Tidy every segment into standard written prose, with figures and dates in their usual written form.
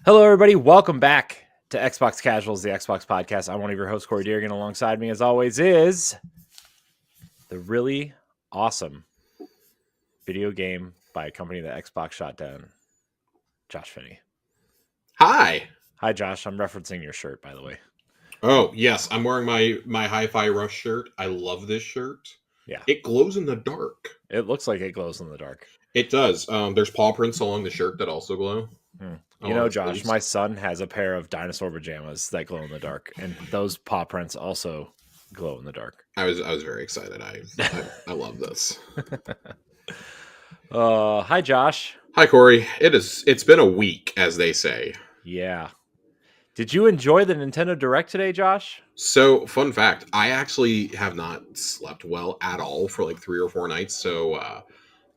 Hello, everybody. Welcome back to Xbox Casuals, the Xbox podcast. I'm one of your hosts, Corey Deergan. Alongside me, as always, is the really awesome video game by a company that Xbox shot down, Josh Finney. Hi. Hi, Josh. I'm referencing your shirt, by the way. Oh, yes. I'm wearing my Hi-Fi Rush shirt. I love this shirt. Yeah. It glows in the dark. It looks like it glows in the dark. It does. There's paw prints along the shirt that also glow. You know, Josh, my son has a pair of dinosaur pajamas that glow in the dark, and those paw prints also glow in the dark. I was very excited. I love this. Hi, Josh. Hi, Corey. It's been a week, as they say. Yeah. Did you enjoy the Nintendo Direct today, Josh? So, fun fact, I actually have not slept well at all for like 3 or 4 nights. So,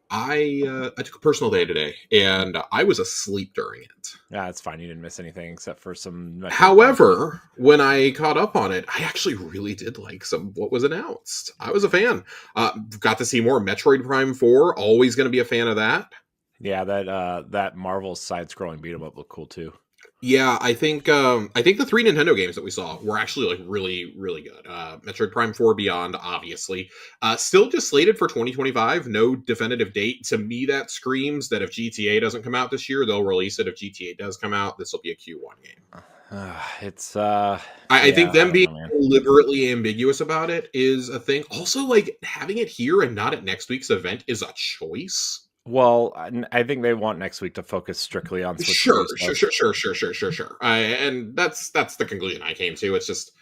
I took a personal day today, and I was asleep during it. Yeah, it's fine. You didn't miss anything except for some. However, when I caught up on it, I actually really did like some what was announced. I was a fan. Got to see more Metroid Prime 4. Always going to be a fan of that. Yeah, that Marvel side-scrolling beat 'em up looked cool too. Yeah, I think the 3 Nintendo games that we saw were actually like really, really good. Metroid Prime 4 Beyond, obviously. Still just slated for 2025, no definitive date. To me, that screams that if GTA doesn't come out this year, they'll release it. If GTA does come out, this will be a Q1 game. I think them being deliberately ambiguous about it is a thing. Also, like, having it here and not at next week's event is a choice. Well, I think they want next week to focus strictly on Switch. Sure. And that's the conclusion I came to. It's just,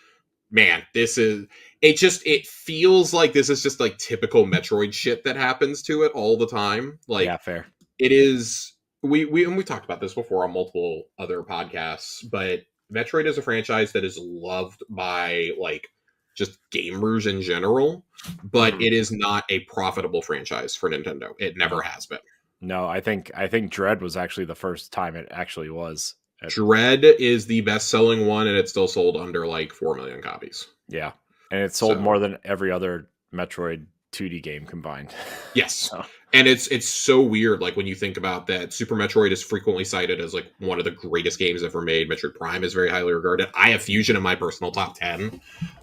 man, it feels like this is just like typical Metroid shit that happens to it all the time. Like, yeah, fair. It is. We talked about this before on multiple other podcasts, but Metroid is a franchise that is loved by like just gamers in general, but it is not a profitable franchise for Nintendo. It never has been. No, I think Dread was actually the first time it actually was. Dread is the best-selling one, and it still sold under like 4 million copies. Yeah, and it sold more than every other Metroid 2D game combined. Yes. So. And it's so weird, like, when you think about that. Super Metroid is frequently cited as like one of the greatest games ever made. Metroid Prime is very highly regarded. I have Fusion in my personal top 10.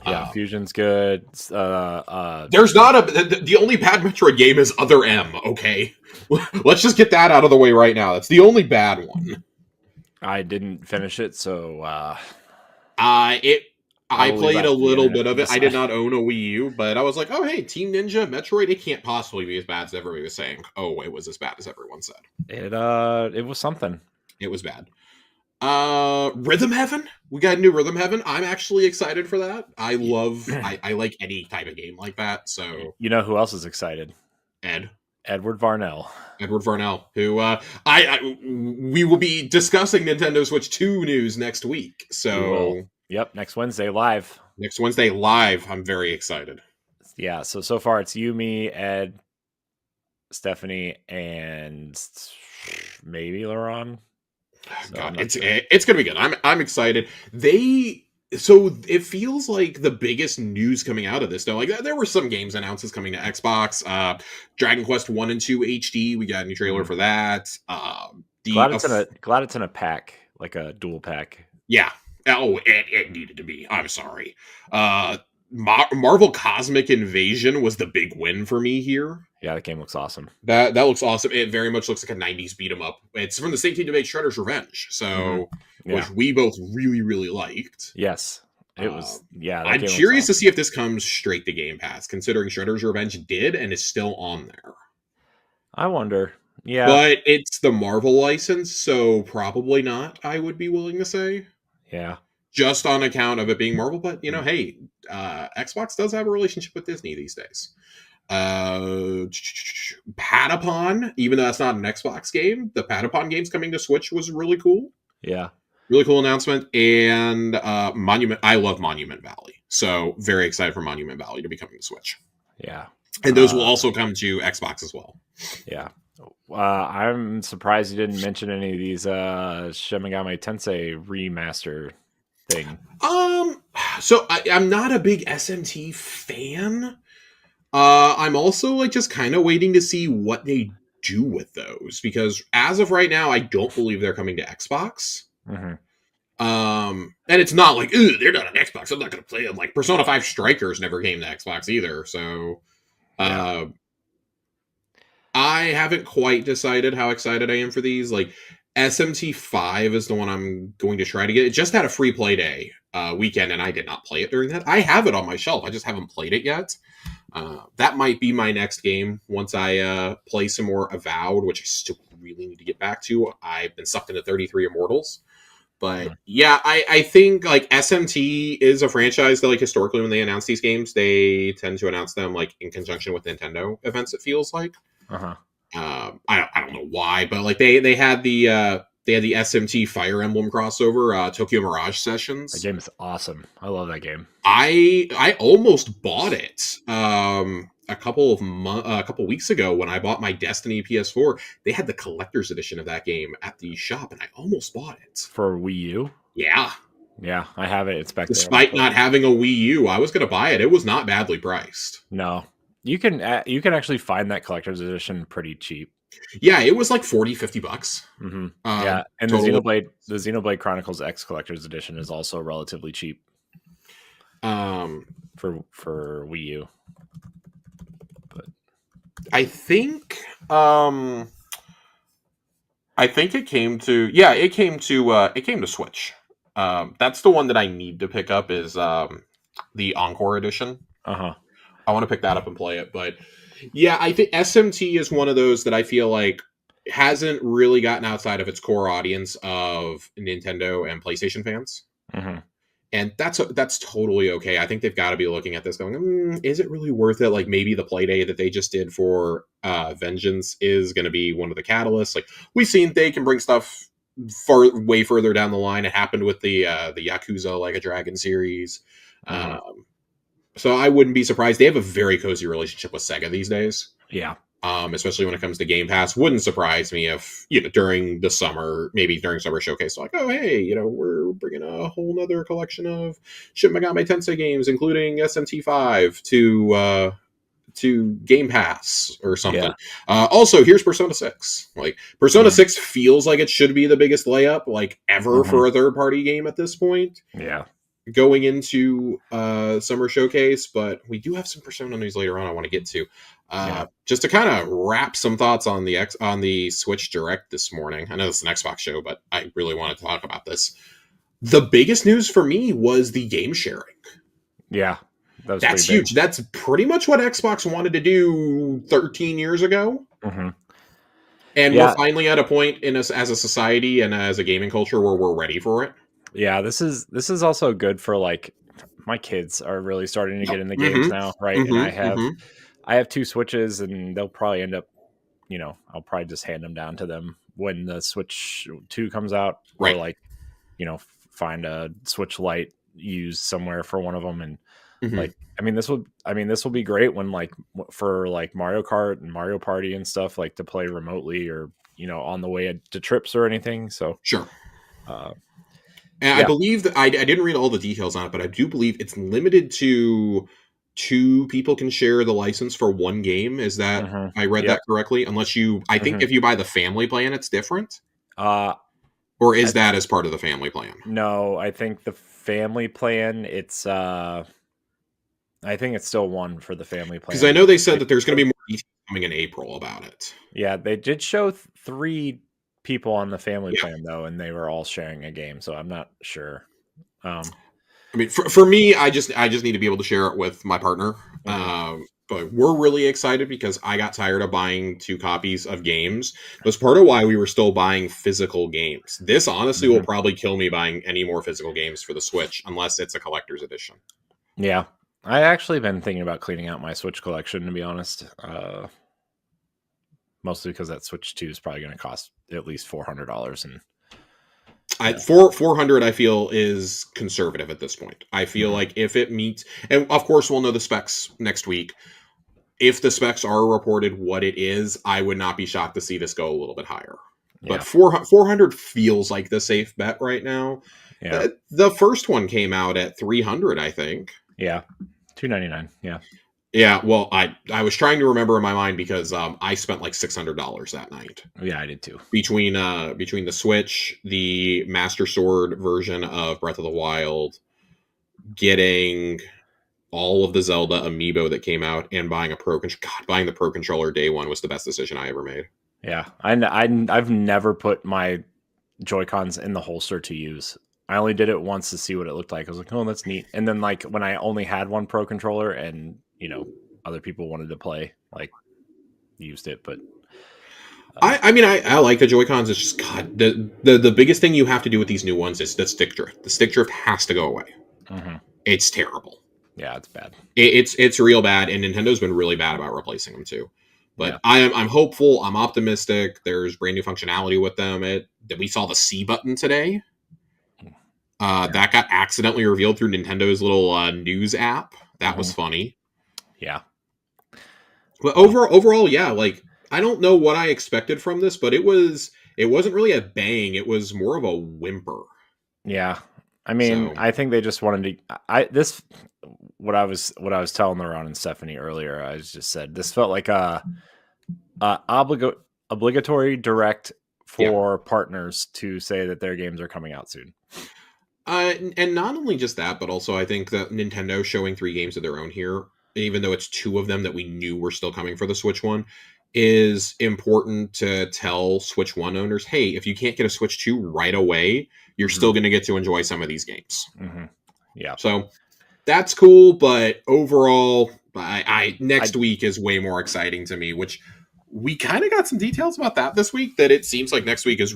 Yeah, Fusion's good. There's not the only bad Metroid game is Other M, okay? Let's just get that out of the way right now. That's the only bad one. I didn't finish it, so I played a little bit of it. I did not own a Wii U, but I was like, oh, hey, Team Ninja, Metroid, it can't possibly be as bad as everybody was saying. Oh, it was as bad as everyone said. It was something. It was bad. Rhythm Heaven? We got a new Rhythm Heaven. I'm actually excited for that. I like any type of game like that, so... You know who else is excited? Edward Varnell. Edward Varnell, who we will be discussing Nintendo Switch 2 news next week, so... Yep, next Wednesday live. I'm very excited. Yeah, so far it's you, me, Ed, Stephanie, and maybe Laurent. So God, it's gonna be good. I'm excited. So it feels like the biggest news coming out of this, though. Like, there were some games announcements coming to Xbox. Dragon Quest 1 and 2 HD. We got a new trailer for that. Glad it's in a pack, like a dual pack. Yeah. Oh, it needed to be. I'm sorry. Marvel Cosmic Invasion was the big win for me here. Yeah, that game looks awesome. That looks awesome. It very much looks like a 90s beat 'em up. It's from the same team to make Shredder's Revenge, so which we both really, really liked. Yes. It was, yeah. I'm curious to see if this comes straight to Game Pass, considering Shredder's Revenge did and is still on there. I wonder. Yeah. But it's the Marvel license, so probably not, I would be willing to say. Yeah. Just on account of it being Marvel, but, you know, hey, Xbox does have a relationship with Disney these days. Patapon, even though that's not an Xbox game, the Patapon game's coming to Switch was really cool. Yeah. Really cool announcement. And Monument, I love Monument Valley. So very excited for Monument Valley to be coming to Switch. Yeah. And those will also come to Xbox as well. Yeah. I'm surprised you didn't mention any of these Shin Megami Tensei remaster thing. So I'm not a big SMT fan. I'm also like just kind of waiting to see what they do with those, because as of right now, I don't believe they're coming to Xbox. Mm-hmm. And it's not like, ooh, they're not on Xbox, I'm not going to play them. Like Persona 5 Strikers never came to Xbox either. So, Yeah. uh, I haven't quite decided how excited I am for these. Like SMT5 is the one I'm going to try to get. It just had a free play day weekend, and I did not play it during that. I have it on my shelf. I just haven't played it yet. That might be my next game once I play some more Avowed, which I still really need to get back to. I've been sucked into 33 Immortals. But Mhm. yeah, I think like SMT is a franchise that like historically when they announce these games, they tend to announce them like in conjunction with Nintendo events. It feels like. Uh-huh. I don't know why, but like they had the SMT Fire Emblem crossover, Tokyo Mirage That Sessions. game is awesome. I love that game. I almost bought it a couple weeks ago when I bought my Destiny PS4. They had the collector's edition of that game at the shop, and I almost bought it. For Wii U. Yeah, Yeah, I have it. It's back there on my despite not shelf. having a Wii U, I was gonna buy it. It was not badly priced. No. You can actually find that collector's edition pretty cheap. Yeah, it was like 40-50 bucks. Mm-hmm. Uh, Yeah, and total. The Xenoblade Chronicles X collector's edition is also relatively cheap Um, for Wii U. But I think um I think it came to it came to Switch. That's the one that I need to pick up is the Encore edition. uh-huh. I want to pick that up and play it, but yeah, I think SMT is one of those that I feel like hasn't really gotten outside of its core audience of Nintendo and PlayStation fans. Mm-hmm. And that's totally okay. I think they've got to be looking at this going, is it really worth it? Like maybe the play day that they just did for Vengeance is going to be one of the catalysts. Like we've seen they can bring stuff way further down the line. It happened with the Yakuza Like a Dragon series. Mm-hmm. So I wouldn't be surprised. They have a very cozy relationship with Sega these days. Yeah. Especially when it comes to Game Pass. Wouldn't surprise me if, during the summer, maybe during Summer Showcase, like, oh, hey, we're bringing a whole nother collection of Shin Megami Tensei games, including SMT5 to Game Pass or something. Yeah. Also, here's Persona 6. Like, Persona Mm-hmm. 6 feels like it should be the biggest layup, like, ever Mm-hmm. for a third-party game at this point. Yeah. Going into Summer Showcase, but we do have some Persona news later on I want to get to. Yeah. Just to kind of wrap some thoughts on the Switch Direct this morning. I know this is an Xbox show, but I really wanted to talk about this. The biggest news for me was the game sharing. Yeah. That's huge. That's pretty much what Xbox wanted to do 13 years ago. Mm-hmm. And Yeah. we're finally at a point in us as a society and as a gaming culture where we're ready for it. Yeah, this is also good for like my kids are really starting to get in the games now, right? And I have two Switches, and they'll probably end up, I'll probably just hand them down to them when the Switch 2 comes out, or Right. like, find a Switch Lite used somewhere for one of them, and like, this will be great when like for like Mario Kart and Mario Party and stuff, like to play remotely or on the way to trips or anything. So Sure. uh, And yeah. I believe that I didn't read all the details on it, but I do believe it's limited to two people can share the license for one game. Is that I read Yep. that correctly? Unless I think if you buy the family plan, it's different. Uh, Or is that as part of the family plan? No, I think the family plan, it's I think it's still one for the family plan. Because I know they said that there's going to be more details coming in April about it. Yeah, they did show three people on the family plan though, and they were all sharing a game, so I'm not sure. I mean, for me, I just need to be able to share it with my partner. But we're really excited because I got tired of buying 2 copies of games. That's part of why we were still buying physical games. This honestly will probably kill me buying any more physical games for the Switch unless it's a collector's edition. Yeah, I actually been thinking about cleaning out my Switch collection, to be honest. Mostly because that Switch 2 is probably going to cost at least $400, and 400 I feel is conservative at this point. I feel like if it meets, and of course we'll know the specs next week. If the specs are reported what it is, I would not be shocked to see this go a little bit higher. Yeah. But 400 feels like the safe bet right now. Yeah. The first one came out at 300, I think. Yeah. $299. Yeah. Yeah, well, I was trying to remember in my mind because I spent like $600 that night Yeah, I did too. between the Switch, the Master Sword version of Breath of the Wild, getting all of the Zelda amiibo that came out, and buying a God, buying the Pro Controller day one was the best decision I ever made. Yeah, I've never put my Joy Cons in the holster to use. I only did it once to see what it looked like. I was like, oh, that's neat. And then like when I only had one Pro controller, and other people wanted to play, like used it. But I mean, I like the Joy Cons. It's just God, the biggest thing you have to do with these new ones is the stick drift. The stick drift has to go away. mhm. It's terrible. Yeah, it's bad. It's real bad, and Nintendo's been really bad about replacing them too. Yeah. But I'm hopeful. I'm optimistic. There's brand new functionality with them. We saw the C button today. That got accidentally revealed through Nintendo's little news app. That was Mhm. funny. Yeah. But overall, yeah. Like I don't know what I expected from this, but it wasn't really a bang. It was more of a whimper. Yeah. I mean, So I think they just wanted to. I this what I was telling Laurent and Stephanie earlier. I just said this felt like obligatory direct yeah. for partners to say that their games are coming out soon. And not only just that, but also I think that Nintendo showing 3 games of their own here, even though it's 2 of them that we knew were still coming for the Switch One, is important to tell Switch One owners, hey, if you can't get a Switch 2 right away, you're Mhm. still going to get to enjoy some of these games. Mhm. Yeah. So that's cool, but overall, next I week is way more exciting to me, which we kind of got some details about that this week, that it seems like next week is,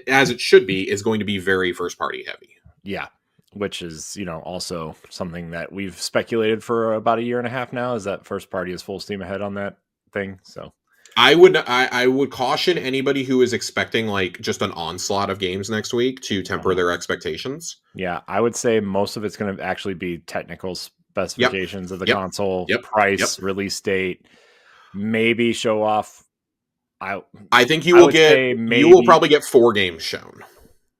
as it should be, is going to be very first party heavy. Yeah, which is, also something that we've speculated for about a year and a half now, is that first party is full steam ahead on that thing. So, I would caution anybody who is expecting like just an onslaught of games next week to temper uh their expectations. yeah, I would say most of it's going to actually be technical Yep. specifications of the Yep. console, Yep. Yep. price, release date, maybe show off. I I think I would say you will maybe probably get 4 games shown.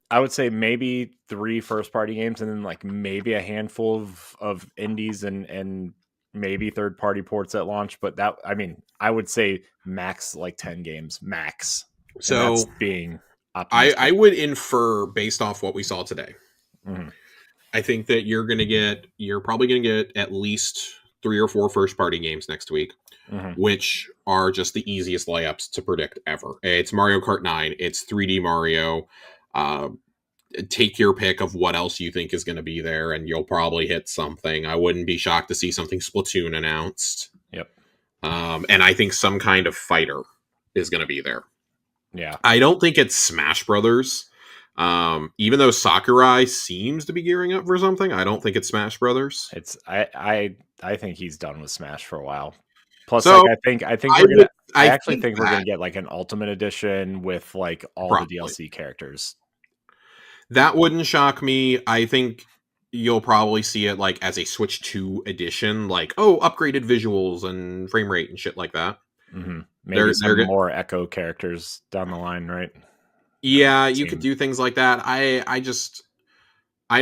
I would say maybe 3 first party games, and then like maybe a handful of indies and maybe third party ports at launch. But that, I mean, I would say max like 10 games max, and that's So being I optimistic. would infer based off what we saw today. Hmm. I think that you're probably gonna get at least 3 or 4 first party games next week, Hmm. which are just the easiest layups to predict ever. It's Mario Kart 9, it's 3D Mario. Uh, Take your pick of what else you think is going to be there, and you'll probably hit something. I wouldn't be shocked to see something Splatoon announced. Yep. And I think some kind of fighter is going to be there. Yeah. I don't think it's Smash Brothers. Even though Sakurai seems to be gearing up for something, I don't think it's Smash Brothers. It's I think he's done with Smash for a while. Plus, like So I think I we're gonna. would, I I actually think think we're gonna that get like an Ultimate Edition with like all the probably DLC characters. that wouldn't shock me. I think you'll probably see it like as a Switch 2 edition, like upgraded visuals and frame rate and shit like that. Maybe They're some go- more Echo characters down the line, right? That we Yeah, haven't you could seen. do things like that. I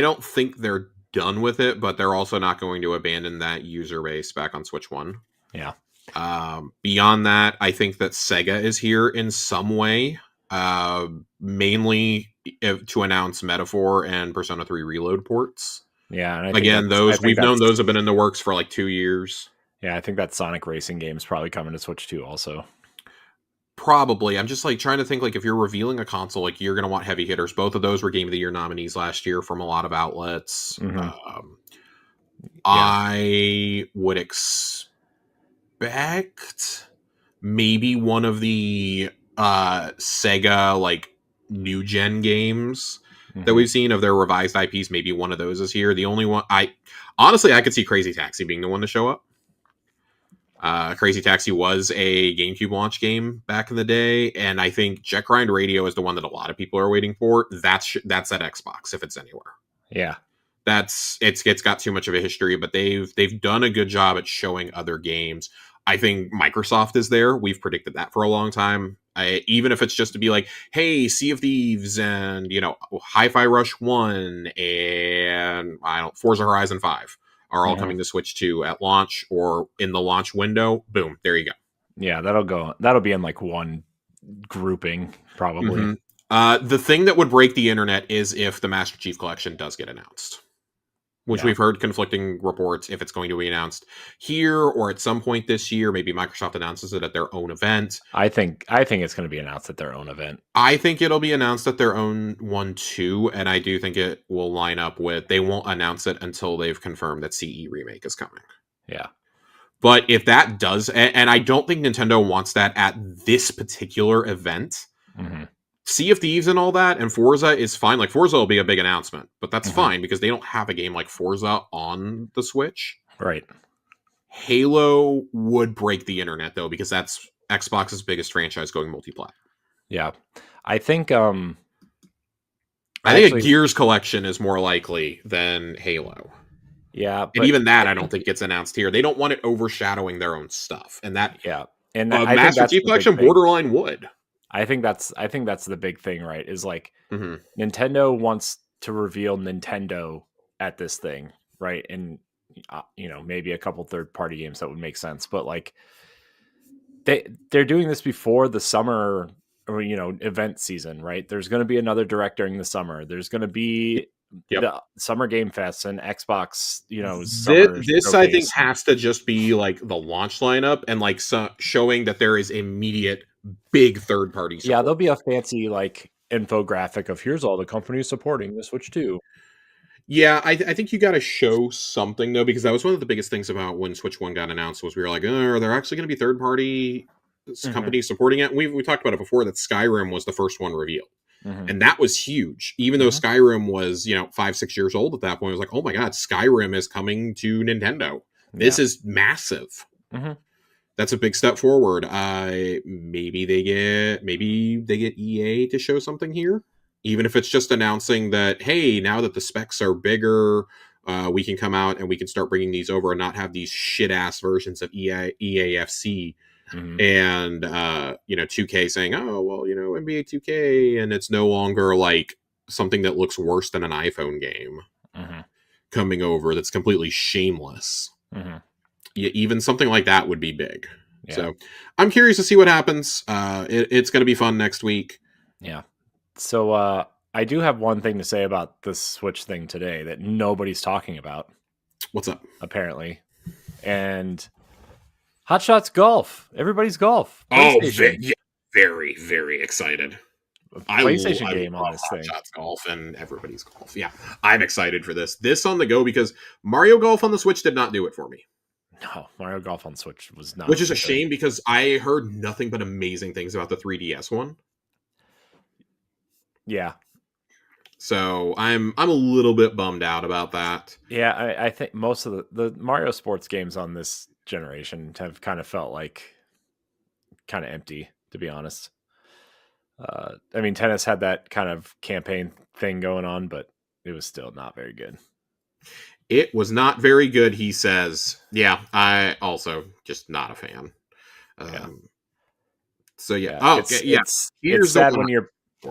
don't think they're done with it, but they're also not going to abandon that user base back on Switch 1. Yeah. Beyond that, I think that Sega is here in some way, mainly to announce Metaphor and Persona 3 Reload ports. Yeah, and Again, I those think we've known that's those have been in the works for like 2 years. yeah, I think that Sonic Racing game is probably coming to Switch 2 also. Probably. I'm just like trying to think like if you're revealing a console, like you're gonna want heavy hitters. Both of those were Game of the Year nominees last year from a lot of outlets. Hmm. Yeah. I would expect maybe one of the Sega like new gen games that Hmm. we've seen of their revised IPs. Maybe one of those is here. The only one I honestly I could see Crazy Taxi being the one to show up. Crazy Taxi was a GameCube launch game back in the day, and I think Jet Grind Radio is the one that a lot of people are waiting for. That's at Xbox if it's anywhere. Yeah. It's got too much of a history, but they've done a good job at showing other games. I think Microsoft is there. We've predicted that for a long time. Even if it's just to be like, hey, Sea of Thieves and Hi-Fi Rush 1 and I don't Forza Horizon 5. are all coming to Switch 2 at launch or in the launch window. Boom, there you go. Yeah, that'll be in like one grouping probably. The thing that would break the internet is if the Master Chief Collection does get announced, which we've heard conflicting reports if it's going to be announced here or at some point this year. Maybe Microsoft announces it at their own event. I think it's going to be announced at their own event. I think it'll be announced at their own one too, and I do think it will line up with, they won't announce it until they've confirmed that CE Remake is coming. Yeah. But if that does, and I don't think Nintendo wants that at this particular event, Sea of Thieves and all that, and Forza is fine. Like, Forza will be a big announcement, but that's fine because they don't have a game like Forza on the Switch. Right. Halo would break the internet, though, because that's Xbox's biggest franchise going multi-plat. Yeah. I think a Gears collection is more likely than Halo. Yeah. And even that, I don't think gets announced here. They don't want it overshadowing their own stuff. And that, and Master Chief Collection borderline would. I think that's the big thing, right? Is like Nintendo wants to reveal Nintendo at this thing, right? And maybe a couple third-party games that would make sense, but like they're doing this before the summer or event season, right? There's going to be another direct during the summer. There's going to be the Summer Game Fest and Xbox, this I think has to just be like the launch lineup and like showing that there is immediate big third party support. Yeah, there'll be a fancy like infographic of here's all the companies supporting the Switch 2. Yeah, I think you got to show something though, because that was one of the biggest things about when Switch 1 got announced was we were like, are there actually going to be third party companies supporting it? We talked about it before that Skyrim was the first one revealed. And that was huge. Even though Skyrim was, 5-6 years old at that point, it was like, oh my God, Skyrim is coming to Nintendo. This is massive. That's a big step forward. Maybe they get EA to show something here, even if it's just announcing that, hey, now that the specs are bigger, we can come out and we can start bringing these over and not have these shit ass versions of EAFC. And 2K saying, oh well, NBA 2K, and it's no longer like something that looks worse than an iPhone game coming over that's completely shameless. Even something like that would be big. So I'm curious to see what happens. It's going to be fun next week. So I do have one thing to say about the Switch thing today that nobody's talking about. What's up? Apparently. And Hot Shots Golf. Everybody's golf. Very, very excited. PlayStation game on this thing. Hot Shots Golf and everybody's golf. Yeah, I'm excited for this. This on the go because Mario Golf on the Switch did not do it for me. No, Mario Golf on Switch was not. Which is a shame because I heard nothing but amazing things about the 3DS one. Yeah. So I'm a little bit bummed out about that. Yeah, I think most of the Mario sports games on this generation have kind of felt like kind of empty, to be honest. I mean, tennis had that kind of campaign thing going on, but it was still not very good. It was not very good, he says. Yeah, I also just not a fan. So yeah, it's sad when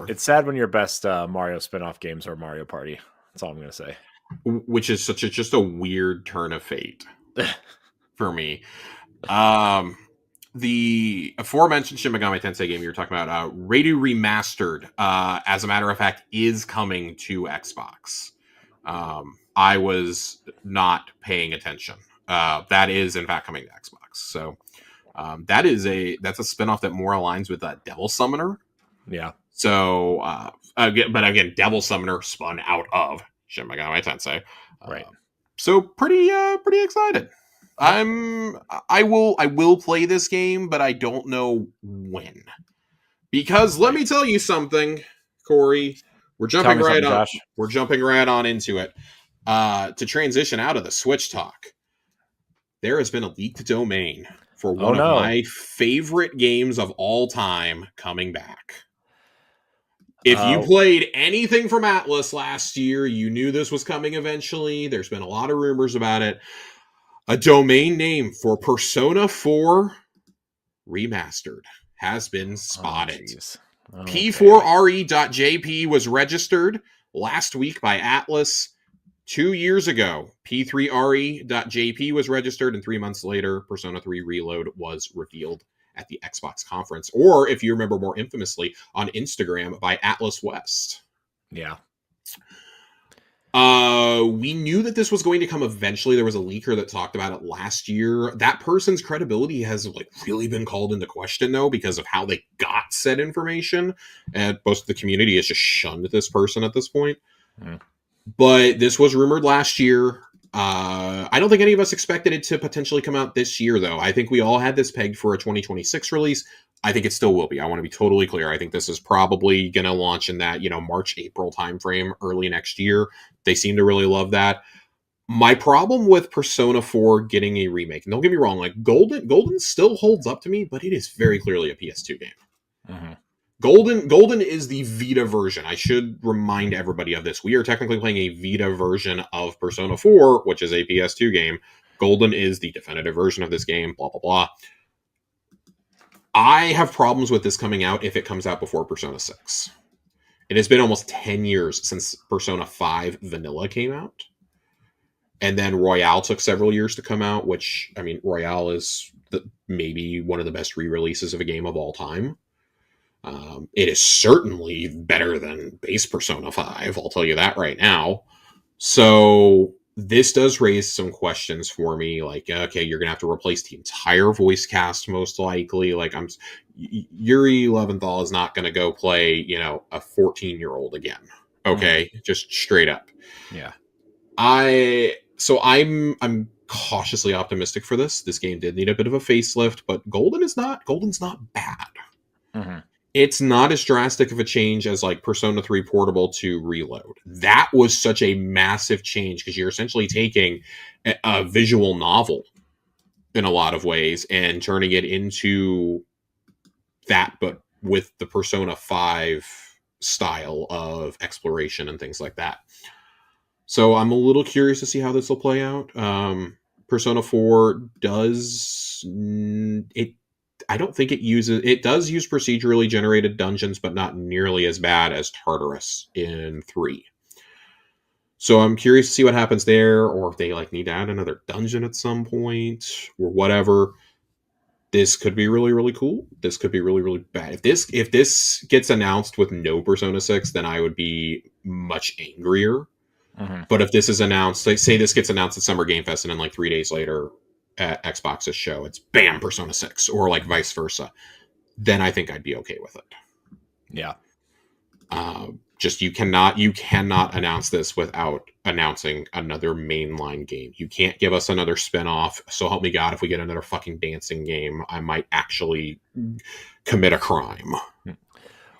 it's sad when your best Mario spin-off games are Mario Party. That's all I'm going to say. Which is just a weird turn of fate for me. The aforementioned Shin Megami Tensei game you were talking about, Redo Remastered, as a matter of fact, is coming to Xbox. I was not paying attention. That is, in fact, coming to Xbox. So that's a spinoff that more aligns with Devil Summoner. Yeah. So, but again, Devil Summoner spun out of Shin Megami Tensei. Right. So pretty excited. I will play this game, but I don't know when. Because let me tell you something, Corey. We're jumping right on into it. To transition out of the Switch talk, there has been a leaked domain for one of my favorite games of all time coming back. If you played anything from Atlas last year, you knew this was coming eventually. There's been a lot of rumors about it. A domain name for Persona 4 Remastered has been spotted. P4re.jp was registered last week by Atlas 2 years ago, P3RE.jp was registered, and 3 months later, Persona 3 Reload was revealed at the Xbox conference. Or, if you remember more infamously, on Instagram by Atlas West. Yeah. We knew that this was going to come eventually. There was a leaker that talked about it last year. That person's credibility has like really been called into question, though, because of how they got said information. And most of the community has just shunned this person at this point. Mm. But this was rumored last year. I don't think any of us expected it to potentially come out this year, though. I think we all had this pegged for a 2026 release. I think it still will be. I want to be totally clear. I think this is probably going to launch in that, March, April timeframe, early next year. They seem to really love that. My problem with Persona 4 getting a remake, and don't get me wrong, like Golden still holds up to me, but it is very clearly a PS2 game. Mm-hmm. Golden is the Vita version. I should remind everybody of this. We are technically playing a Vita version of Persona 4, which is a PS2 game. Golden is the definitive version of this game, blah, blah, blah. I have problems with this coming out if it comes out before Persona 6. It has been almost 10 years since Persona 5 Vanilla came out. And then Royale took several years to come out, which, I mean, Royale is maybe one of the best re-releases of a game of all time. It is certainly better than base Persona 5, I'll tell you that right now. So this does raise some questions for me, like, okay, you're gonna have to replace the entire voice cast most likely. Like, Yuri Leventhal is not gonna go play, a 14-year-old again. Okay, just straight up. Yeah. I'm cautiously optimistic for this. This game did need a bit of a facelift, but Golden's not bad. Mm-hmm. It's not as drastic of a change as like Persona 3 Portable to Reload. That was such a massive change because you're essentially taking a visual novel in a lot of ways and turning it into that, but with the Persona 5 style of exploration and things like that. So I'm a little curious to see how this will play out. Persona 4 does it. I don't think it does use procedurally generated dungeons, but not nearly as bad as Tartarus in 3. So I'm curious to see what happens there, or if they need to add another dungeon at some point, or whatever. This could be really, really cool. This could be really, really bad. If this gets announced with no Persona 6, then I would be much angrier. Mm-hmm. But if this is announced, say this gets announced at Summer Game Fest, and then 3 days later at Xbox's show, it's bam, Persona 6, or vice versa, then I think I'd be okay with it. Yeah. Just you cannot announce this without announcing another mainline game. You can't give us another spin-off. So help me God, if we get another fucking dancing game, I might actually commit a crime.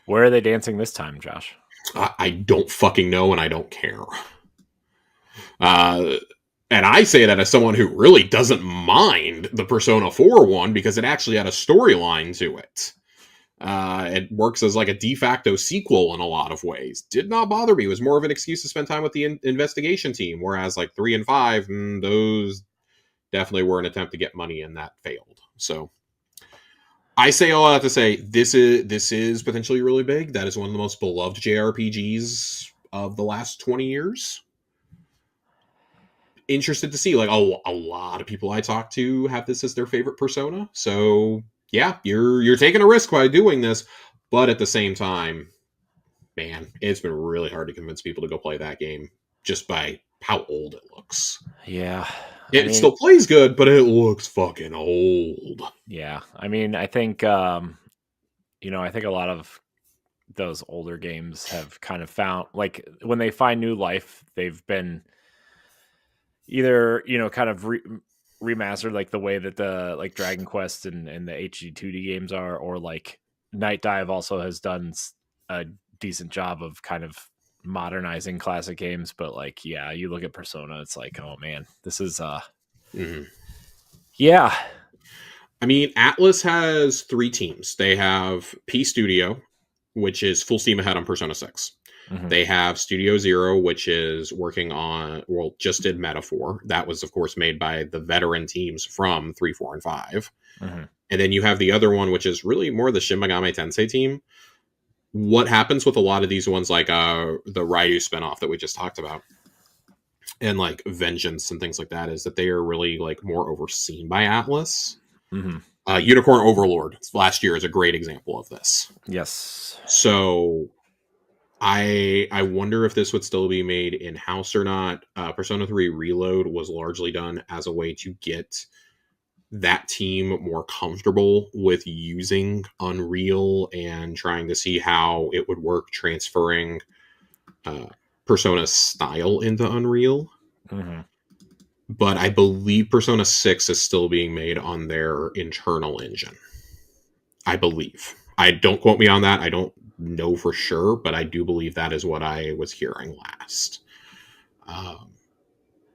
Where are they dancing this time, Josh? I don't fucking know, and I don't care. And I say that as someone who really doesn't mind the Persona 4 one because it actually had a storyline to it. It works as a de facto sequel in a lot of ways. Did not bother me. It was more of an excuse to spend time with the investigation team, whereas 3 and 5, those definitely were an attempt to get money and that failed. So I say all that to say this is potentially really big. That is one of the most beloved JRPGs of the last 20 years. Interested to see a lot of people I talk to have this as their favorite Persona. So yeah, you're taking a risk by doing this, but at the same time, man, it's been really hard to convince people to go play that game just by how old it looks. Yeah. It still plays good, but it looks fucking old. Yeah. I mean, I think I think a lot of those older games have kind of found when they find new life, they've been either kind of remastered the way that the Dragon Quest and the HD 2D games are, or Night Dive also has done a decent job of kind of modernizing classic games. But you look at Persona, it's oh man, this is yeah. I mean, Atlas has 3 teams. They have P Studio, which is full steam ahead on Persona 6. Mm-hmm. They have Studio Zero, which is working on, just did Metaphor. That was, of course, made by the veteran teams from 3, 4, and 5. Mm-hmm. And then you have the other one, which is really more the Shin Megami Tensei team. What happens with a lot of these ones, the Ryu spinoff that we just talked about, and like Vengeance and things like that is that they are really like more overseen by Atlas. Mm-hmm. Unicorn Overlord last year is a great example of this. Yes. So I wonder if this would still be made in house or not. Persona 3 Reload was largely done as a way to get that team more comfortable with using Unreal and trying to see how it would work transferring uh, Persona's style into Unreal. Mm-hmm. But I believe Persona 6 is still being made on their internal engine. I believe. I don't quote me on that. I don't know for sure, but I do believe that is what I was hearing last. Um,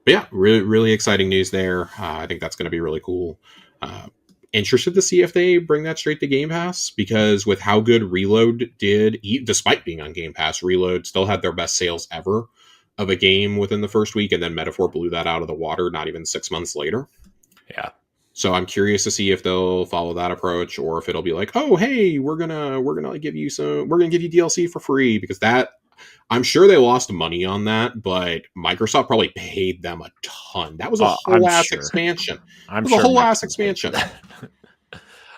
but yeah, really, really exciting news there. I think that's going to be really cool. Uh, Interested to see if they bring that straight to Game Pass, because with how good Reload did, despite being on Game Pass, Reload still had their best sales ever of a game within the first week, and then Metaphor blew that out of the water not even 6 months later. Yeah. So I'm curious to see if they'll follow that approach, or if it'll be like, oh hey, we're gonna give you DLC for free, because that, I'm sure they lost money on that, but Microsoft probably paid them a ton. That was a I'm whole ass sure. expansion. I'm It was a sure whole ass Microsoft paid for expansion. that.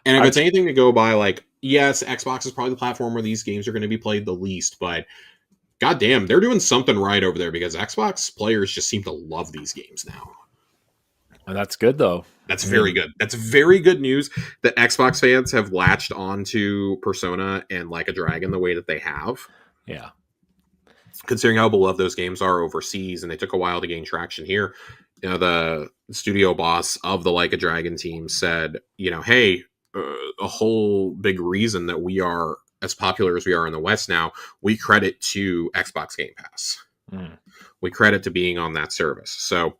And if I'm it's anything to go by, like, yes, Xbox is probably the platform where these games are going to be played the least, but goddamn, they're doing something right over there, because Xbox players just seem to love these games now. That's good though. That's very good. That's very good news that Xbox fans have latched onto Persona and Like a Dragon the way that they have. Yeah. Considering how beloved those games are overseas, and they took a while to gain traction here. You know, the studio boss of the Like a Dragon team said, you know, hey, a whole big reason that we are as popular as we are in the West now, we credit to Xbox Game Pass. Mm. We credit to being on that service. So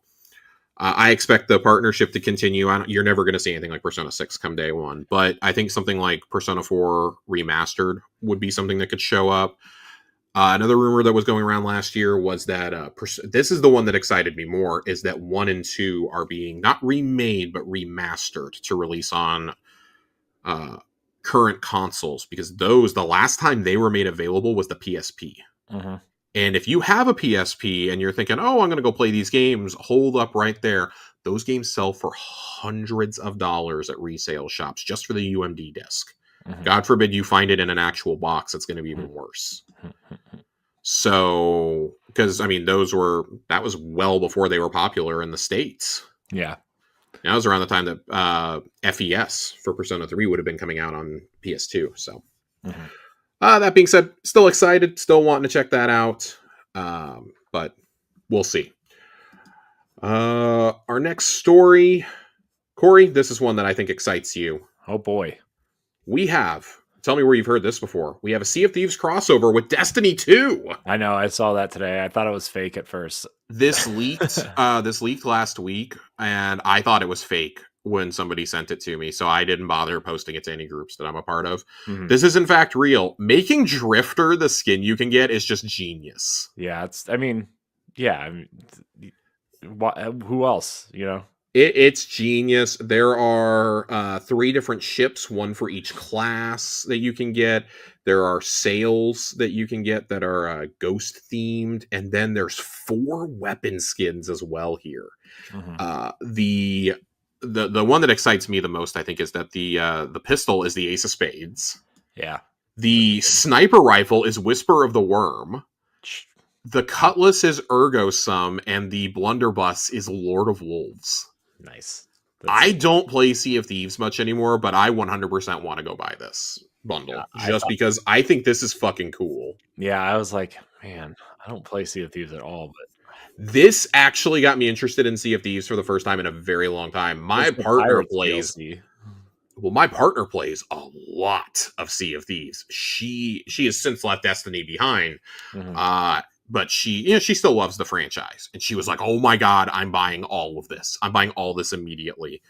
I expect the partnership to continue. You're never going to see anything like Persona 6 come day one, but I think something like Persona 4 Remastered would be something that could show up. Another rumor that was going around last year was that this is the one that excited me more, is that 1 and 2 are being not remade but remastered to release on uh, current consoles, because those, the last time they were made available was the PSP. Mm-hmm. And if you have a PSP and you're thinking, oh, I'm going to go play these games, hold up right there. Those games sell for hundreds of dollars at resale shops just for the UMD disc. Mm-hmm. God forbid you find it in an actual box, it's going to be even worse. So, because I mean, that was well before they were popular in the States. Yeah. That was around the time that FES for Persona 3 would have been coming out on PS2. So, that being said, still excited, still wanting to check that out. But we'll see. Our next story, Corey, this is one that I think excites you. Oh boy. We have, tell me where you've heard this before. We have a Sea of Thieves crossover with Destiny 2. I know, I saw that today. I thought it was fake at first. This leaked last week, and I thought it was fake when somebody sent it to me, so I didn't bother posting it to any groups that I'm a part of. Mm-hmm. This is in fact real. Making Drifter the skin you can get is just genius. Yeah, who else, you know? It's genius. There are 3 different ships, one for each class that you can get. There are sails that you can get that are ghost themed, and then there's 4 weapon skins as well here. Mm-hmm. The one that excites me the most, I think, is that the pistol is the Ace of Spades. Yeah. The sniper rifle is Whisper of the Worm. The cutlass is Ergo Sum, and the blunderbuss is Lord of Wolves. Nice. I don't play Sea of Thieves much anymore, but I 100% want to go buy this bundle, because I think this is fucking cool. Yeah, I was like, man, I don't play Sea of Thieves at all, but this actually got me interested in Sea of Thieves for the first time in a very long time. My partner plays a lot of Sea of Thieves. She has since left Destiny behind. Mm-hmm. But she still loves the franchise. And she was like, oh my God, I'm buying all of this. I'm buying all this immediately.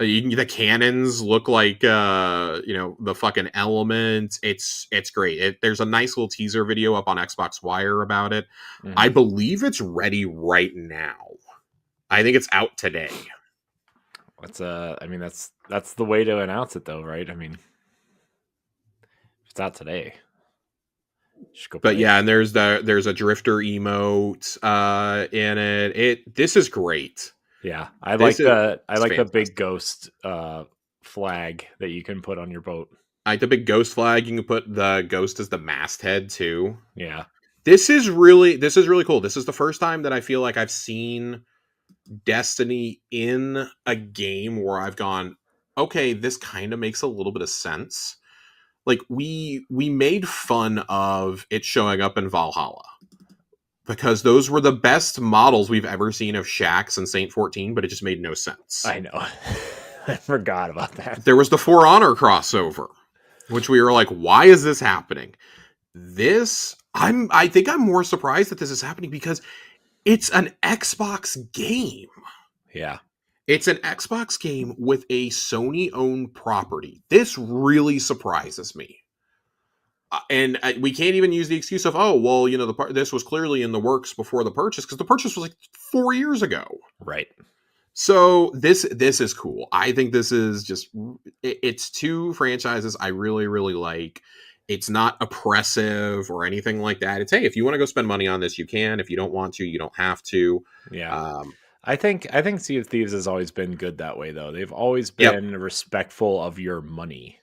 The cannons look like, the fucking elements. It's great. There's a nice little teaser video up on Xbox Wire about it. Mm-hmm. I believe it's ready right now. I think it's out today. That's the way to announce it though, right? I mean, it's out today. Should go But play it. yeah, and there's a drifter emote in it. This is great. Yeah, I This like is the big fantastic. ghost flag that you can put on your boat. I like the big ghost flag. You can put the ghost as the masthead too. Yeah, This is really cool. This is the first time that I feel like I've seen Destiny in a game where I've gone, okay, this kind of makes a little bit of sense. Like we made fun of it showing up in Valhalla because those were the best models we've ever seen of Shaxx and Saint 14, but it just made no sense. I know. I forgot about that. There was the For Honor crossover, which we were like, why is this happening? I think I'm more surprised that this is happening because it's an Xbox game. Yeah. It's an Xbox game with a Sony owned property. This really surprises me. And we can't even use the excuse of, oh, well, you know, this was clearly in the works before the purchase, because the purchase was like 4 years ago. Right. So this is cool. I think this is just, it's two franchises I really, really like. It's not oppressive or anything like that. It's, hey, if you want to go spend money on this, you can. If you don't want to, you don't have to. Yeah. I think Sea of Thieves has always been good that way, though. They've always Yep. been respectful of your money.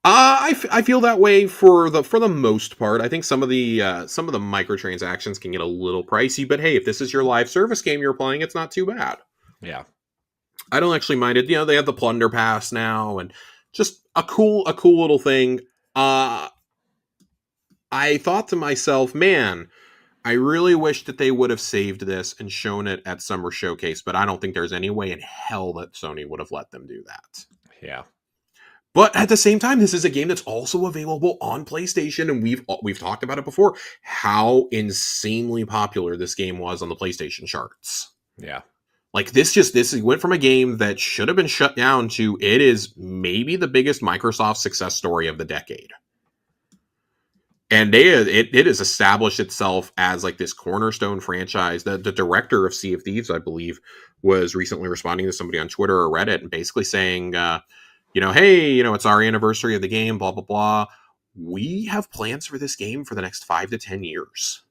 I feel that way for the most part. I think some of the microtransactions can get a little pricey, but hey, if this is your live service game you're playing, it's not too bad. Yeah. I don't actually mind it. You know, they have the plunder pass now, and just a cool little thing. I thought to myself, man, I really wish that they would have saved this and shown it at Summer Showcase, but I don't think there's any way in hell that Sony would have let them do that. Yeah. But at the same time, this is a game that's also available on PlayStation, and we've talked about it before, how insanely popular this game was on the PlayStation charts. Yeah. Like this went from a game that should have been shut down to it is maybe the biggest Microsoft success story of the decade. And it has established itself as like this cornerstone franchise. The director of Sea of Thieves, I believe, was recently responding to somebody on Twitter or Reddit and basically saying, you know, hey, you know, it's our anniversary of the game, blah, blah, blah. We have plans for this game for the next 5 to 10 years.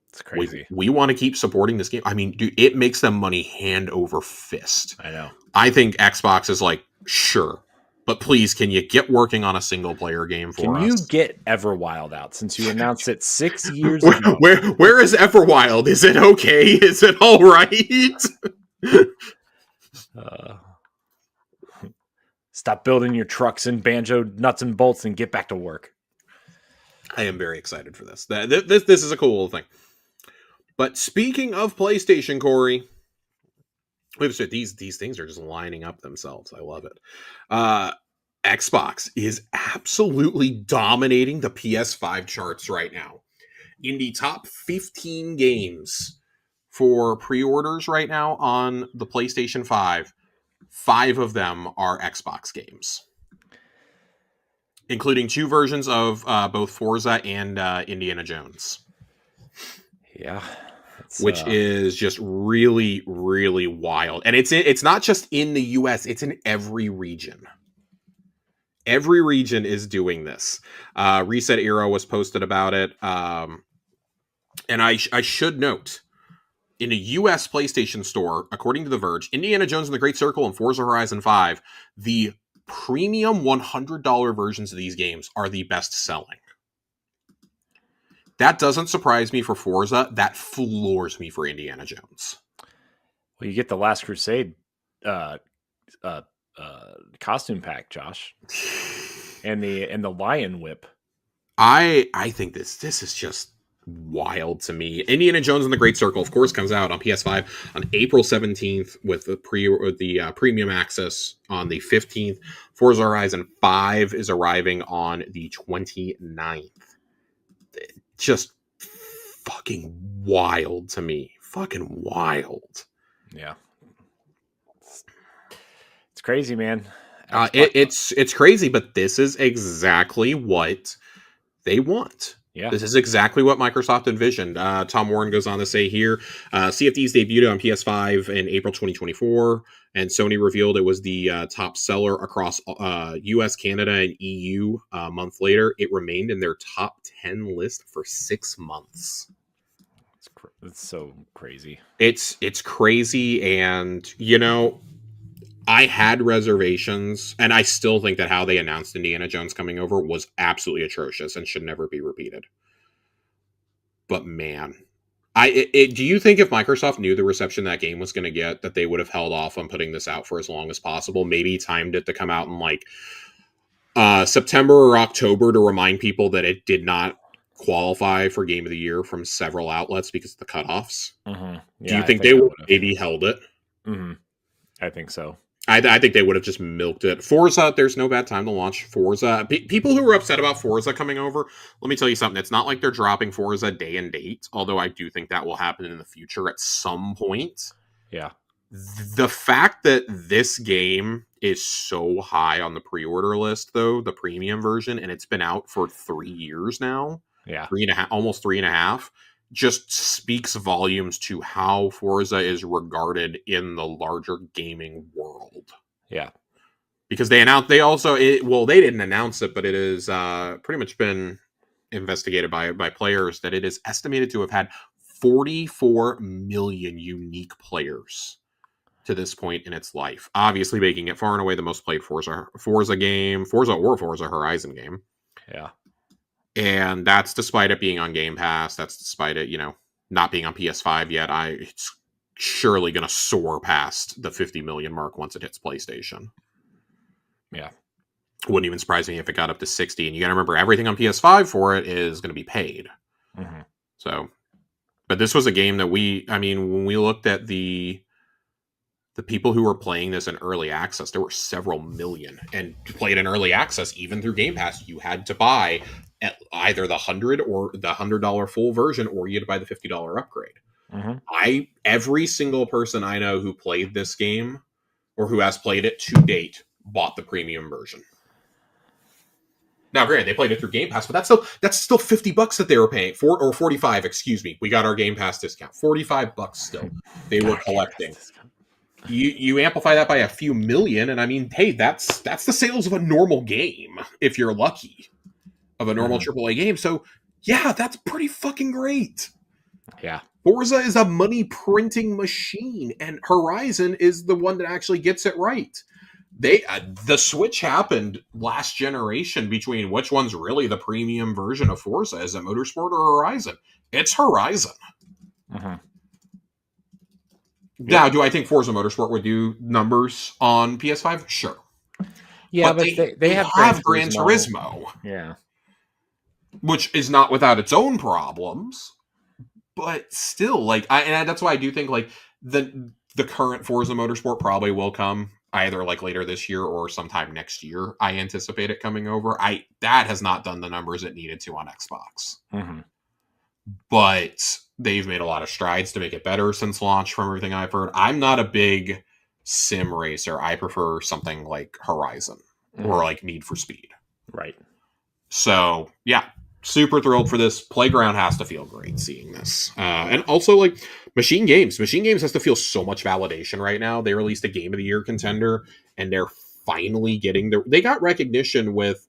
It's crazy. We want to keep supporting this game. I mean, dude, it makes them money hand over fist. I know. I think Xbox is like, sure, but please, can you get working on a single player game for us? Can you get Everwild out since you announced it 6 years ago? Where is Everwild? Is it okay? Is it all right? Stop building your trucks and banjo nuts and bolts and get back to work. I am very excited for this. This is a cool little thing. But speaking of PlayStation, Corey, these things are just lining up themselves. I love it. Xbox is absolutely dominating the PS5 charts right now. In the top 15 games for pre-orders right now on the PlayStation 5, 5 of them are Xbox games, including 2 versions of both Forza and Indiana Jones. Yeah. Which is just really, really wild. And it's not just in the US, it's in every region. Every region is doing this. Reset Era was posted about it. And I should note, in a US PlayStation store, according to The Verge, Indiana Jones and the Great Circle and Forza Horizon 5, the premium $100 versions of these games are the best selling. That doesn't surprise me for Forza. That floors me for Indiana Jones. Well, you get the Last Crusade costume pack, Josh, and the Lion Whip. I think this is just wild to me. Indiana Jones and the Great Circle, of course, comes out on PS5 on April 17th with the premium access on the 15th. Forza Horizon 5 is arriving on the 29th. Just fucking wild to me. Fucking wild. Yeah. It's crazy, man. It's crazy, but this is exactly what they want. Yeah. This is exactly what Microsoft envisioned. Tom Warren goes on to say here, Sea of Thieves debuted on PS5 in April 2024. And Sony revealed it was the top seller across US, Canada, and EU. A month later, it remained in their top 10 list for 6 months. It's so crazy. It's crazy, and I had reservations, and I still think that how they announced Indiana Jones coming over was absolutely atrocious and should never be repeated. But man, do you think if Microsoft knew the reception that game was going to get, that they would have held off on putting this out for as long as possible? Maybe timed it to come out in like September or October to remind people that it did not qualify for Game of the Year from several outlets because of the cutoffs. Mm-hmm. Yeah, do you think they would have maybe held it? Mm-hmm. I think so. I think they would have just milked it. Forza, there's no bad time to launch Forza. People who are upset about Forza coming over, let me tell you something. It's not like they're dropping Forza day and date, although I do think that will happen in the future at some point. Yeah. The fact that this game is so high on the pre-order list, though, the premium version, and it's been out for 3 years now, almost 3.5, just speaks volumes to how Forza is regarded in the larger gaming world. Yeah. Because they didn't announce it, but it is pretty much been investigated by players that it is estimated to have had 44 million unique players to this point in its life. Obviously making it far and away the most played Forza game, Forza Horizon game. Yeah. And that's despite it being on Game Pass. That's despite it, not being on PS5 yet. It's surely going to soar past the 50 million mark once it hits PlayStation. Yeah. Wouldn't even surprise me if it got up to 60. And you got to remember, everything on PS5 for it is going to be paid. Mm-hmm. So, but this was a game that when we looked at the people who were playing this in early access, there were several million. And to play it in early access, even through Game Pass, you had to buy at either the $100 or the $100 full version, or you had to buy the $50 upgrade. Mm-hmm. Every single person I know who played this game or who has played it to date bought the premium version. Now, granted, they played it through Game Pass, but that's still $50 that they were paying for, or 45. Excuse me, we got our Game Pass discount. $45 still they were collecting. You amplify that by a few million, and hey, that's the sales of a normal game if you're lucky, of a normal AAA game. So yeah, that's pretty fucking great. Yeah. Forza is a money printing machine, and Horizon is the one that actually gets it right. The switch happened last generation between which one's really the premium version of Forza. Is it Motorsport or Horizon? It's Horizon. Mm-hmm. Now, do I think Forza Motorsport would do numbers on PS5? Sure. Yeah, but they have Gran Turismo. Yeah. Which is not without its own problems. But still, and that's why I do think the current Forza Motorsport probably will come either later this year or sometime next year. I anticipate it coming over. That has not done the numbers it needed to on Xbox. Mm-hmm. But they've made a lot of strides to make it better since launch from everything I've heard. I'm not a big sim racer. I prefer something like Horizon or Need for Speed. Right. So, yeah. Super thrilled for this. Playground has to feel great seeing this. And also, Machine Games. Machine Games has to feel so much validation right now. They released a Game of the Year contender, and they're finally getting they got recognition with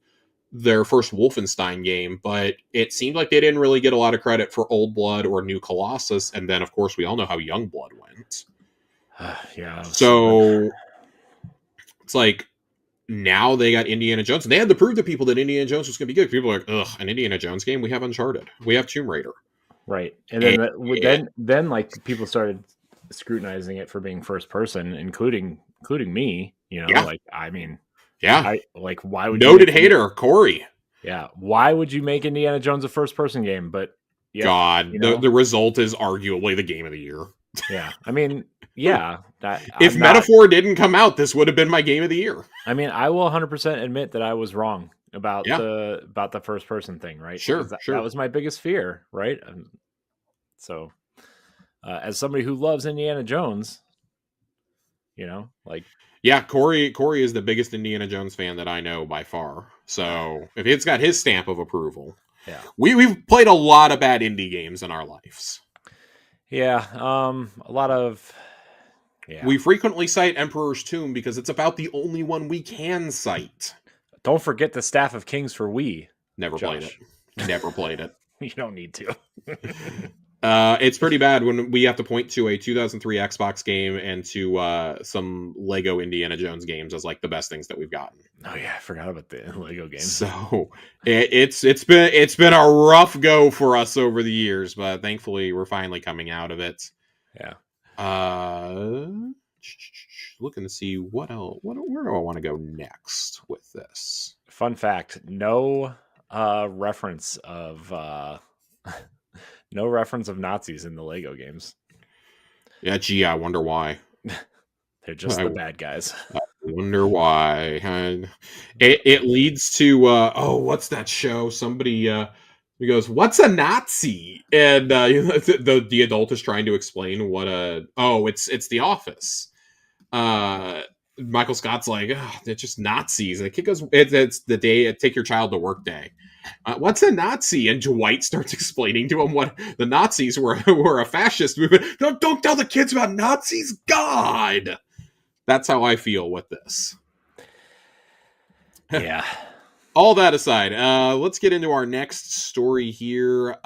their first Wolfenstein game, but it seemed like they didn't really get a lot of credit for Old Blood or New Colossus. And then, of course, we all know how Young Blood went. Yeah. So it's now they got Indiana Jones, and they had to prove to people that Indiana Jones was going to be good. People are like, ugh, an Indiana Jones game? We have Uncharted. We have Tomb Raider. Right. And then then people started scrutinizing it for being first person, including me, Yeah. Why would noted hater Corey? Yeah, why would you make Indiana Jones a first person game? But yeah, God, the result is arguably the Game of the Year. Yeah, yeah. If Metaphor didn't come out, this would have been my Game of the Year. I will 100% admit that I was wrong about the first person thing, right? Sure. That was my biggest fear, right? So, as somebody who loves Indiana Jones, yeah, Corey is the biggest Indiana Jones fan that I know by far. So if it's got his stamp of approval, yeah, we've played a lot of bad indie games in our lives. Yeah, a lot of Yeah. We frequently cite Emperor's Tomb because it's about the only one we can cite. Don't forget the Staff of Kings for Wii. Never played it. Josh. Never played it. You don't need to. It's pretty bad when we have to point to a 2003 Xbox game and to some Lego Indiana Jones games as like the best things that we've gotten. Oh yeah, I forgot about the Lego games. So it's been a rough go for us over the years, but thankfully we're finally coming out of it. Yeah. Looking to see what else. Where do I want to go next with this? Fun fact: no reference of no reference of Nazis in the Lego games. Yeah, gee, I wonder why. They're just the bad guys. I wonder why. It leads to what's that show? Somebody he goes, "What's a Nazi?" And the adult is trying to explain what it's The Office. Michael Scott's like, oh, they're just Nazis. And the kid goes, it's the day take your child to work day. What's a Nazi? And Dwight starts explaining to him what the Nazis were a fascist movement. Don't tell the kids about Nazis. God, that's how I feel with this. Yeah. All that aside, let's get into our next story here.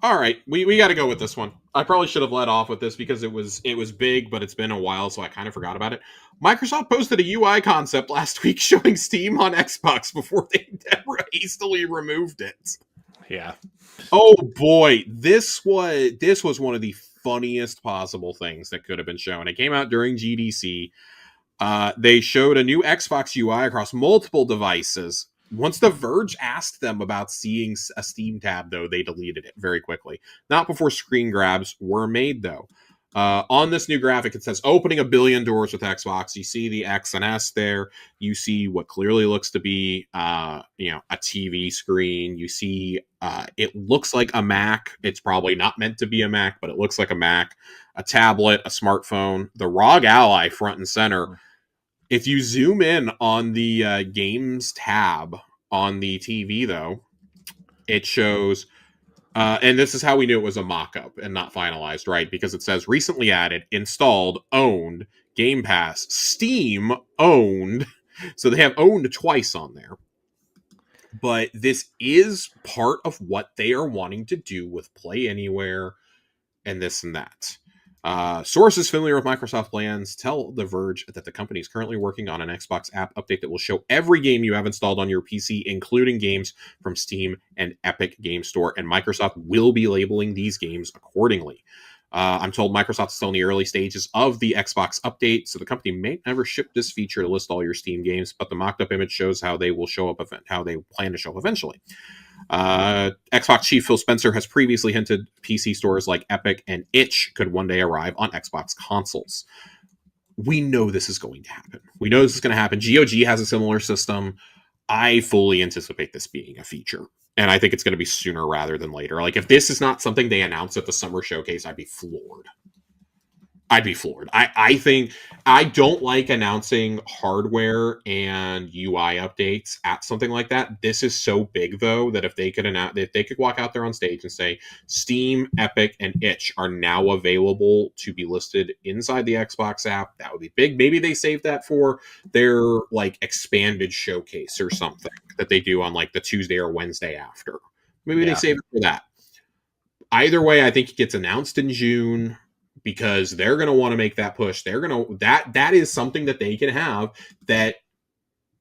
All right, we got to go with this one. I probably should have led off with this because it was big, but it's been a while, so I kind of forgot about it. Microsoft posted a UI concept last week showing Steam on Xbox before they hastily removed it. Yeah. Oh boy, this was one of the funniest possible things that could have been shown. It came out during GDC. They showed a new Xbox UI across multiple devices. Once The Verge asked them about seeing a Steam tab, though, they deleted it very quickly. Not before screen grabs were made, though. On this new graphic, it says opening 1 billion doors with Xbox. You see the X and S there. You see what clearly looks to be, a TV screen. You see, it looks like a Mac. It's probably not meant to be a Mac, but it looks like a Mac. A tablet, a smartphone, the ROG Ally front and center. If you zoom in on the games tab on the TV, though, it shows, and this is how we knew it was a mock-up and not finalized, right? Because it says recently added, installed, owned, Game Pass, Steam, owned. So they have owned twice on there. But this is part of what they are wanting to do with Play Anywhere and this and that. Sources familiar with Microsoft plans tell The Verge that the company is currently working on an Xbox app update that will show every game you have installed on your PC, including games from Steam and Epic Game Store, and Microsoft will be labeling these games accordingly. I'm told Microsoft is still in the early stages of the Xbox update, so the company may never ship this feature to list all your Steam games, but the mocked-up image shows how they will show up, how they plan to show up eventually. Xbox chief Phil Spencer has previously hinted PC stores like Epic and Itch could one day arrive on Xbox consoles. We know this is going to happen. We know this is going to happen. GOG has a similar system. I fully anticipate this being a feature. And I think it's going to be sooner rather than later. Like, if this is not something they announce at the summer showcase, I'd be floored. I think I don't like announcing hardware and UI updates at something like that. This is so big, though, that if they could walk out there on stage and say Steam, Epic, and Itch are now available to be listed inside the Xbox app, that would be big. Maybe they save that for their like expanded showcase or something that they do on like the Tuesday or Wednesday after. Maybe they save it for that. Either way, I think it gets announced in June, because they're going to want to make that push. They're going to that is something that they can have that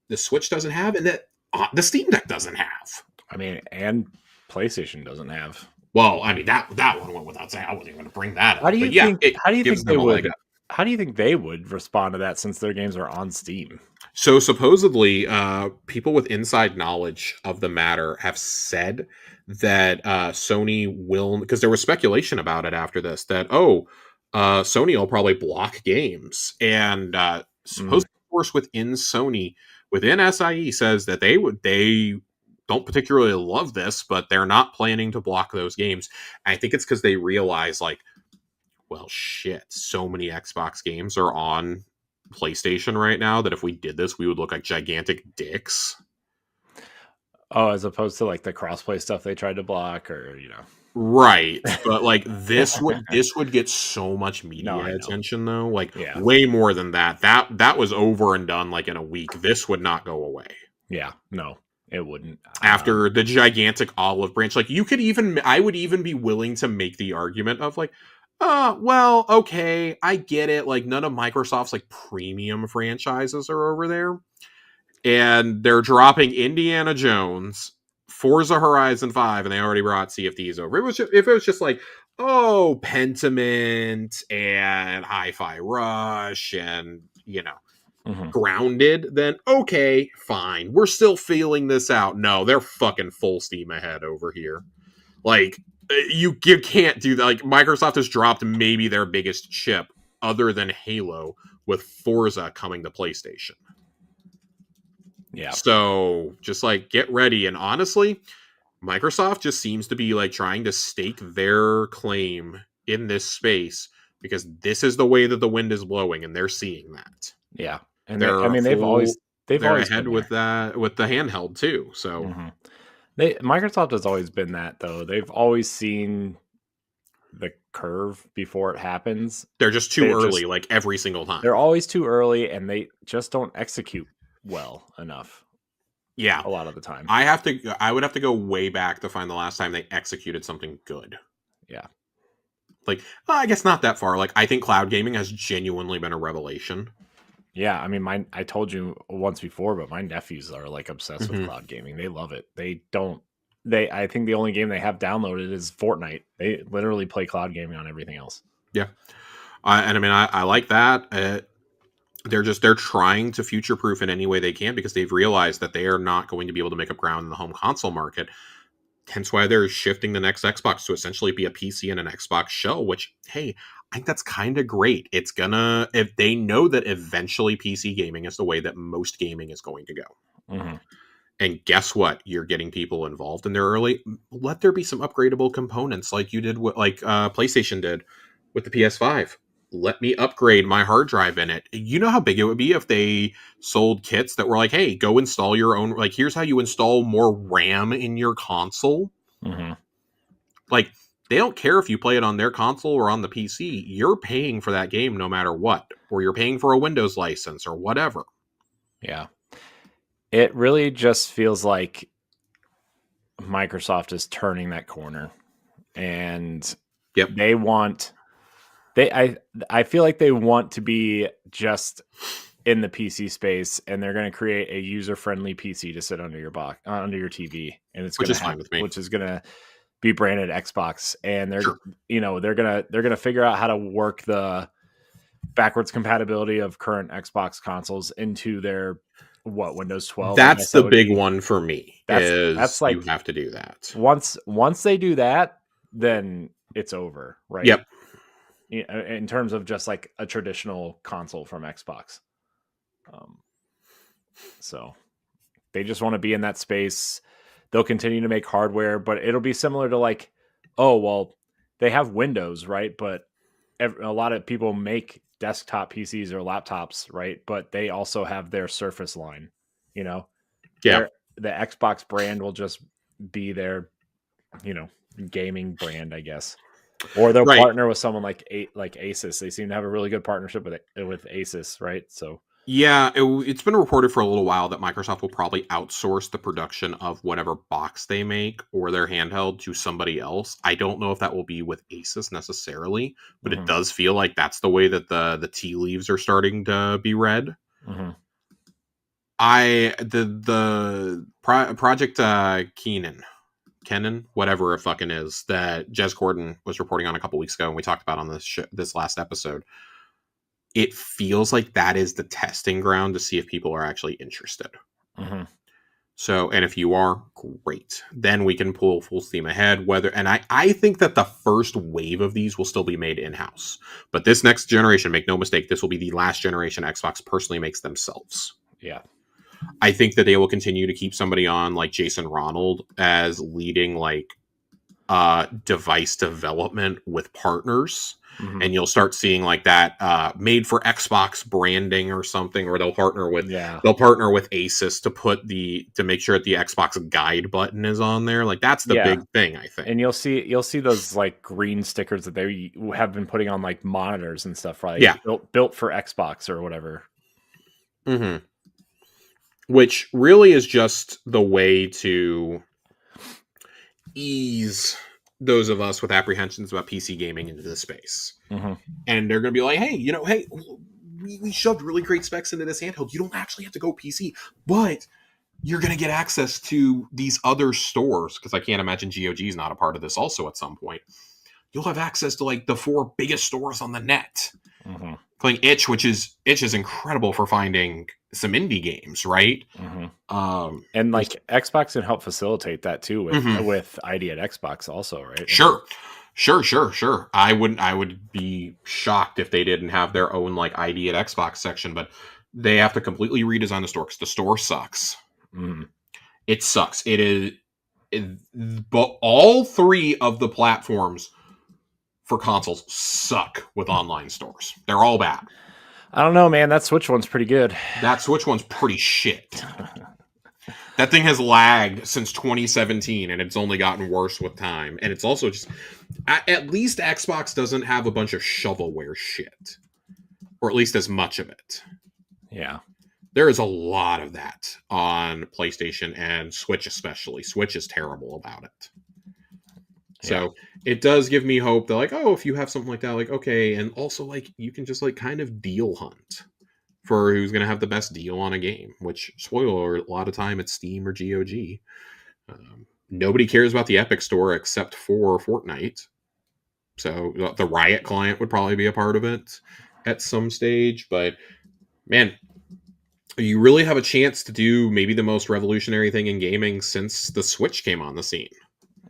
the Switch doesn't have, and that the Steam Deck doesn't have. I mean, and PlayStation doesn't have. Well, I mean that one went without saying. I wasn't even going to bring that up. How do you think? How do you think they would? How do you think they would respond to that since their games are on Steam? So supposedly, people with inside knowledge of the matter have said that Sony will, because there was speculation about it after this, that Sony will probably block games, and supposedly, of course, within Sony, within SIE, says that they don't particularly love this, but they're not planning to block those games. And I think it's because they realize, like, well, shit, so many Xbox games are on PlayStation right now that if we did this, we would look like gigantic dicks. Oh, as opposed to like the crossplay stuff they tried to block, or Right, but like this would get so much No, media I know. attention though, like Yeah. way more than that. That was over and done like in a week. This would not go away. Yeah. No, it wouldn't. After the gigantic olive branch, like I would even be willing to make the argument of like, well, okay, I get it. Like none of Microsoft's like premium franchises are over there, and they're dropping Indiana Jones, Forza Horizon 5, and they already brought Sea of Thieves over. If it was just like, oh, Pentiment and Hi-Fi Rush and Mhm. Grounded, then okay, fine. We're still feeling this out. No, they're fucking full steam ahead over here. Like you can't do that. Like Microsoft has dropped maybe their biggest chip other than Halo with Forza coming to PlayStation. Yeah. So just like get ready. And honestly, Microsoft just seems to be like trying to stake their claim in this space because this is the way that the wind is blowing, and they're seeing that. Yeah. And They're they've they're always ahead been there. with that with the handheld too. So Mhm. Microsoft has always been that though. They've always seen the curve before it happens. they're just too They're early, just like every single time. they're always too early and they just don't execute well enough Yeah. a lot of the time. I would have to go way back to find the last time they executed something good. Yeah. Like, I guess not that far. Like, I think cloud gaming has genuinely been a revelation. Yeah, I mean, I told you once before, but my nephews are like obsessed with Mhm. cloud gaming. They love it. I think the only game they have downloaded is Fortnite. They literally play cloud gaming on everything else. Yeah. And I mean, I like that. They're trying to future proof in any way they can because they've realized that they are not going to be able to make up ground in the home console market. Hence why they're shifting the next Xbox to essentially be a PC and an Xbox shell, which, hey, I think that's kind of great. If they know that eventually PC gaming is the way that most gaming is going to go. Mm-hmm. And guess what? You're getting people involved in their early. Let there be some upgradable components like you did, like PlayStation did with the PS5. Let me upgrade my hard drive in it. You know how big it would be if they sold kits that were like, hey, go install your own. Like, here's how you install more RAM in your console. Mm-hmm. Like, they don't care if you play it on their console or on the PC. You're paying for that game no matter what, or you're paying for a Windows license or whatever. Yeah. It really just feels like Microsoft is turning that corner, and Yep. I feel like they want to be just in the PC space, and they're going to create a user-friendly PC to sit under your under your TV, and it's Which going is to fine with me. which is going to be branded Xbox, and Sure. they're gonna figure out how to work the backwards compatibility of current Xbox consoles into their Windows 12. I That's guess that the would big be one for me. that's Is you like have to do that. once they do that, then it's over, right? Yep. In terms of just like a traditional console from Xbox. So they just want to be in that space. They'll continue to make hardware, but it'll be similar to like, oh, well, they have Windows, right? But a lot of people make desktop PCs or laptops, right? But they also have their Surface line, you know, Yeah. the Xbox brand will just be their, gaming brand, I guess. Or they'll Right. partner with someone like Asus. They seem to have a really good partnership with Asus, right? So Yeah, it's been reported for a little while that Microsoft will probably outsource the production of whatever box they make or their handheld to somebody else. I don't know if that will be with Asus necessarily, but it mhm, does feel like that's the way that the tea leaves are starting to be read. mhm. Project Kenan, whatever it fucking is, that Jez Gordon was reporting on a couple weeks ago, and we talked about on this last episode. It feels like that is the testing ground to see if people are actually interested. Mm-hmm. So, and if you are, great. Then we can pull full steam ahead. I think that the first wave of these will still be made in-house. But this next generation, make no mistake, this will be the last generation Xbox personally makes themselves. Yeah. I think that they will continue to keep somebody on like Jason Ronald as leading like device development with partners. and you'll start seeing like that made for Xbox branding or something, or they'll partner with Asus to make sure that the Xbox guide button is on there. Like that's the big thing, I think. And you'll see those like green stickers that they have been putting on like monitors and stuff, right? Built for Xbox or whatever. Mm-hmm. Which really is just the way to ease those of us with apprehensions about PC gaming into this space. Mm-hmm. And they're going to be like, hey, we shoved really great specs into this handheld. You don't actually have to go PC, but you're going to get access to these other stores, because I can't imagine GOG is not a part of this also at some point. You'll have access to like the 4 biggest stores on the net. Mm-hmm. Including Itch, which is incredible for finding some indie games, right? Mm-hmm. And like Xbox can help facilitate that too with ID at Xbox also, right? Sure. I would be shocked if they didn't have their own like ID at Xbox section, but they have to completely redesign the store because the store sucks. Mm-hmm. It sucks. But all 3 of the platforms for consoles suck with online stores. They're all bad. I don't know, man. That Switch one's pretty good. That Switch one's pretty shit. That thing has lagged since 2017, and it's only gotten worse with time. And it's also just... At least Xbox doesn't have a bunch of shovelware shit. Or at least as much of it. Yeah. There is a lot of that on PlayStation and Switch especially. Switch is terrible about it. So it does give me hope that like, oh, if you have something like that, like, okay. And also like, you can just like kind of deal hunt for who's going to have the best deal on a game, which, spoiler, a lot of time it's Steam or GOG. Nobody cares about the Epic Store except for Fortnite. So the Riot client would probably be a part of it at some stage. But man, you really have a chance to do maybe the most revolutionary thing in gaming since the Switch came on the scene.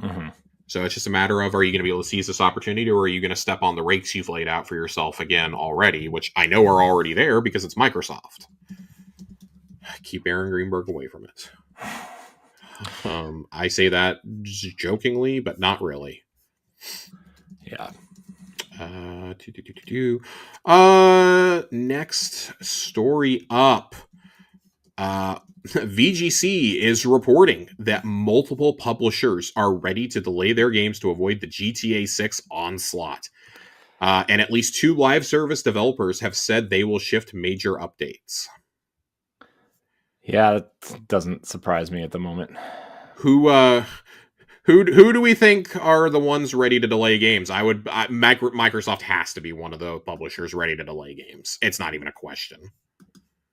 Mm-hmm. So it's just a matter of, are you going to be able to seize this opportunity, or are you going to step on the rakes you've laid out for yourself again already, which I know are already there because it's Microsoft. Keep Aaron Greenberg away from it. I say that jokingly, but not really. Yeah. Next story up. VGC is reporting that multiple publishers are ready to delay their games to avoid the GTA 6 onslaught. And at least 2 live service developers have said they will shift major updates. Yeah, that doesn't surprise me at the moment. Who do we think are the ones ready to delay games? Microsoft has to be one of the publishers ready to delay games. It's not even a question.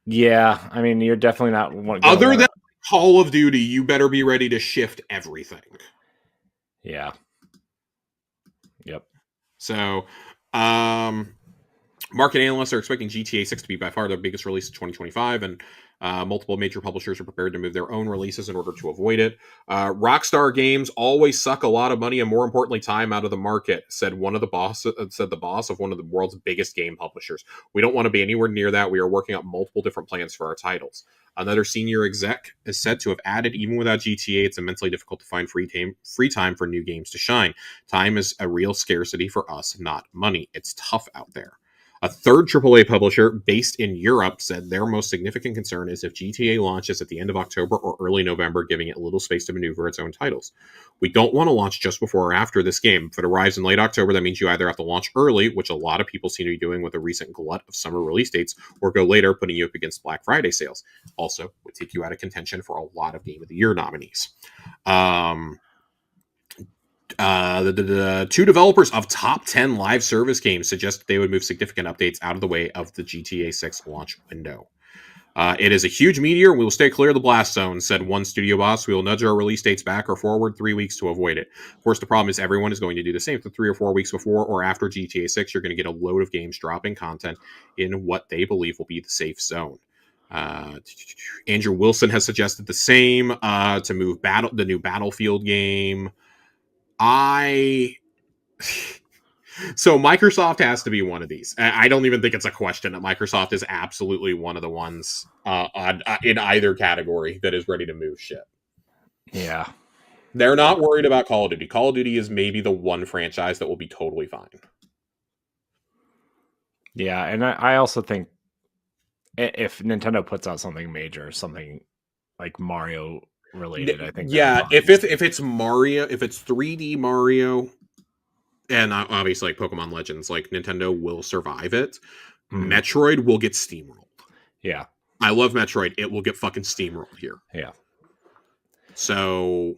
Yeah, I mean, you're definitely not one. Other than Call of Duty, you better be ready to shift everything. Yeah. Yep. So, market analysts are expecting GTA 6 to be by far their biggest release of 2025, and multiple major publishers are prepared to move their own releases in order to avoid it. Rockstar Games always suck a lot of money and, more importantly, time out of the market, said the boss of one of the world's biggest game publishers. We don't want to be anywhere near that. We are working on multiple different plans for our titles. Another senior exec is said to have added, even without GTA, it's immensely difficult to find free time for new games to shine. Time is a real scarcity for us, not money. It's tough out there. A third AAA publisher based in Europe said their most significant concern is if GTA launches at the end of October or early November, giving it little space to maneuver its own titles. We don't want to launch just before or after this game. If it arrives in late October, that means you either have to launch early, which a lot of people seem to be doing with a recent glut of summer release dates, or go later, putting you up against Black Friday sales. Also, would take you out of contention for a lot of Game of the Year nominees. The 2 developers of top 10 live service games suggest they would move significant updates out of the way of the GTA 6 launch window. It is a huge meteor, and we will stay clear of the blast zone, said one studio boss. We will nudge our release dates back or forward 3 weeks to avoid it. Of course, the problem is everyone is going to do the same. For 3 or 4 weeks before or after GTA 6, you're going to get a load of games dropping content in what they believe will be the safe zone. Andrew Wilson has suggested the same to move the new Battlefield game. So Microsoft has to be one of these. I don't even think it's a question that Microsoft is absolutely one of the ones in either category that is ready to move shit. Yeah. They're not worried about Call of Duty. Call of Duty is maybe the one franchise that will be totally fine. Yeah, and I also think if Nintendo puts out something major, something like Mario related, I think that'll Yeah, probably if be it's Mario, if it's 3D Mario, and obviously like Pokemon Legends, like Nintendo will survive it. Mhm. Metroid will get steamrolled. Yeah, I love Metroid. It will get fucking steamrolled here. yeah. So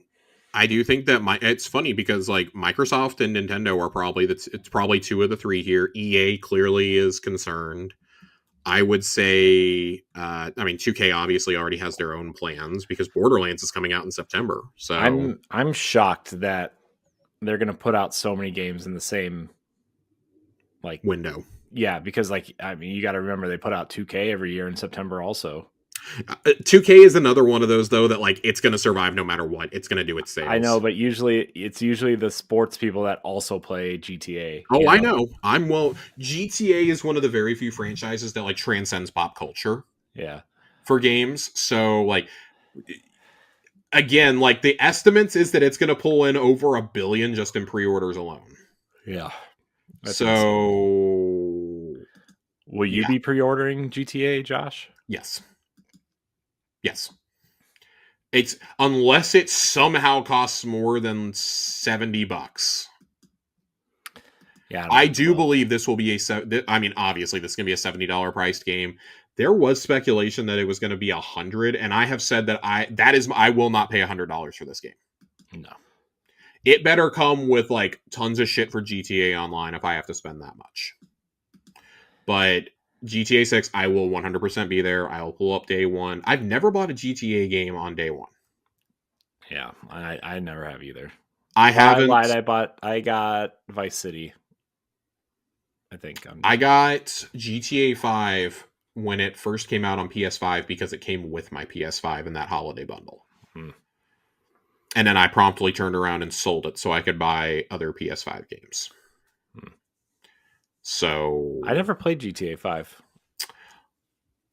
I do think that it's funny because like Microsoft and Nintendo are probably it's probably two of the three here. EA clearly is concerned. I would say, I mean, 2K obviously already has their own plans because Borderlands is coming out in September. So I'm shocked that they're gonna put out so many games in the same like window. yeah, because like I mean you gotta remember they put out 2K every year in September also. 2K is another one of those though that like it's going to survive no matter what. It's going to do its I know, sales. but usually the sports people that also play GTA, Oh, I know. GTA is one of the very few franchises that like transcends pop culture Yeah. for games. So like again, like the estimates is that it's going to pull in over 1 billion just in pre-orders alone. Yeah. That's insane. So Will you yeah, be pre-ordering GTA, Josh? yes. Yes. It's unless it somehow costs more than $70. Yeah, I don't I think do so. believe this will be I mean, obviously, this is going to be a $70 priced game. There was speculation that it was going to be 100, and I have said that I will not pay $100 for this game. No. It better come with like tons of shit for GTA Online if I have to spend that much. But GTA 6, I will 100% be there. I'll pull up day one. I've never bought a GTA game on day one. Yeah, I never have either. I Well, I haven't. lied. I got Vice City. I think on. I got GTA 5 when it first came out on PS5 because it came with my PS5 in that holiday bundle. Hmm. And then I promptly turned around and sold it so I could buy other PS5 games. Hmm. So I never played GTA 5.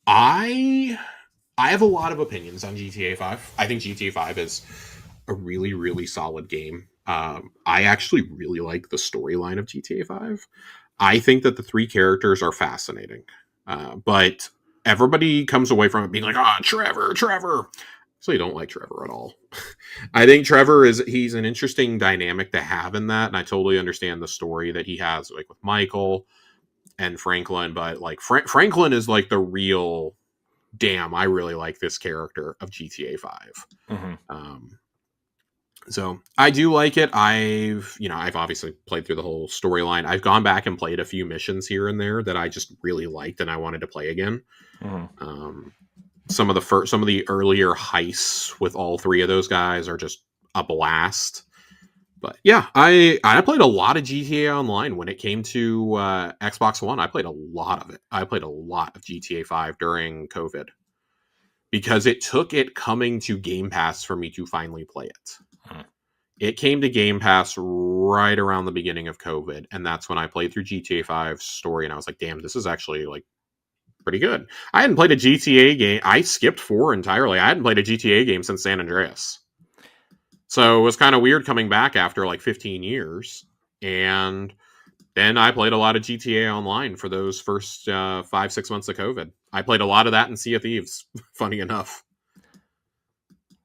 I I have a lot of opinions on GTA 5. I think GTA 5 is a really really solid game. I actually really like the storyline of GTA 5. I think that the three characters are fascinating, but everybody comes away from it being like, "Ah, Trevor, Trevor." So you don't like Trevor at all. I think Trevor he's an interesting dynamic to have in that, and I totally understand the story that he has, like with Michael and Franklin. But like Franklin is like the real damn. I really like this character of GTA 5. Mm-hmm. Um, so I do like it. I've obviously played through the whole storyline. I've gone back and played a few missions here and there that I just really liked and I wanted to play again. Mm-hmm. Um, some of the earlier heists with all three of those guys are just a blast. But yeah, I played a lot of GTA Online when it came to Xbox One. I played a lot of it. I played a lot of GTA 5 during COVID because it took it coming to Game Pass for me to finally play it. Hmm. It came to Game Pass right around the beginning of COVID, and that's when I played through GTA 5 story, and I was like, damn, this is actually like pretty good. I hadn't played a GTA game. I skipped 4 entirely. I hadn't played a GTA game since San Andreas. So it was kind of weird coming back after like 15 years. And then I played a lot of GTA Online for those first 5, 6 months of COVID. I played a lot of that in Sea of Thieves, funny enough.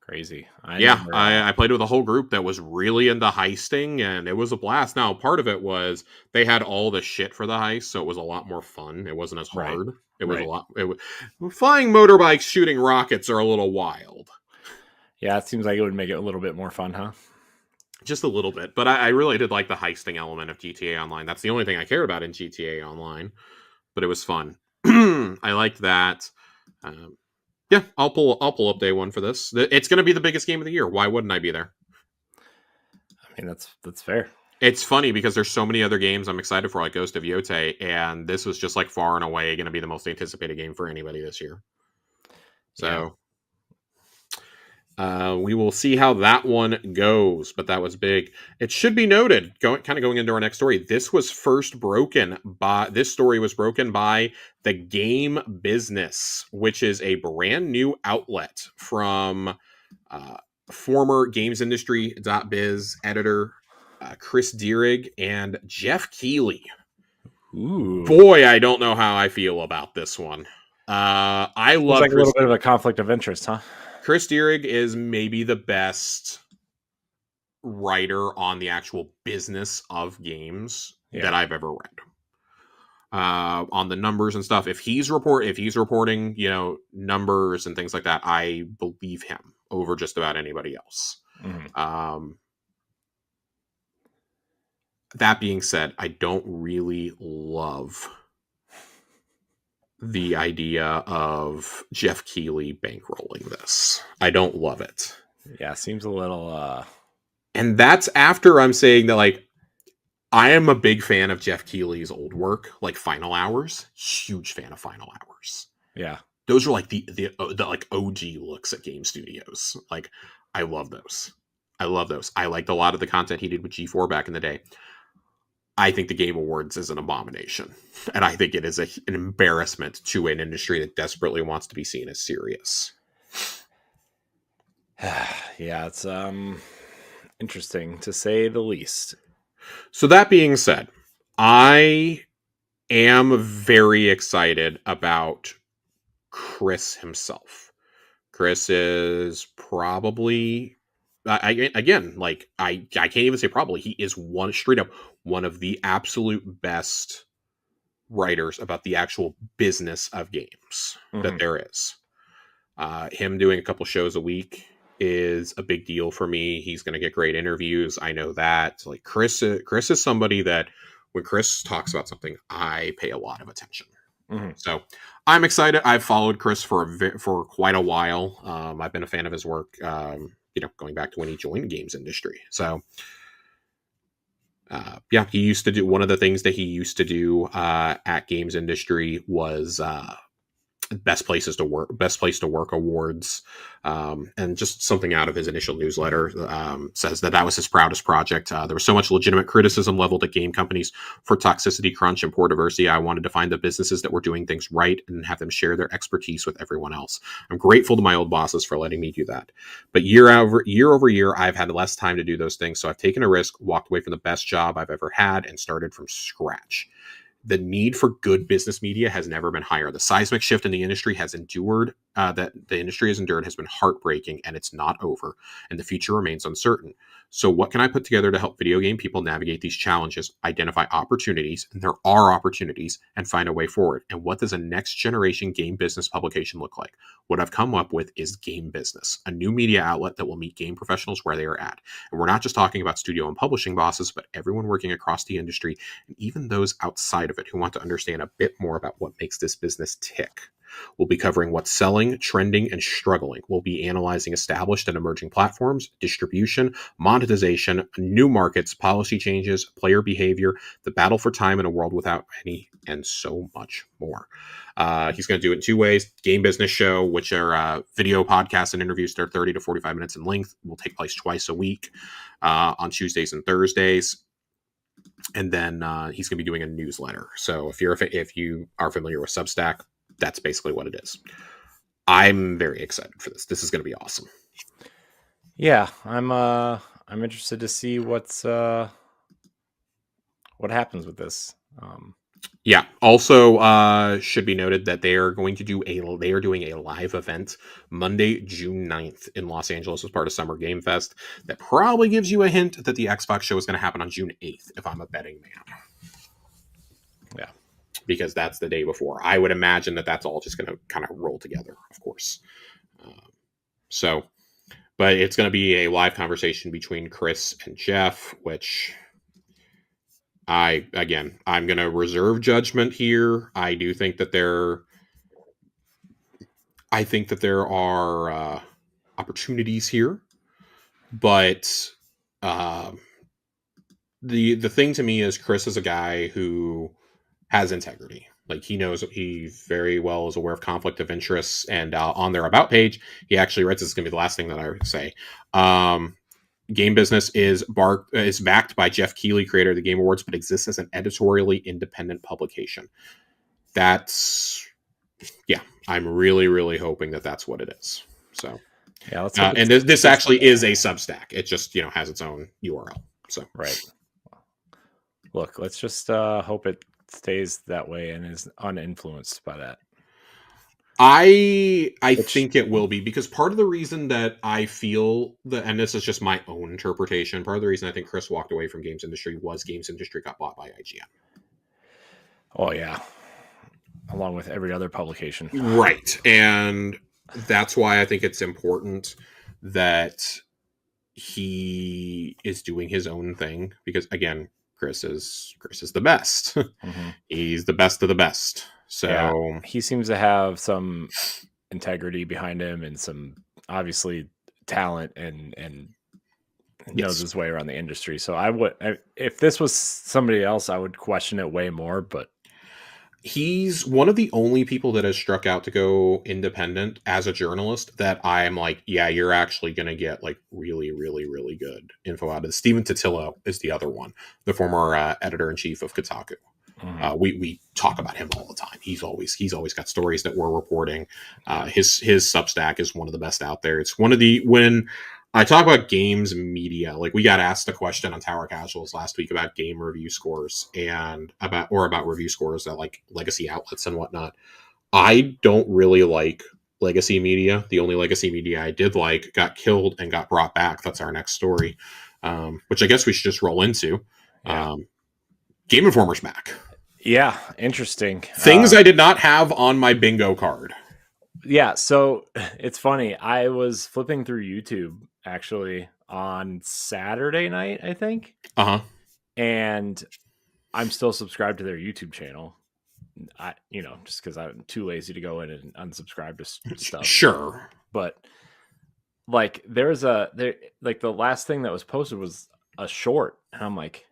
Crazy. I Yeah, never. I played with a whole group that was really into heisting, and it was a blast. Now, part of it was they had all the shit for the heist, so it was a lot more fun. It wasn't as Right. hard. It was a Right. lot. Flying motorbikes shooting rockets are a little wild, Yeah, it seems like it would make it a little bit more fun, huh? just a little bit. But I really did like the heisting element of GTA Online. That's the only thing I cared about in GTA Online, but it was fun. I liked that. Um, yeah, I'll pull up day one for this. It's going to be the biggest game of the year. Why wouldn't I be there? I mean, that's fair. It's funny because there's so many other games I'm excited for, like Ghost of Yotei, and this was just like far and away going to be the most anticipated game for anybody this year. Yeah. So we will see how that one goes, but that was big. It should be noted, going into our next story. This story was broken by the Game Business, which is a brand new outlet from uh, former GamesIndustry.biz editor Chris Dierig and Jeff Keighley. Ooh. Boy, I don't know how I feel about this one. I Seems love like a Chris little bit of Deering. a conflict of interest, huh? Chris Deering is maybe the best writer on the actual business of games that Yeah. I've ever read. On the numbers and stuff, if he's reporting, numbers and things like that, I believe him over just about anybody else. Mhm. That being said, I don't really love the idea of Jeff Keighley bankrolling this. I don't love it. Yeah, seems a little. And that's after I'm saying that, like, I am a big fan of Jeff Keighley's old work, like Final Hours. Huge fan of Final Hours. Yeah. Those are like the like OG looks at game studios. Like, I love those. I love those. I liked a lot of the content he did with G4 back in the day. I think the Game Awards is an abomination. And I think it is an embarrassment to an industry that desperately wants to be seen as serious. Yeah, it's interesting to say the least. So that being said, I am very excited about Chris himself. Chris is probably again, like I can't even say probably, he is one straight up one of the absolute best writers about the actual business of games that Mhm. there is. Him doing a couple shows a week is a big deal for me. He's going to get great interviews. I know that. Like Chris is somebody that when Chris talks about something, I pay a lot of attention. Mhm. So I'm excited. I've followed Chris for quite a while. I've been a fan of his work. Going back to when he joined the games industry. So yeah, he used to do one of the things that he used to do at games industry was best place to work awards, and just something out of his initial newsletter says that was his proudest project. There was so much legitimate criticism leveled at game companies for toxicity, crunch, and poor diversity. I wanted to find the businesses that were doing things right and have them share their expertise with everyone else. I'm grateful to my old bosses for letting me do that, but year over year I've had less time to do those things, so I've taken a risk, walked away from the best job I've ever had, and started from scratch. The need for good business media has never been higher. The seismic shift in the industry has endured, has been heartbreaking, and it's not over, and the future remains uncertain. So what can I put together to help video game people navigate these challenges, identify opportunities, and there are opportunities, and find a way forward? And what does a next generation game business publication look like? What I've come up with is Game Business, a new media outlet that will meet game professionals where they are at. And we're not just talking about studio and publishing bosses, but everyone working across the industry, and even those outside of it who want to understand a bit more about what makes this business tick. We'll be covering what's selling, trending, and struggling. We'll be analyzing established and emerging platforms, distribution, monetization, new markets, policy changes, player behavior, the battle for time in a world without any, and so much more. He's going to do it in two ways. Game Business Show, which are video podcasts and interviews that are 30 to 45 minutes in length, will take place twice a week on Tuesdays and Thursdays. And then he's going to be doing a newsletter. So if you are familiar with Substack, that's basically what it is. I'm very excited for this. This is going to be awesome. Yeah, I'm interested to see what happens with this. Yeah. Also, should be noted that they are doing a live event Monday, June 9th in Los Angeles as part of Summer Game Fest. That probably gives you a hint that the Xbox show is going to happen on June 8th, if I'm a betting man. Yeah. Because that's the day before. I would imagine that that's all just going to kind of roll together, of course. But it's going to be a live conversation between Chris and Jeff, which I'm going to reserve judgment here. I think that there are opportunities here, but uh, the thing to me is Chris is a guy who has integrity. Like he very well is aware of conflict of interests, and on their about page, he actually writes. This is going to be the last thing that I say. Game Business is backed by Jeff Keighley, creator of the Game Awards, but exists as an editorially independent publication. I'm really, really hoping that that's what it is. So, yeah, let's hope. And this actually is a Substack. It just has its own URL. So right. Look, let's just hope it stays that way and is uninfluenced by that. I Which, think it will be, because part of the reason that I feel that, and this is just my own interpretation, part of the reason I think Chris walked away from games industry was games industry got bought by IGN. oh yeah, along with every other publication. Right. And that's why I think it's important that he is doing his own thing, because again, Chris is the best. Mm-hmm. He's the best of the best. So yeah, he seems to have some integrity behind him and some obviously talent and knows yes, his way around the industry. So if this was somebody else, I would question it way more. But he's one of the only people that has struck out to go independent as a journalist that I'm like, yeah, you're actually going to get like really, really, really good info out of it. Steven Totillo is the other one, the former editor-in-chief of Kotaku. We talk about him all the time. He's always got stories that we're reporting. His Substack is one of the best out there. It's one of the, when I talk about games media, like we got asked a question on Tower Casuals last week about game review scores and about review scores at like legacy outlets and whatnot. I don't really like legacy media. The only legacy media I did like got killed and got brought back. That's our next story, which I guess we should just roll into. yeah. Game Informer's back. Yeah, interesting. Things I did not have on my bingo card. Yeah, so it's funny. I was flipping through YouTube actually on Saturday night, I think. Uh-huh. And I'm still subscribed to their YouTube channel. Just because I'm too lazy to go in and unsubscribe to stuff. Sure. But like there like the last thing that was posted was a short, and I'm like,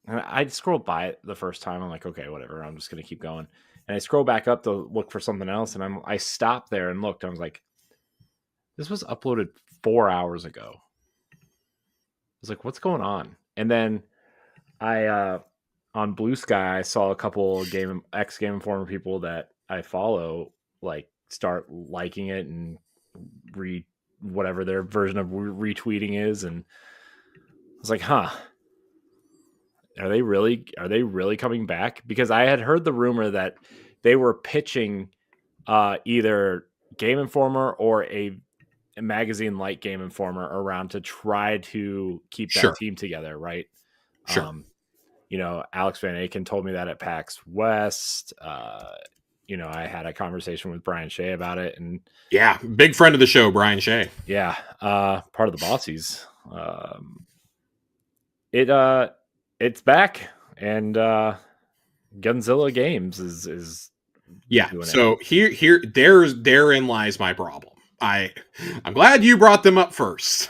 I scrolled by it the first time. I'm like, okay, whatever. I'm just gonna keep going. And I scroll back up to look for something else, and I stopped there and looked. I was like, this was uploaded 4 hours ago. I was like, what's going on? And then I on Blue Sky, I saw a couple Game Informer people that I follow like start liking it and whatever their version of retweeting is, and I was like, huh. Are they really coming back? Because I had heard the rumor that they were pitching either Game Informer or a magazine like Game Informer around to try to keep that team together, right? Sure. Alex Van Aken told me that at PAX West. I had a conversation with Brian Shea about it, and yeah, big friend of the show, Brian Shea. Yeah, part of the Bossies. It's back, and Gunzilla Games is yeah. So therein lies my problem. I'm glad you brought them up first.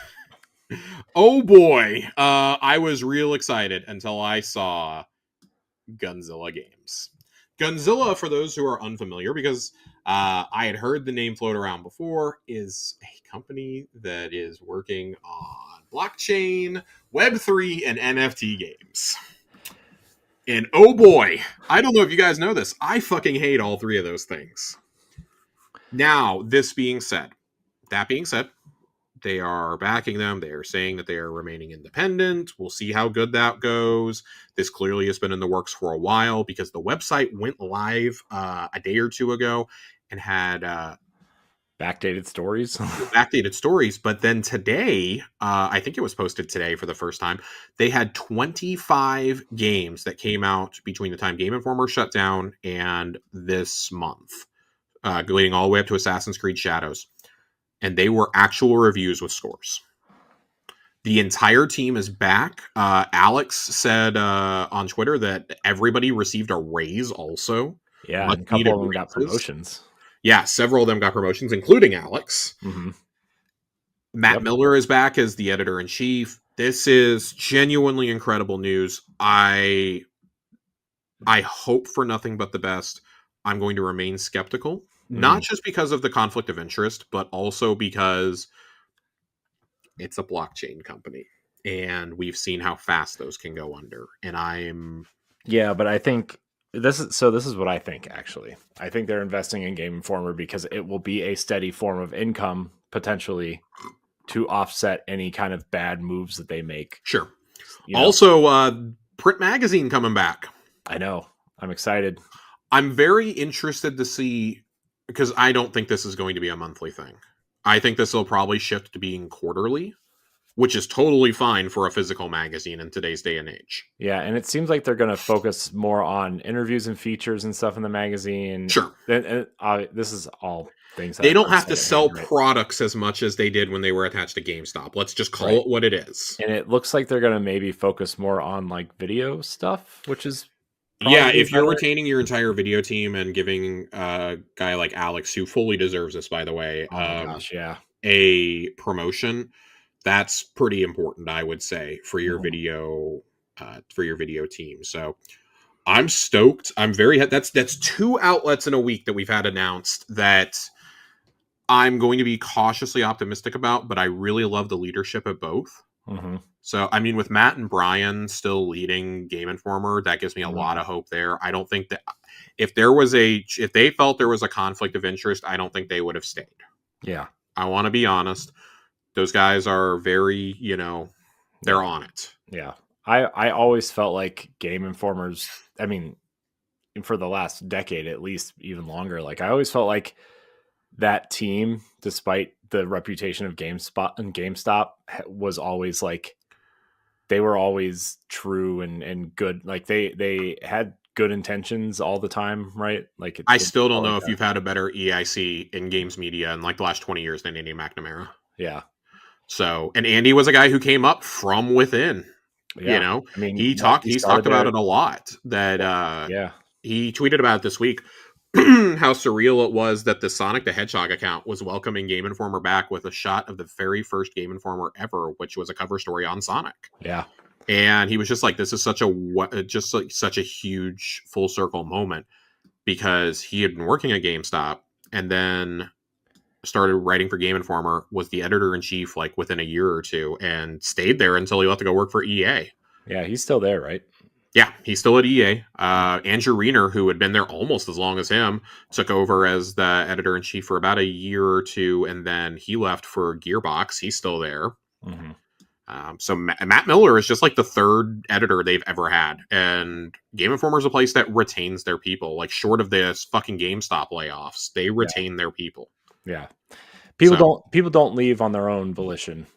Oh boy, I was real excited until I saw Gunzilla Games. Gunzilla, for those who are unfamiliar, because I had heard the name float around before, is a company that is working on blockchain, Web3, and NFT games. And oh boy, I don't know if you guys know this, I fucking hate all three of those things. Now, that being said, they are backing them. They are saying that they are remaining independent. We'll see how good that goes. This clearly has been in the works for a while, because the website went live a day or two ago and had backdated stories. But then today, I think it was posted today for the first time, they had 25 games that came out between the time Game Informer shut down and this month, going all the way up to Assassin's Creed Shadows. And they were actual reviews with scores. The entire team is back. Alex said on Twitter that everybody received a raise also. Yeah, and a couple of them got promotions. Yeah, several of them got promotions, including Alex. Mm-hmm. Matt Miller is back as the editor-in-chief. This is genuinely incredible news. I hope for nothing but the best. I'm going to remain skeptical. Not just because of the conflict of interest, but also because it's a blockchain company, and we've seen how fast those can go under. And but I think this is what I think, actually. I think they're investing in Game Informer because it will be a steady form of income, potentially, to offset any kind of bad moves that they make. Sure. Also, print magazine coming back. I know. I'm excited. I'm very interested to see, because I don't think this is going to be a monthly thing. I think this will probably shift to being quarterly, which is totally fine for a physical magazine in today's day and age. Yeah, and it seems like they're going to focus more on interviews and features and stuff in the magazine. Sure. This is all things that They are don't have to sell secondhand, right? products as much as they did when they were attached to GameStop. Let's just call Right. it what it is. And it looks like they're going to maybe focus more on like video stuff, which is Yeah, probably if you're better. retaining your entire video team and giving a guy like Alex, who fully deserves this, by the way, Oh my gosh, yeah. a promotion, that's pretty important, I would say, for your Mhm. video team. So I'm stoked. I'm very that's 2 outlets in a week that we've had announced that I'm going to be cautiously optimistic about, but I really love the leadership at both. Mhm. So, I mean, with Matt and Brian still leading Game Informer, that gives me a Mhm. lot of hope there. I don't think that if they felt there was a conflict of interest, I don't think they would have stayed. Yeah. I want to be honest. Those guys are very, they're on it. Yeah. I always felt like Game Informers, I mean, for the last decade at least, even longer, like I always felt like that team, despite the reputation of GameSpot and GameStop, was always like they were always true and good. Like they had good intentions all the time, right? Like I it still don't felt know like if that. you've had a better EIC in games media in like the last 20 years than Andy McNamara. Yeah. So, and Andy was a guy who came up from within. Yeah. I mean, He's he talked started about there. it a lot, that Yeah. he tweeted about it this week, how surreal it was that the Sonic the Hedgehog account was welcoming Game Informer back with a shot of the very first Game Informer ever, which was a cover story on Sonic. Yeah. And he was just like, this is such a huge full circle moment, because he had been working at GameStop and then started writing for Game Informer, was the editor in chief like within a year or two, and stayed there until he left to go work for EA. Yeah. He's still there, right? Yeah, he's still at EA. Andrew Reiner, who had been there almost as long as him, took over as the editor in chief for about a year or two, and then he left for Gearbox. He's still there. Mm-hmm. So Matt Miller is just like the third editor they've ever had, and Game Informer is a place that retains their people. Like, short of this fucking GameStop layoffs, they retain their people. Yeah. So, People don't leave on their own volition.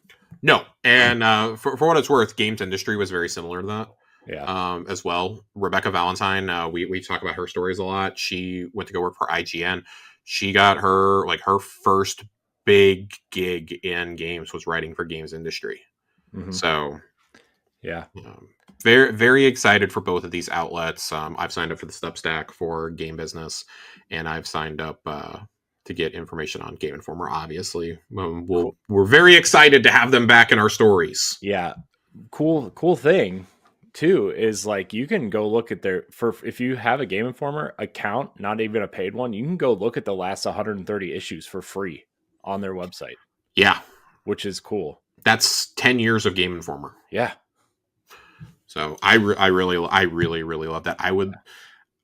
no, and for what it's worth, games industry was very similar to that. Yeah. As well. Rebecca Valentine, we talk about her stories a lot. She went to go work for IGN. She got her first big gig in games was writing for games industry. Mm-hmm. So, yeah, very, very excited for both of these outlets. I've signed up for the Substack for game business, and I've signed up to get information on Game Informer. Obviously, Cool. we're very excited to have them back in our stories. Yeah, cool thing too is like you can go look at if you have a Game Informer account, not even a paid one, you can go look at the last 130 issues for free on their website. Yeah, which is cool. That's 10 years of Game Informer. Yeah. So I really love that.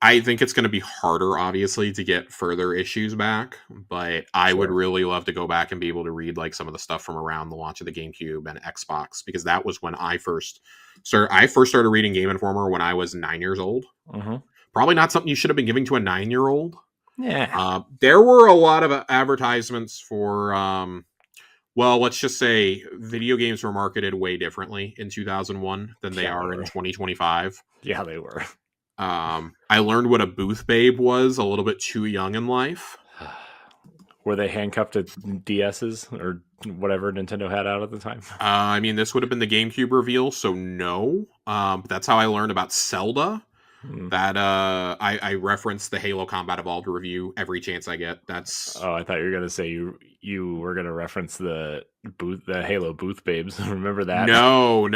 I think it's going to be harder, obviously, to get further issues back, but I would really love to go back and be able to read like some of the stuff from around the launch of the GameCube and Xbox, because that was when I first started reading Game Informer when I was 9 years old. Mm-hmm. Probably not something you should have been giving to a 9-year-old. Yeah. There were a lot of advertisements for, well, let's just say video games were marketed way differently in 2001 than they are in 2025. Yeah, they were. I learned what a booth babe was a little bit too young in life. Were they handcuffed to DSs or whatever Nintendo had out at the time? I mean, this would have been the GameCube reveal, so no. But that's how I learned about Zelda. That I reference the Halo Combat Evolved review every chance I get. That's I thought you were gonna say you were gonna reference the Halo booth babes. Remember that? No.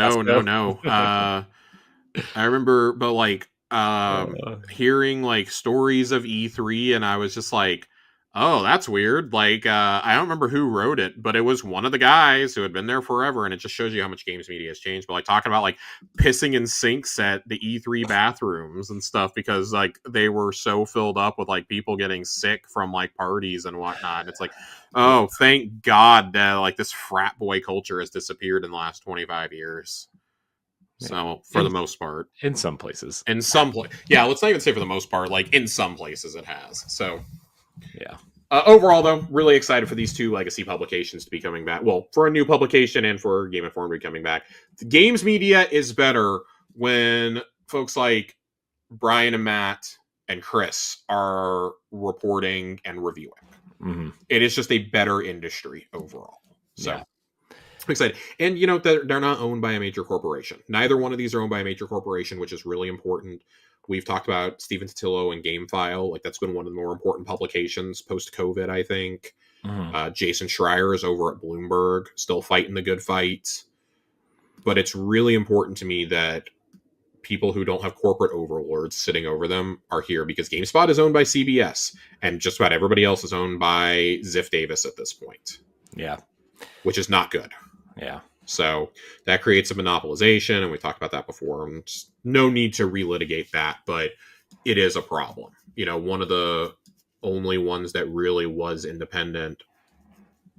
I remember, but like hearing like stories of E3, and I was just like, oh, that's weird. Like I don't remember who wrote it, but it was one of the guys who had been there forever, and it just shows you how much games media has changed. But like talking about like pissing in sinks at the E3 bathrooms and stuff because like they were so filled up with like people getting sick from like parties and whatnot. And it's like, oh, thank God that like this frat boy culture has disappeared in the last 25 years. So for the most part, in some places, in some yeah, let's not even say for the most part. Like in some places, it has. So yeah. Overall, though, really excited for these two legacy publications to be coming back. Well, for a new publication and for Game Informer to be coming back. The games media is better when folks like Brian and Matt and Chris are reporting and reviewing. Mm-hmm. It is just a better industry overall. So yeah. I'm excited. And, you know, they're not owned by a major corporation. Neither one of these are owned by a major corporation, which is really important. We've talked about Stephen Totillo and GameFile. Like, that's been one of the more important publications post-COVID, I think. Mm-hmm. Jason Schreier is over at Bloomberg, still fighting the good fight. But it's really important to me that people who don't have corporate overlords sitting over them are here, because GameSpot is owned by CBS, and just about everybody else is owned by Ziff Davis at this point. Yeah. Which is not good. Yeah. So that creates a monopolization, and we talked about that before. No need to relitigate that, but it is a problem. You know, one of the only ones that really was independent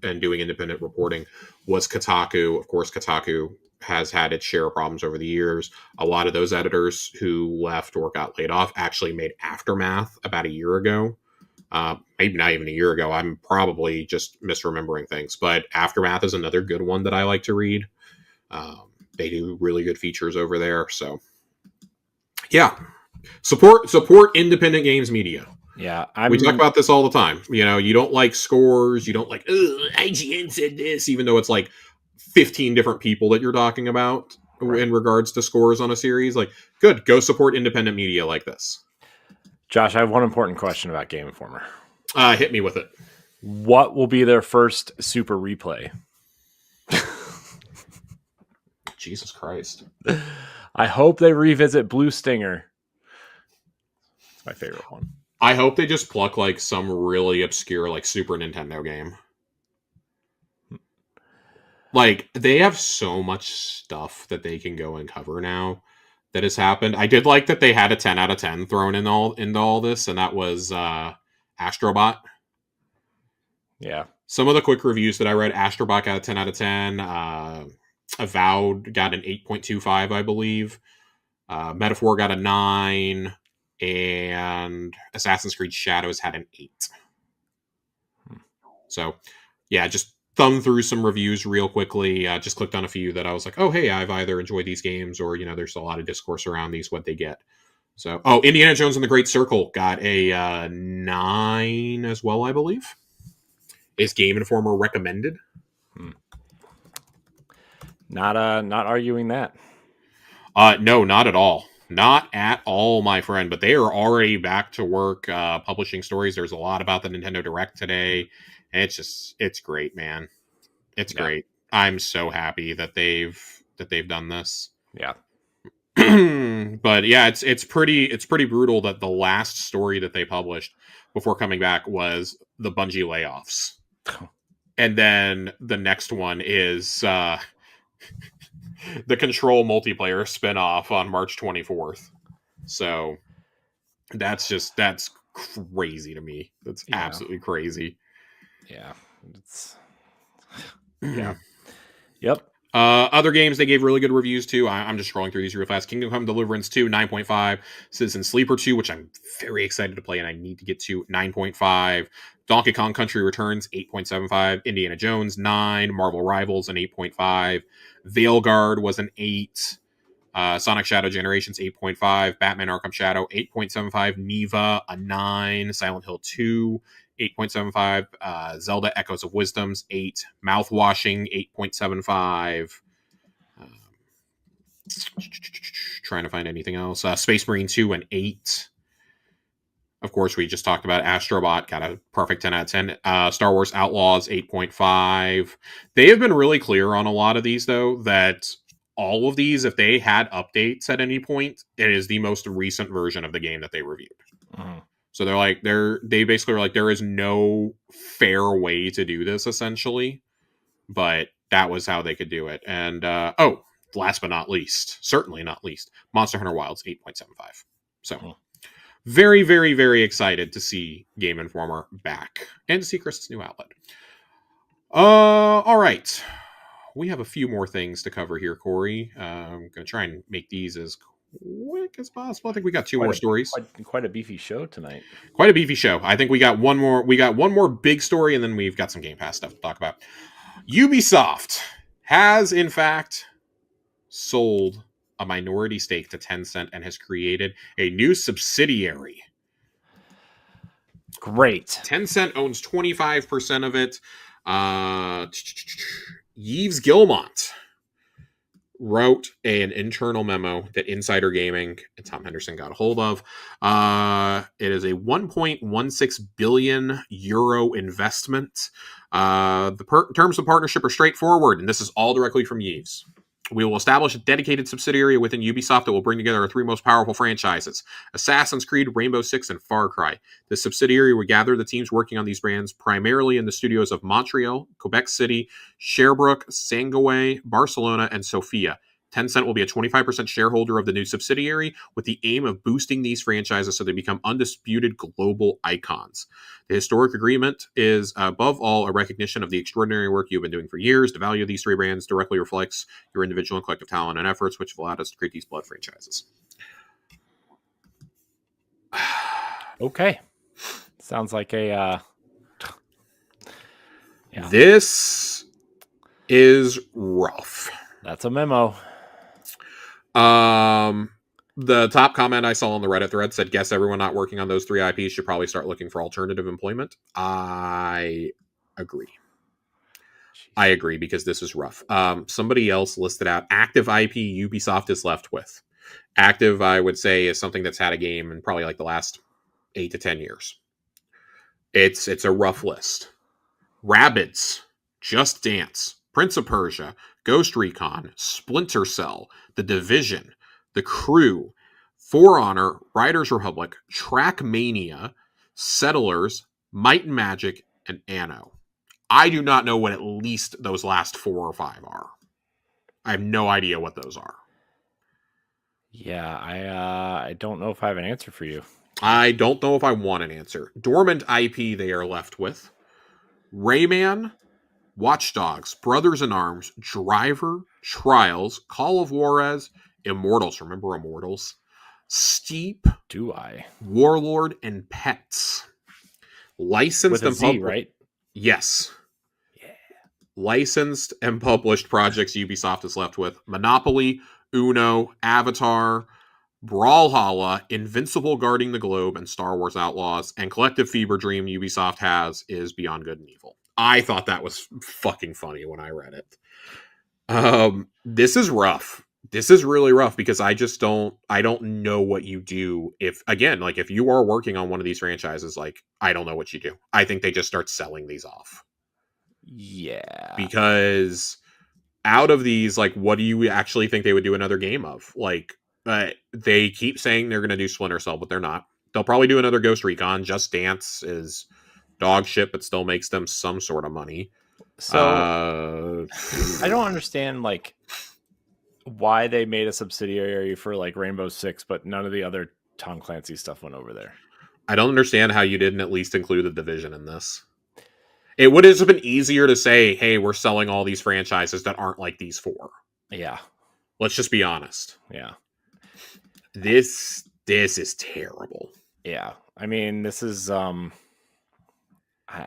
and doing independent reporting was Kotaku. Of course, Kotaku has had its share of problems over the years. A lot of those editors who left or got laid off actually made Aftermath about a year ago. Maybe not even a year ago. I'm probably just misremembering things, but Aftermath is another good one that I like to read. They do really good features over there. So yeah, support independent games media. Yeah. We talk about this all the time. You know, you don't like scores. You don't like, IGN said this, even though it's like 15 different people that you're talking about in regards to scores on a series. Like, good, go support independent media like this. Josh, I have one important question about Game Informer. Hit me with it. What will be their first super replay? Jesus Christ. I hope they revisit Blue Stinger. It's my favorite one. I hope they just pluck like some really obscure like Super Nintendo game. Like, they have so much stuff that they can go and cover now that has happened. I did like that they had a 10 out of 10 thrown in into all this, and that was Astrobot. Yeah. Some of the quick reviews that I read, Astrobot got a 10 out of 10. Avowed got an 8.25, I believe. Metaphor got a 9. And Assassin's Creed Shadows had an 8. So, yeah, just thumb through some reviews real quickly. Just clicked on a few that I was like, oh, hey, I've either enjoyed these games or, you know, there's a lot of discourse around these, what they get. So, Indiana Jones and the Great Circle got a 9 as well, I believe. Is Game Informer recommended? Not arguing that. No, not at all. Not at all, my friend. But they are already back to work publishing stories. There's a lot about the Nintendo Direct today. And it's great, man. It's great. I'm so happy that they've done this. Yeah. But yeah, it's pretty brutal that the last story that they published before coming back was the Bungie layoffs. And then the next one is the Control multiplayer spinoff on March 24th. So that's crazy to me. That's absolutely crazy. Yeah. Yeah. Yep. Other games they gave really good reviews to. I'm just scrolling through these real fast. Kingdom Come Deliverance 2, 9.5. Citizen Sleeper 2, which I'm very excited to play and I need to get to, 9.5. Donkey Kong Country Returns, 8.75. Indiana Jones, 9. Marvel Rivals, an 8.5. Veilguard was an 8. Sonic Shadow Generations, 8.5. Batman Arkham Shadow, 8.75. Neva, a 9. Silent Hill 2, 8.75. Zelda Echoes of Wisdoms, 8. Mouthwashing, 8.75. Trying to find anything else. Space Marine 2, an 8. Of course, we just talked about Astrobot, got a perfect 10 out of 10. Star Wars Outlaws, 8.5. They have been really clear on a lot of these, though, that all of these, if they had updates at any point, it is the most recent version of the game that they reviewed. Mm-hmm. So they basically were like, there is no fair way to do this, essentially. But that was how they could do it. And, last but not least, certainly not least, Monster Hunter Wilds, 8.75. So, very, very, very excited to see Game Informer back and to see Chris's new outlet. All right. we have a few more things to cover here, Corey. I'm going to try and make these as quick as possible. I think we got two more stories. Quite a beefy show tonight. Quite a beefy show. I think we got one more. We got one more big story, and then we've got some Game Pass stuff to talk about. Ubisoft has, in fact, sold a minority stake to Tencent and has created a new subsidiary. Great. Tencent owns 25% of it. Yves Guillemot wrote an internal memo that Insider Gaming and Tom Henderson got a hold of. It is a 1.16 billion euro investment. The terms of partnership are straightforward, and this is all directly from Yves. We will establish a dedicated subsidiary within Ubisoft that will bring together our three most powerful franchises, Assassin's Creed, Rainbow Six, and Far Cry. This subsidiary will gather the teams working on these brands primarily in the studios of Montreal, Quebec City, Sherbrooke, Sangoe, Barcelona, and Sofia. Tencent will be a 25% shareholder of the new subsidiary with the aim of boosting these franchises so they become undisputed global icons. The historic agreement is, above all, a recognition of the extraordinary work you've been doing for years. The value of these three brands directly reflects your individual and collective talent and efforts, which have allowed us to create these blood franchises. Okay. Sounds like a... yeah. This is rough. That's a memo. The top comment I saw on the Reddit thread said, guess everyone not working on those three IPs should probably start looking for alternative employment. I agree. I agree because this is rough. Somebody else listed out active IP Ubisoft is left with. Active, I would say, is something that's had a game in probably like the last 8 to 10 years. It's a rough list. Rabbids, Just Dance, Prince of Persia, Ghost Recon, Splinter Cell, The Division, The Crew, For Honor, Riders Republic, Trackmania, Settlers, Might and Magic, and Anno. I do not know what at least those last 4 or 5 are. I have no idea what those are. Yeah, I don't know if I have an answer for you. I don't know if I want an answer. Dormant IP they are left with. Rayman, Watch Dogs, Brothers in Arms, Driver, Trials, Call of Juarez, Immortals. Remember Immortals? Steep. Do I? Warlord and Pets. Licensed with a and Z, right? Yes. Yeah. Licensed and published projects Ubisoft is left with. Monopoly, Uno, Avatar, Brawlhalla, Invincible Guarding the Globe, and Star Wars Outlaws. And Collective Fever Dream Ubisoft has is Beyond Good and Evil. I thought that was fucking funny when I read it. This is rough. This is really rough because I don't know what you do if you are working on one of these franchises, like, I don't know what you do. I think they just start selling these off. Yeah. Because out of these, like, what do you actually think they would do another game of? Like, they keep saying they're going to do Splinter Cell, but they're not. They'll probably do another Ghost Recon. Just Dance is dog shit, but still makes them some sort of money. So I don't understand, like, why they made a subsidiary for like Rainbow Six, but none of the other Tom Clancy stuff went over there. I don't understand how you didn't at least include the Division in this. It would have been easier to say, hey, we're selling all these franchises that aren't like these 4. Yeah. Let's just be honest. Yeah. This is terrible. Yeah. I mean, this is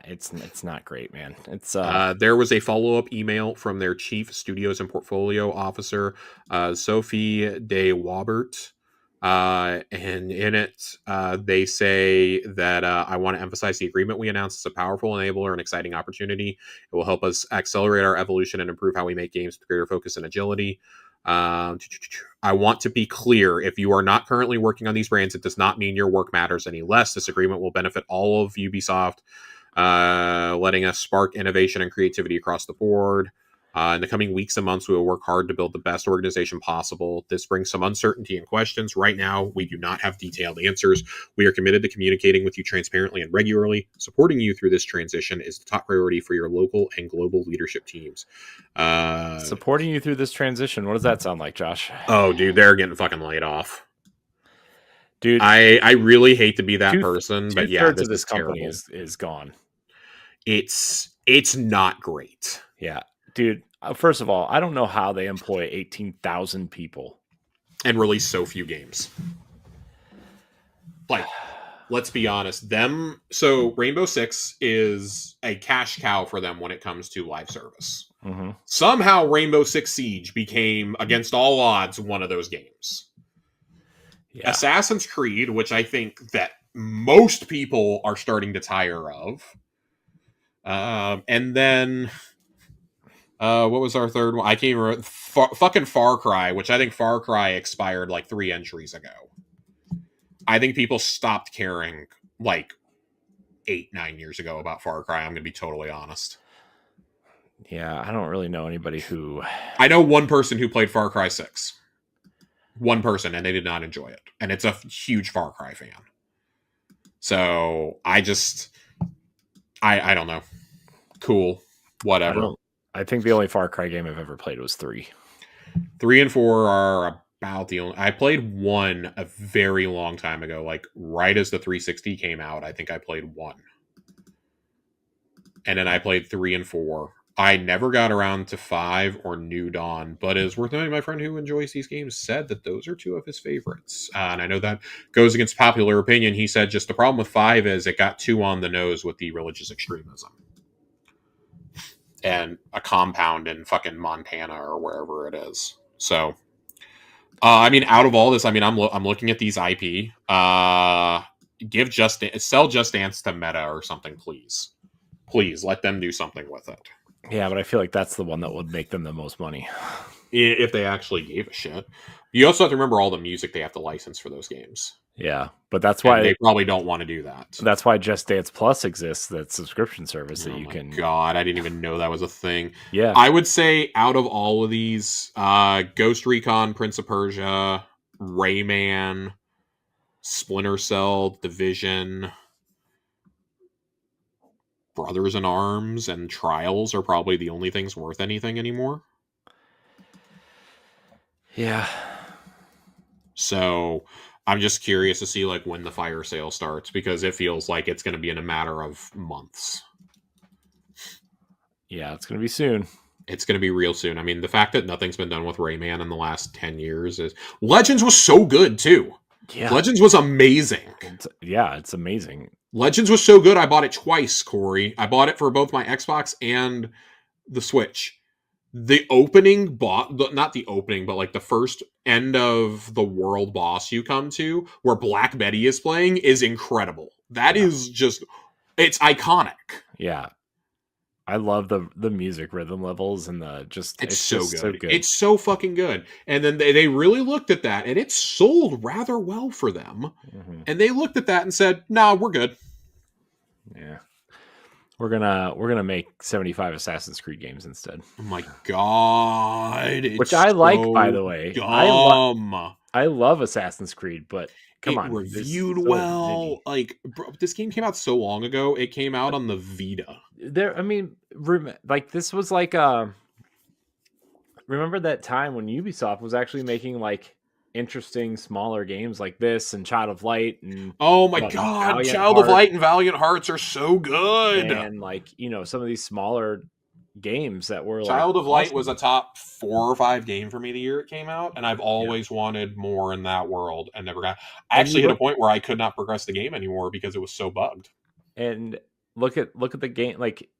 it's not great, man. It's there was a follow-up email from their chief studios and portfolio officer, Sophie de Wabert. And in it, they say that I want to emphasize the agreement we announced is a powerful enabler and exciting opportunity. It will help us accelerate our evolution and improve how we make games with greater focus and agility. I want to be clear. If you are not currently working on these brands, it does not mean your work matters any less. This agreement will benefit all of Ubisoft, letting us spark innovation and creativity across the board. In the coming weeks and months, we will work hard to build the best organization possible. This brings some uncertainty and questions. Right now, we do not have detailed answers. We are committed to communicating with you transparently and regularly. Supporting you through this transition is the top priority for your local and global leadership teams. Supporting you through this transition. What does that sound like, Josh? Oh, dude, they're getting fucking laid off. Dude, I really hate to be that person, but yeah, this of this company terrible. is gone. It's not great. Yeah. Dude, first of all, I don't know how they employ 18,000 people and release so few games. Like, let's be honest, so Rainbow Six is a cash cow for them when it comes to live service. Mm-hmm. Somehow Rainbow Six Siege became, against all odds, one of those games. Yeah. Assassin's Creed, which I think that most people are starting to tire of. And then what was our third one? I can't remember. Fucking Far Cry, which I think Far Cry expired like 3 entries ago. I think people stopped caring like 8-9 years ago about Far Cry. I'm going to be totally honest. Yeah, I don't really know anybody who... I know one person who played Far Cry 6. One person, and they did not enjoy it. And it's a huge Far Cry fan. So, I don't know. Cool. Whatever. I think the only Far Cry game I've ever played was 3. 3 and 4 are about the only... I played 1 a very long time ago, like right as the 360 came out. I think I played 1. And then I played 3 and 4. I never got around to 5 or New Dawn, but it's worth noting my friend who enjoys these games said that those are 2 of his favorites. And I know that goes against popular opinion. He said just the problem with 5 is it got too on the nose with the religious extremism. And a compound in fucking Montana or wherever it is. So, I mean, out of all this, I mean, I'm looking at these IP. Sell Just Dance to Meta or something, please. Please let them do something with it. Yeah, but I feel like that's the one that would make them the most money. If they actually gave a shit. You also have to remember all the music they have to license for those games. Yeah, but that's why... And they probably don't want to do that. That's why Just Dance Plus exists, that subscription service that you can... God, I didn't even know that was a thing. Yeah. I would say out of all of these, Ghost Recon, Prince of Persia, Rayman, Splinter Cell, Division... Brothers in Arms and Trials are probably the only things worth anything anymore. Yeah. So I'm just curious to see like when the fire sale starts, because it feels like it's going to be in a matter of months. Yeah, it's going to be soon. It's going to be real soon. I mean, the fact that nothing's been done with Rayman in the last 10 years is... Legends was so good too. Yeah. Legends was amazing. It's amazing. Legends was so good, I bought it twice, Corey. I bought it for both my Xbox and the Switch. The opening not the opening, but like the first end of the world boss you come to, where Black Betty is playing, is incredible. That is just... It's iconic. Yeah. I love the music rhythm levels and it's so good. So good. It's so fucking good. And then they really looked at that, and it sold rather well for them. Mm-hmm. And they looked at that and said, "Nah, we're good." Yeah. We're gonna make 75 Assassin's Creed games instead. Oh my god. Which I like, by the way. Dumb. I love Assassin's Creed, but come on. Reviewed well. Like, bro, this game came out so long ago. It came out on the Vita. This was like remember that time when Ubisoft was actually making like interesting smaller games like this and Child of Light and oh my god, Child of Light and Valiant Hearts are so good. And like, some of these smaller games that were Child of Light was a top 4 or 5 game for me the year it came out, and I've always wanted more in that world and never got. I actually hit a point where I could not progress the game anymore because it was so bugged. And look at the game, like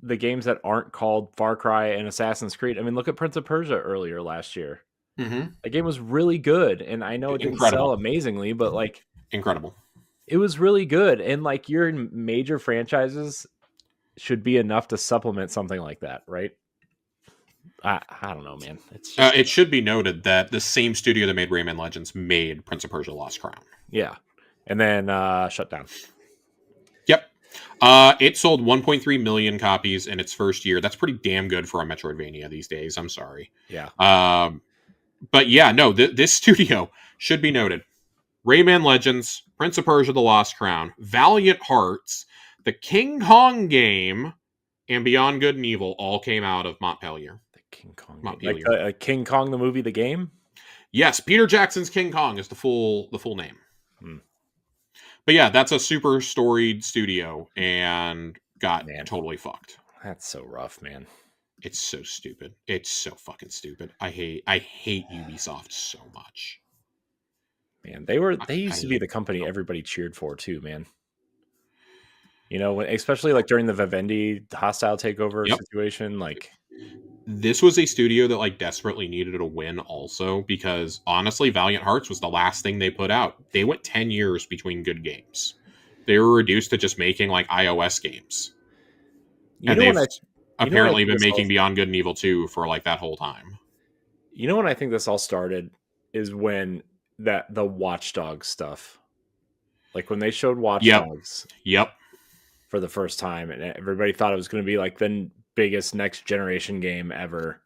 the games that aren't called Far Cry and Assassin's Creed. I mean, look at Prince of Persia earlier last year. Mm-hmm. The game was really good, and I know it didn't sell amazingly, but like incredible. It was really good, and like your major franchises should be enough to supplement something like that, right? I don't know, man. It's just... it should be noted that the same studio that made Rayman Legends made Prince of Persia: Lost Crown. Yeah, and then shut down. Yep. It sold 1.3 million copies in its first year. That's pretty damn good for a Metroidvania these days. I'm sorry. Yeah. But yeah, no, this studio should be noted. Rayman Legends, Prince of Persia: The Lost Crown, Valiant Hearts, the King Kong game, and Beyond Good and Evil all came out of Montpellier. The King Kong game. Like King Kong the movie, the game? Yes, Peter Jackson's King Kong is the full name. But yeah, that's a super storied studio and got totally fucked. That's so rough, man. It's so stupid. It's so fucking stupid. I hate Ubisoft so much. Man, they I used to be hate the company them. everybody cheered for too, man. Especially like during the Vivendi hostile takeover Yep. situation, like This was a studio that like desperately needed a win also because honestly Valiant Hearts was the last thing they put out. They went 10 years between good games. They were reduced to just making like iOS games. you And know when they've I apparently think been this making all Beyond Good and Evil 2 for like that whole time. when I think this all started is when the Watchdog stuff. Like when they showed Yep. Watchdogs Yep. for the first time and everybody thought it was going to be like the biggest next generation game ever.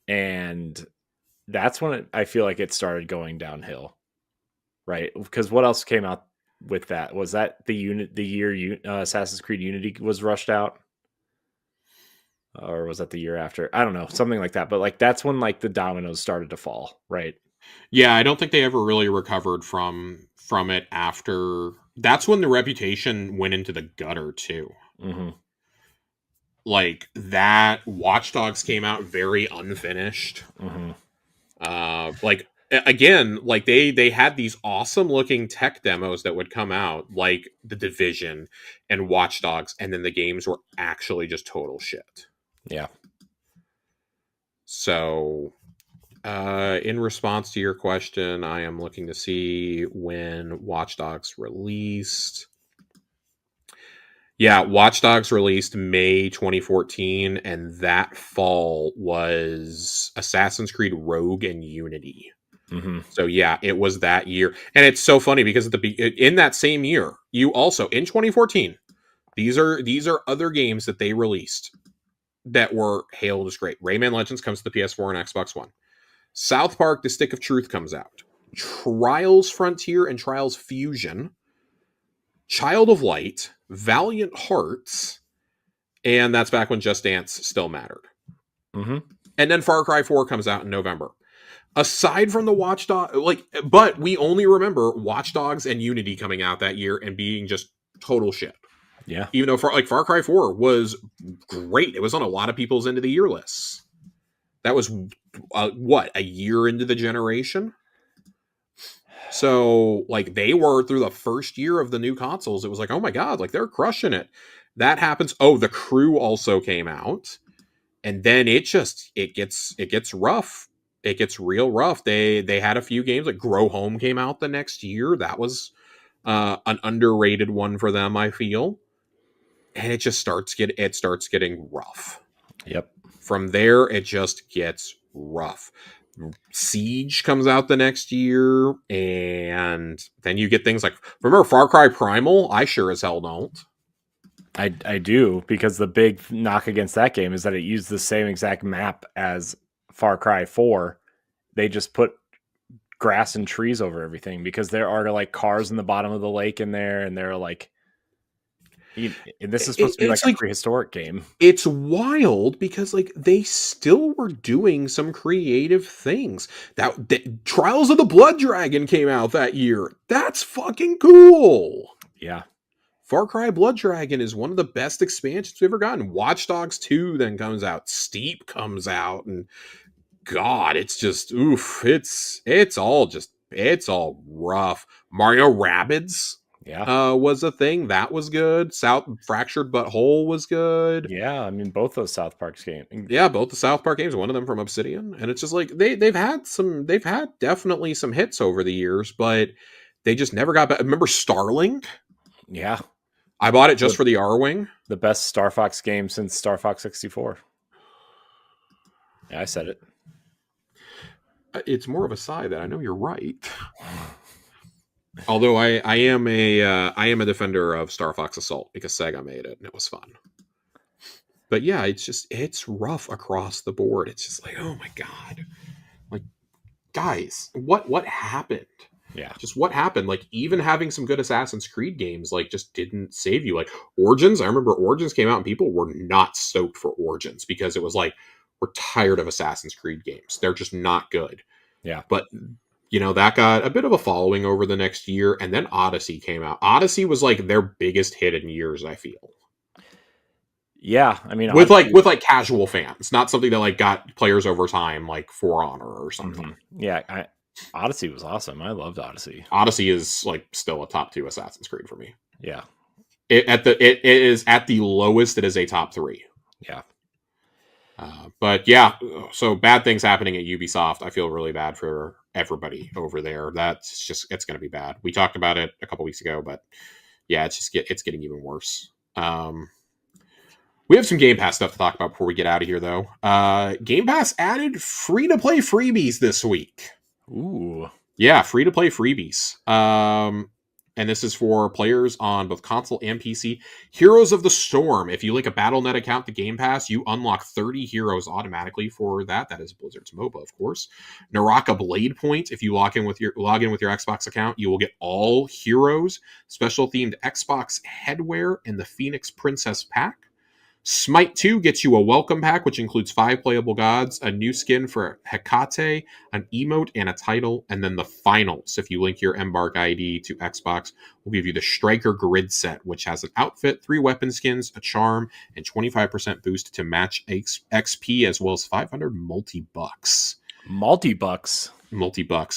And that's when I feel like it started going downhill, right? Because what else came out with that? Was that the year Assassin's Creed Unity was rushed out? Or was that the year after? I don't know, something like that. But like that's when like the dominoes started to fall, right? Yeah, I don't think they ever really recovered from it after. That's when the reputation went into the gutter too. Mm-hmm. Like that Watch Dogs came out very unfinished. Mm-hmm. Like again, like they had these awesome looking tech demos that would come out like The Division and Watch Dogs, and then the games were actually just total shit. Yeah. So in response to your question, I am looking to see when Watch Dogs released. Yeah, Watch Dogs released May 2014, and that fall was Assassin's Creed Rogue and Unity. Mm-hmm. So yeah, it was that year, and it's so funny because in that same year, you also in 2014, these are other games that they released that were hailed as great. Rayman Legends comes to the PS4 and Xbox One. South Park: The Stick of Truth comes out. Trials Frontier and Trials Fusion, Child of Light, Valiant Hearts, and that's back when Just Dance still mattered. Mm-hmm. And then Far Cry 4 comes out in November. Aside from the Watchdog, but we only remember Watch Dogs and Unity coming out that year and being just total shit. Yeah. Even though Far Cry 4 was great, it was on a lot of people's end of the year lists. That was a year into the generation. So like they were through the first year of the new consoles, it was like, oh my god, like they're crushing it. That happens. Oh, The Crew also came out, and then it gets rough. It gets real rough. They had a few games like Grow Home came out the next year. That was an underrated one for them, I feel. And it just starts getting rough. Yep. From there, it just gets rough. Siege comes out the next year, and then you get things like, remember Far Cry Primal? I sure as hell don't. I do, because the big knock against that game is that it used the same exact map as Far Cry 4. They just put grass and trees over everything because there are like cars in the bottom of the lake in there, and they're like, and this is supposed to be like It's a like prehistoric game. it's wild because like they still were doing some creative things. Trials of the Blood Dragon came out that year. That's fucking cool. Yeah. Far Cry Blood Dragon is one of the best expansions we've ever gotten. Watch Dogs 2 then comes out. Steep comes out, and God, it's just oof. It's all rough. Mario Rabbids Yeah. was a thing that was good. South Fractured But Whole was good. Yeah. I mean, both those South Park games. Yeah, both the South Park games, one of them from Obsidian, and it's just like they've had definitely some hits over the years, but they just never got back. Remember Starlink? Yeah. I bought it just for the R-Wing. The best Star Fox game since Star Fox 64. Yeah, I said it. It's more of a sigh that I know you're right. Although I am a defender of Star Fox Assault because Sega made it and it was fun. But yeah, it's rough across the board. It's just like, oh my god, like guys, what happened? Yeah. Just what happened? Like even having some good Assassin's Creed games like just didn't save you. Like Origins, I remember Origins came out and people were not stoked for Origins because it was like, we're tired of Assassin's Creed games. They're just not good. Yeah. But that got a bit of a following over the next year, and then Odyssey came out. Odyssey was like their biggest hit in years, I feel. Yeah, I mean, with Odyssey. with casual fans, not something that like got players over time, like For Honor or something. Yeah, Odyssey was awesome. I loved Odyssey. Odyssey is like still a top 2 Assassin's Creed for me. Yeah, It is at the lowest. It is a top 3. yeah, But yeah, so bad things happening at Ubisoft. I feel really bad for everybody over there. It's going to be bad. We talked about it a couple weeks ago, but yeah, it's getting even worse. We have some Game Pass stuff to talk about before we get out of here, though. Game Pass added free to play freebies this week. ooh, Yeah, free to play freebies. And this is for players on both console and PC. Heroes of the Storm. If you link a Battle.net account to Game Pass, you unlock 30 heroes automatically for that. That is Blizzard's MOBA, of course. Naraka Blade Point. If you log in with your Xbox account, you will get all heroes, special themed Xbox headwear, and the Phoenix Princess pack. Smite 2 gets you a welcome pack, which includes 5 playable gods, a new skin for Hecate, an emote, and a title. And then the finals, if you link your Embark ID to Xbox, will give you the Striker Grid Set, which has an outfit, 3 weapon skins, a charm, and 25% boost to match XP, as well as 500 multi-bucks. Multi-bucks.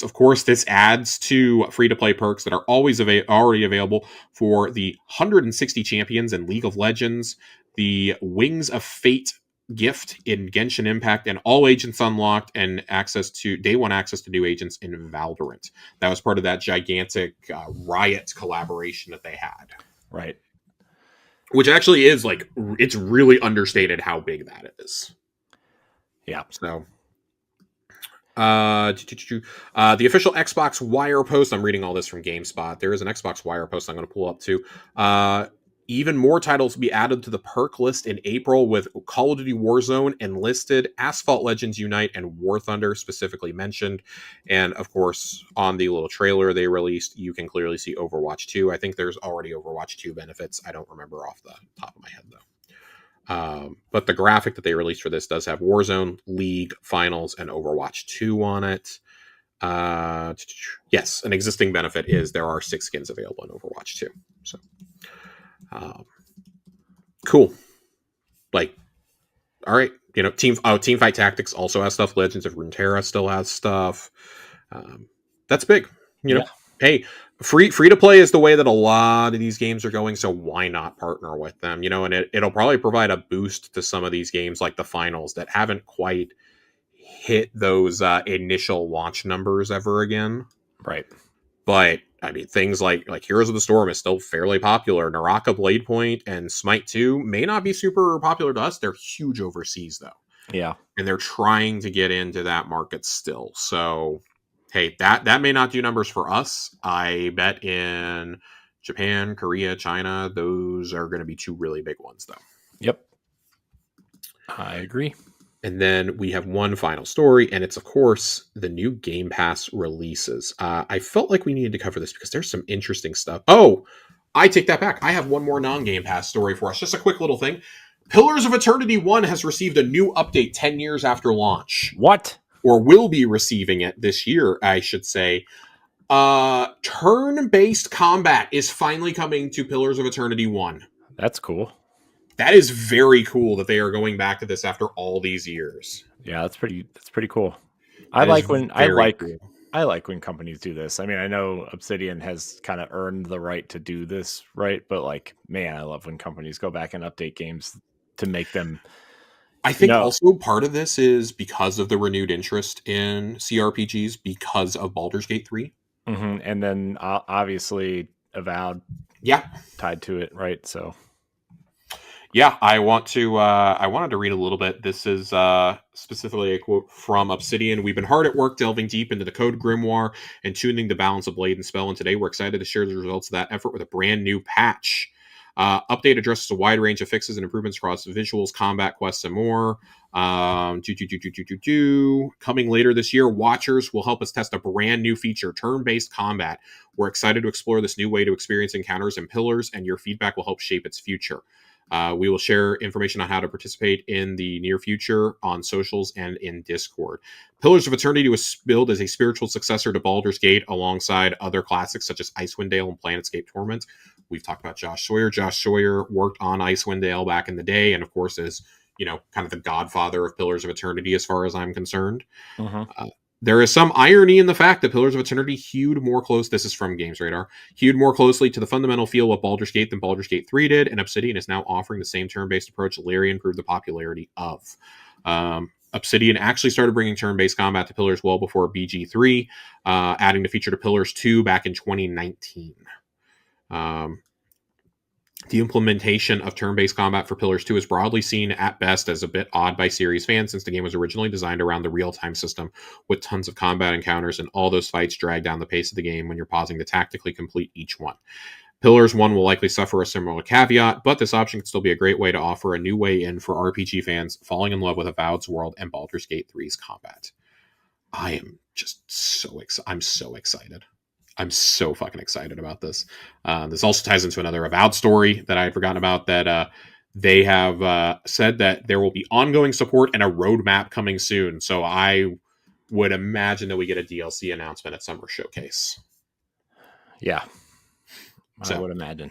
Of course, this adds to free-to-play perks that are always already available for the 160 champions in League of Legends, the Wings of Fate gift in Genshin Impact, and all agents unlocked, and day one access to new agents in Valorant. That was part of that gigantic Riot collaboration that they had. right. Which actually is like, it's really understated how big that is. Yeah. So, the official Xbox Wire post. I'm reading all this from GameSpot. There is an Xbox Wire post I'm going to pull up too. Even more titles will be added to the perk list in April, with Call of Duty Warzone enlisted, Asphalt Legends Unite, and War Thunder specifically mentioned. And of course, on the little trailer they released, you can clearly see Overwatch 2. I think there's already Overwatch 2 benefits. I don't remember off the top of my head though. But the graphic that they released for this does have Warzone, League, Finals, and Overwatch 2 on it. Yes, an existing benefit is there are 6 skins available in Overwatch 2. So, cool. Like, all right, Team Fight Tactics also has stuff. Legends of Runeterra still has stuff. That's big. Yeah. Hey, free to play is the way that a lot of these games are going, so why not partner with them? And it'll probably provide a boost to some of these games like the finals that haven't quite hit those initial launch numbers ever again. Right. But I mean, things like Heroes of the Storm is still fairly popular. Naraka Blade Point and Smite 2 may not be super popular to us. They're huge overseas though. Yeah. And they're trying to get into that market still. So hey, that may not do numbers for us. I bet in Japan, Korea, China, those are going to be 2 really big ones though. Yep. I agree. And then we have one final story, and it's, of course, the new Game Pass releases. I felt like we needed to cover this because there's some interesting stuff. Oh, I take that back. I have one more non-Game Pass story for us. Just a quick little thing. Pillars of Eternity 1 has received a new update 10 years after launch. What? Or will be receiving it this year, I should say. Turn-based combat is finally coming to Pillars of Eternity 1. That's cool. That is very cool that they are going back to this after all these years. Yeah, that's pretty cool. I like when companies do this. I mean, I know Obsidian has kind of earned the right to do this, right? But like, man, I love when companies go back and update games to make them. I think also part of this is because of the renewed interest in CRPGs because of Baldur's Gate 3. Mm-hmm. And then obviously Avowed tied to it, right? So yeah, I wanted to read a little bit. This is specifically a quote from Obsidian. We've been hard at work delving deep into the code grimoire and tuning the balance of blade and spell, and today we're excited to share the results of that effort with a brand new patch. Update addresses a wide range of fixes and improvements across visuals, combat, quests, and more. Coming later this year, Watchers will help us test a brand new feature, turn-based combat. We're excited to explore this new way to experience encounters and Pillars, and your feedback will help shape its future. We will share information on how to participate in the near future on socials and in Discord. Pillars of Eternity was billed as a spiritual successor to Baldur's Gate alongside other classics such as Icewind Dale and Planetscape Torment. We've talked about Josh Sawyer. Josh Sawyer worked on Icewind Dale back in the day, and of course is, kind of the godfather of Pillars of Eternity as far as I'm concerned. There is some irony in the fact that Pillars of Eternity this is from Games Radar, hewed more closely to the fundamental feel of Baldur's Gate than Baldur's Gate 3 did, and Obsidian is now offering the same turn-based approach Larian proved the popularity of. Obsidian actually started bringing turn-based combat to Pillars well before BG3, adding the feature to Pillars 2 back in 2019. The implementation of turn-based combat for Pillars 2 is broadly seen at best as a bit odd by series fans, since the game was originally designed around the real-time system with tons of combat encounters, and all those fights drag down the pace of the game when you're pausing to tactically complete each one. Pillars 1 will likely suffer a similar caveat, but this option can still be a great way to offer a new way in for RPG fans falling in love with Avowed's world and Baldur's Gate 3's combat. I am just so excited. I'm so excited. I'm so fucking excited about this. This also ties into another Avowed story that I had forgotten about, that they have said that there will be ongoing support and a roadmap coming soon. So I would imagine that we get a DLC announcement at Summer Showcase. Yeah. I would imagine.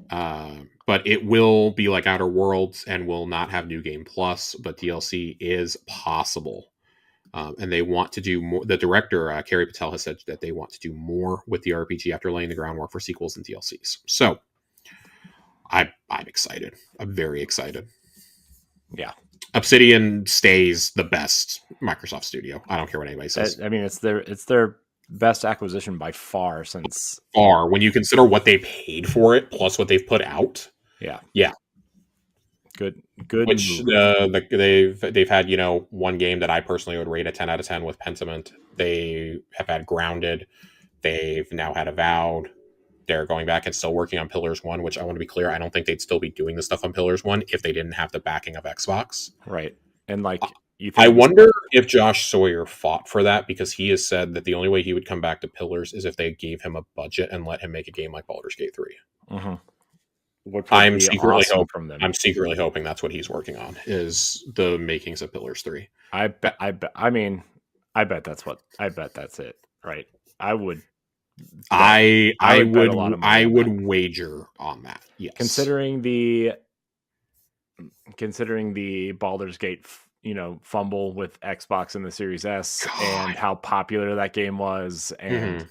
But it will be like Outer Worlds and will not have New Game Plus, but DLC is possible. And they want to do more. The director, Carrie Patel, has said that they want to do more with the RPG after laying the groundwork for sequels and DLCs. So I'm excited. I'm very excited. Yeah. Obsidian stays the best Microsoft studio. I don't care what anybody says. I mean, it's their best acquisition by far since when you consider what they paid for it plus what they've put out. Yeah. Good. Which they've had, one game that I personally would rate a 10 out of 10 with Pentiment. They have had Grounded. They've now had Avowed. They're going back and still working on Pillars 1, which I want to be clear, I don't think they'd still be doing the stuff on Pillars 1 if they didn't have the backing of Xbox. Right. And I wonder if Josh Sawyer fought for that, because he has said that the only way he would come back to Pillars is if they gave him a budget and let him make a game like Baldur's Gate 3. Mm-hmm. I'm secretly hoping that's what he's working on, is the makings of Pillars 3. I bet that's it. Right. I would wager on that. Yes. Considering the Baldur's Gate, fumble with Xbox and the Series S, and how popular that game was, and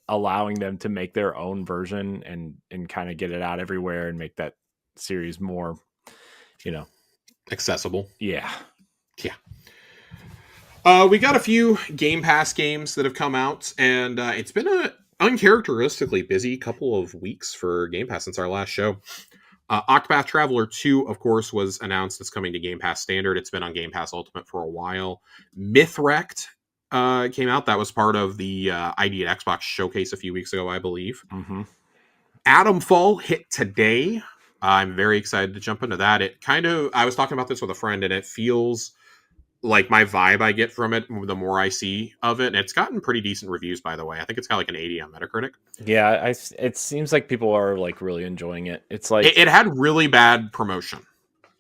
allowing them to make their own version and kind of get it out everywhere and make that series more, accessible. Yeah. We got a few Game Pass games that have come out, and it's been a uncharacteristically busy couple of weeks for Game Pass since our last show. Octopath Traveler 2, of course, was announced as coming to Game Pass Standard. It's been on Game Pass Ultimate for a while. Mythwrecked came out. That was part of the ID at Xbox showcase a few weeks ago, I believe. Mm-hmm. Atomfall hit today. I'm very excited to jump into that. I was talking about this with a friend, and it feels like my vibe I get from it the more I see of it. And it's gotten pretty decent reviews, by the way. I think it's got like an 80 on Metacritic. Yeah, it seems like people are really enjoying it. It's like it had really bad promotion.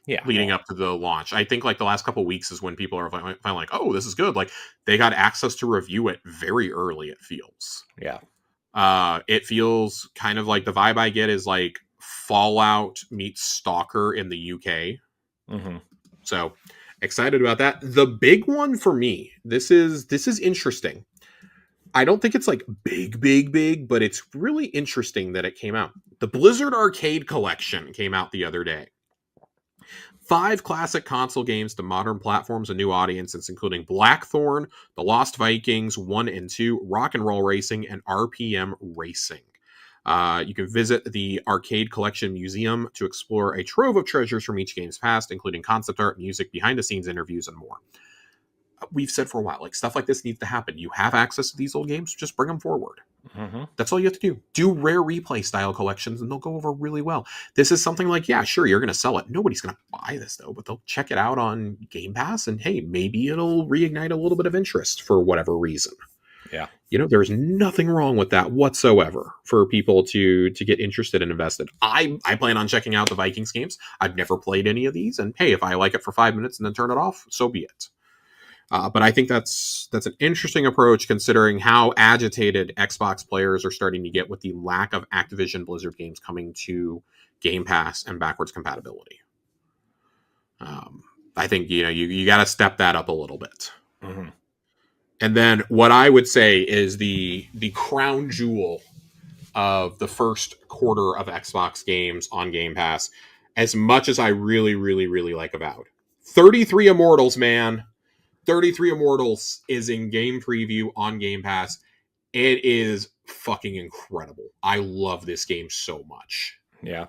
Yeah, leading up to the launch. I think the last couple of weeks is when people are finally like, oh, this is good. Like, they got access to review it very early, it feels. Yeah. It feels kind of like the vibe I get is like Fallout meets Stalker in the UK. Mm-hmm. So excited about that. The big one for me, this is interesting. I don't think it's like big, but it's really interesting that it came out. The Blizzard Arcade Collection came out the other day. 5 classic console games to modern platforms and new audiences, including Blackthorn, The Lost Vikings 1 and 2, Rock and Roll Racing, and RPM Racing. You can visit the Arcade Collection Museum to explore a trove of treasures from each game's past, including concept art, music, behind-the-scenes interviews, and more. We've said for a while, stuff like this needs to happen. You have access to these old games, just bring them forward. Mm-hmm. That's all you have to do. Do rare replay style collections, and they'll go over really well. This is something like, yeah, sure, you're going to sell it. Nobody's going to buy this, though, but they'll check it out on Game Pass, and hey, maybe it'll reignite a little bit of interest for whatever reason. Yeah. There's nothing wrong with that whatsoever for people to get interested and invested. I plan on checking out the Vikings games. I've never played any of these, and hey, if I like it for 5 minutes and then turn it off, so be it. But I think that's an interesting approach considering how agitated Xbox players are starting to get with the lack of Activision Blizzard games coming to Game Pass and backwards compatibility. I think you got to step that up a little bit. Mm-hmm. And then what I would say is the crown jewel of the first quarter of Xbox games on Game Pass, as much as I really, really, really like Avowed. 33 Immortals, man. 33 Immortals is in game preview on Game Pass. It is fucking incredible. I love this game so much. Yeah.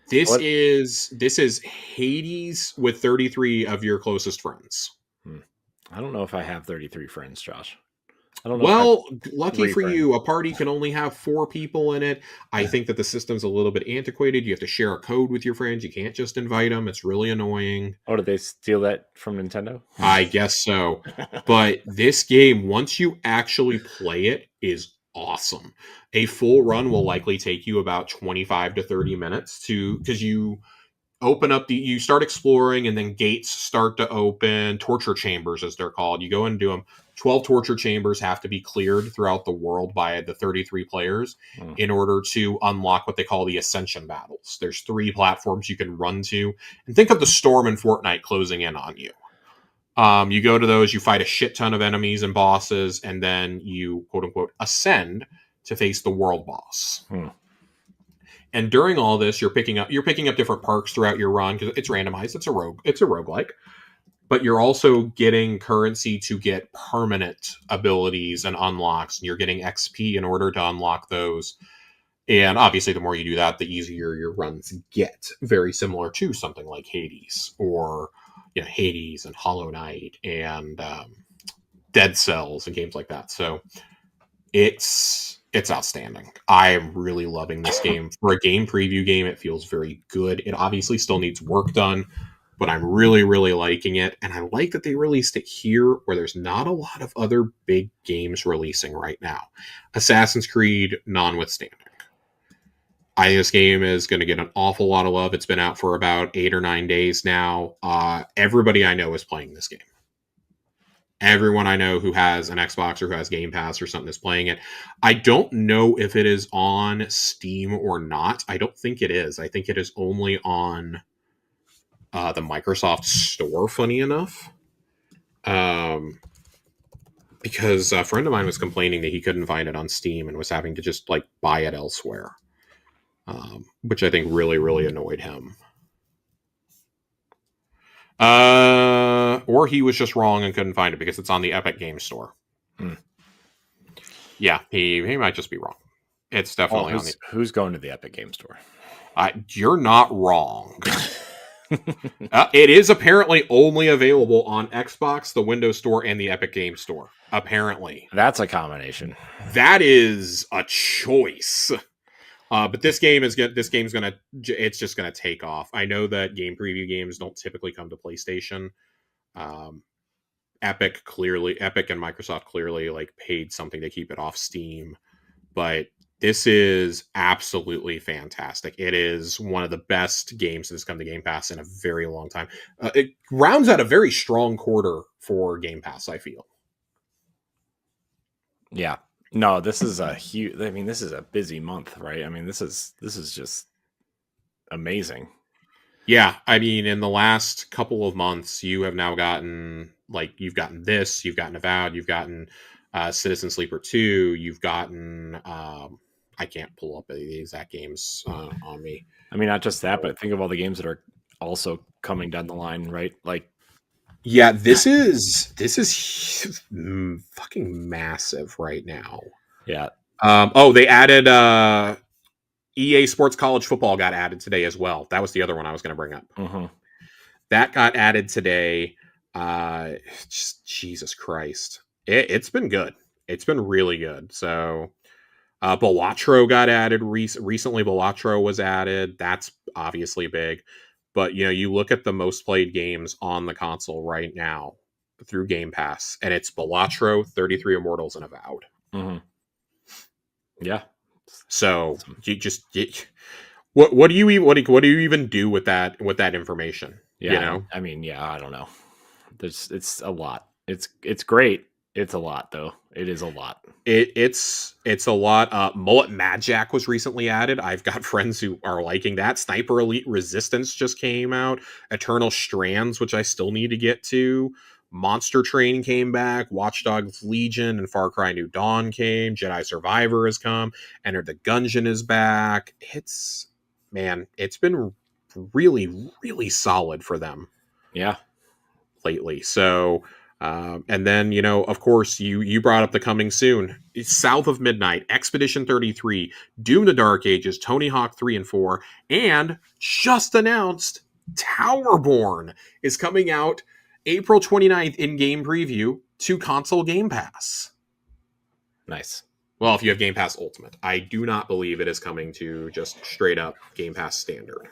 This is Hades with 33 of your closest friends. I don't know if I have 33 friends, Josh. I don't know. Well, lucky for you, a party can only have 4 people in it. I think that the system's a little bit antiquated. You have to share a code with your friends. You can't just invite them. It's really annoying. Oh, did they steal that from Nintendo? I guess so. But this game, once you actually play it, is awesome. A full run will likely take you about 25 to 30 minutes because you open up you start exploring and then gates start to open, torture chambers as they're called. You go and do them. 12 torture chambers have to be cleared throughout the world by the 33 players in order to unlock what they call the Ascension battles. There's 3 platforms you can run to. And think of the storm in Fortnite closing in on you. You go to those, you fight a shit ton of enemies and bosses, and then you, quote unquote, ascend to face the world boss. And during all this, you're picking up different perks throughout your run because it's randomized. It's a roguelike. But you're also getting currency to get permanent abilities and unlocks, and you're getting XP in order to unlock those. And obviously, the more you do that, the easier your runs get. Very similar to something like Hades, or Hades and Hollow Knight and Dead Cells and games like that. So it's outstanding. I am really loving this game. For a game preview game, it feels very good. It obviously still needs work done, but I'm really, really liking it. And I like that they released it here where there's not a lot of other big games releasing right now. Assassin's Creed notwithstanding. I think this game is going to get an awful lot of love. It's been out for about 8 or 9 days now. Everybody I know is playing this game. Everyone I know who has an Xbox or who has Game Pass or something is playing it. I don't know if it is on Steam or not. I don't think it is. I think it is only on the Microsoft Store, funny enough. Because a friend of mine was complaining that he couldn't find it on Steam and was having to just buy it elsewhere. Which I think really, really annoyed him. Or he was just wrong and couldn't find it because it's on the Epic Games Store. Yeah, he might just be wrong. It's definitely on the... Who's going to the Epic Games Store? You're not wrong. It is apparently only available on Xbox, the Windows Store, and the Epic Games Store. Apparently. That's a combination. That is a choice. But this game's it's just gonna take off. I know that game preview games don't typically come to PlayStation. Epic and Microsoft clearly paid something to keep it off Steam, but this is absolutely fantastic. It is one of the best games that's come to Game Pass in a very long time. It rounds out a very strong quarter for Game Pass, I feel. Yeah. No, this is a huge. I mean, this is a busy month, right? I mean, this is just amazing. Yeah, I mean, in the last couple of months, you have now gotten you've gotten this, you've gotten Avowed, you've gotten Citizen Sleeper 2, you've gotten I can't pull up the exact games on me. I mean, not just that, but think of all the games that are also coming down the line, right? Yeah, this is fucking massive right now. Yeah. They added EA Sports College Football got added today as well. That was the other one I was going to bring up. Mm-hmm. That got added today. Jesus Christ. It's been good. It's been really good. So Balatro got added recently. Balatro was added. That's obviously big. But, you look at the most played games on the console right now through Game Pass, and it's Balatro, 33 Immortals, and Avowed. Mm-hmm. Yeah. So what do you even do with that information? Yeah. I mean, yeah, I don't know. It's a lot. It's great. It's a lot though. It is a lot. It's a lot. Mullet Mad Jack was recently added. I've got friends who are liking that. Sniper Elite Resistance just came out. Eternal Strands, which I still need to get to. Monster Train came back. Watch Dogs Legion and Far Cry New Dawn came. Jedi Survivor has come. Enter the Gungeon is back. It's been really, really solid for them. Yeah. Lately. So, and then, of course, you brought up the coming soon. It's South of Midnight, Expedition 33, Doom the Dark Ages, Tony Hawk 3 and 4, and just announced Towerborn is coming out April 29th in game preview to console Game Pass. Nice. Well, if you have Game Pass Ultimate. I do not believe it is coming to just straight up Game Pass Standard.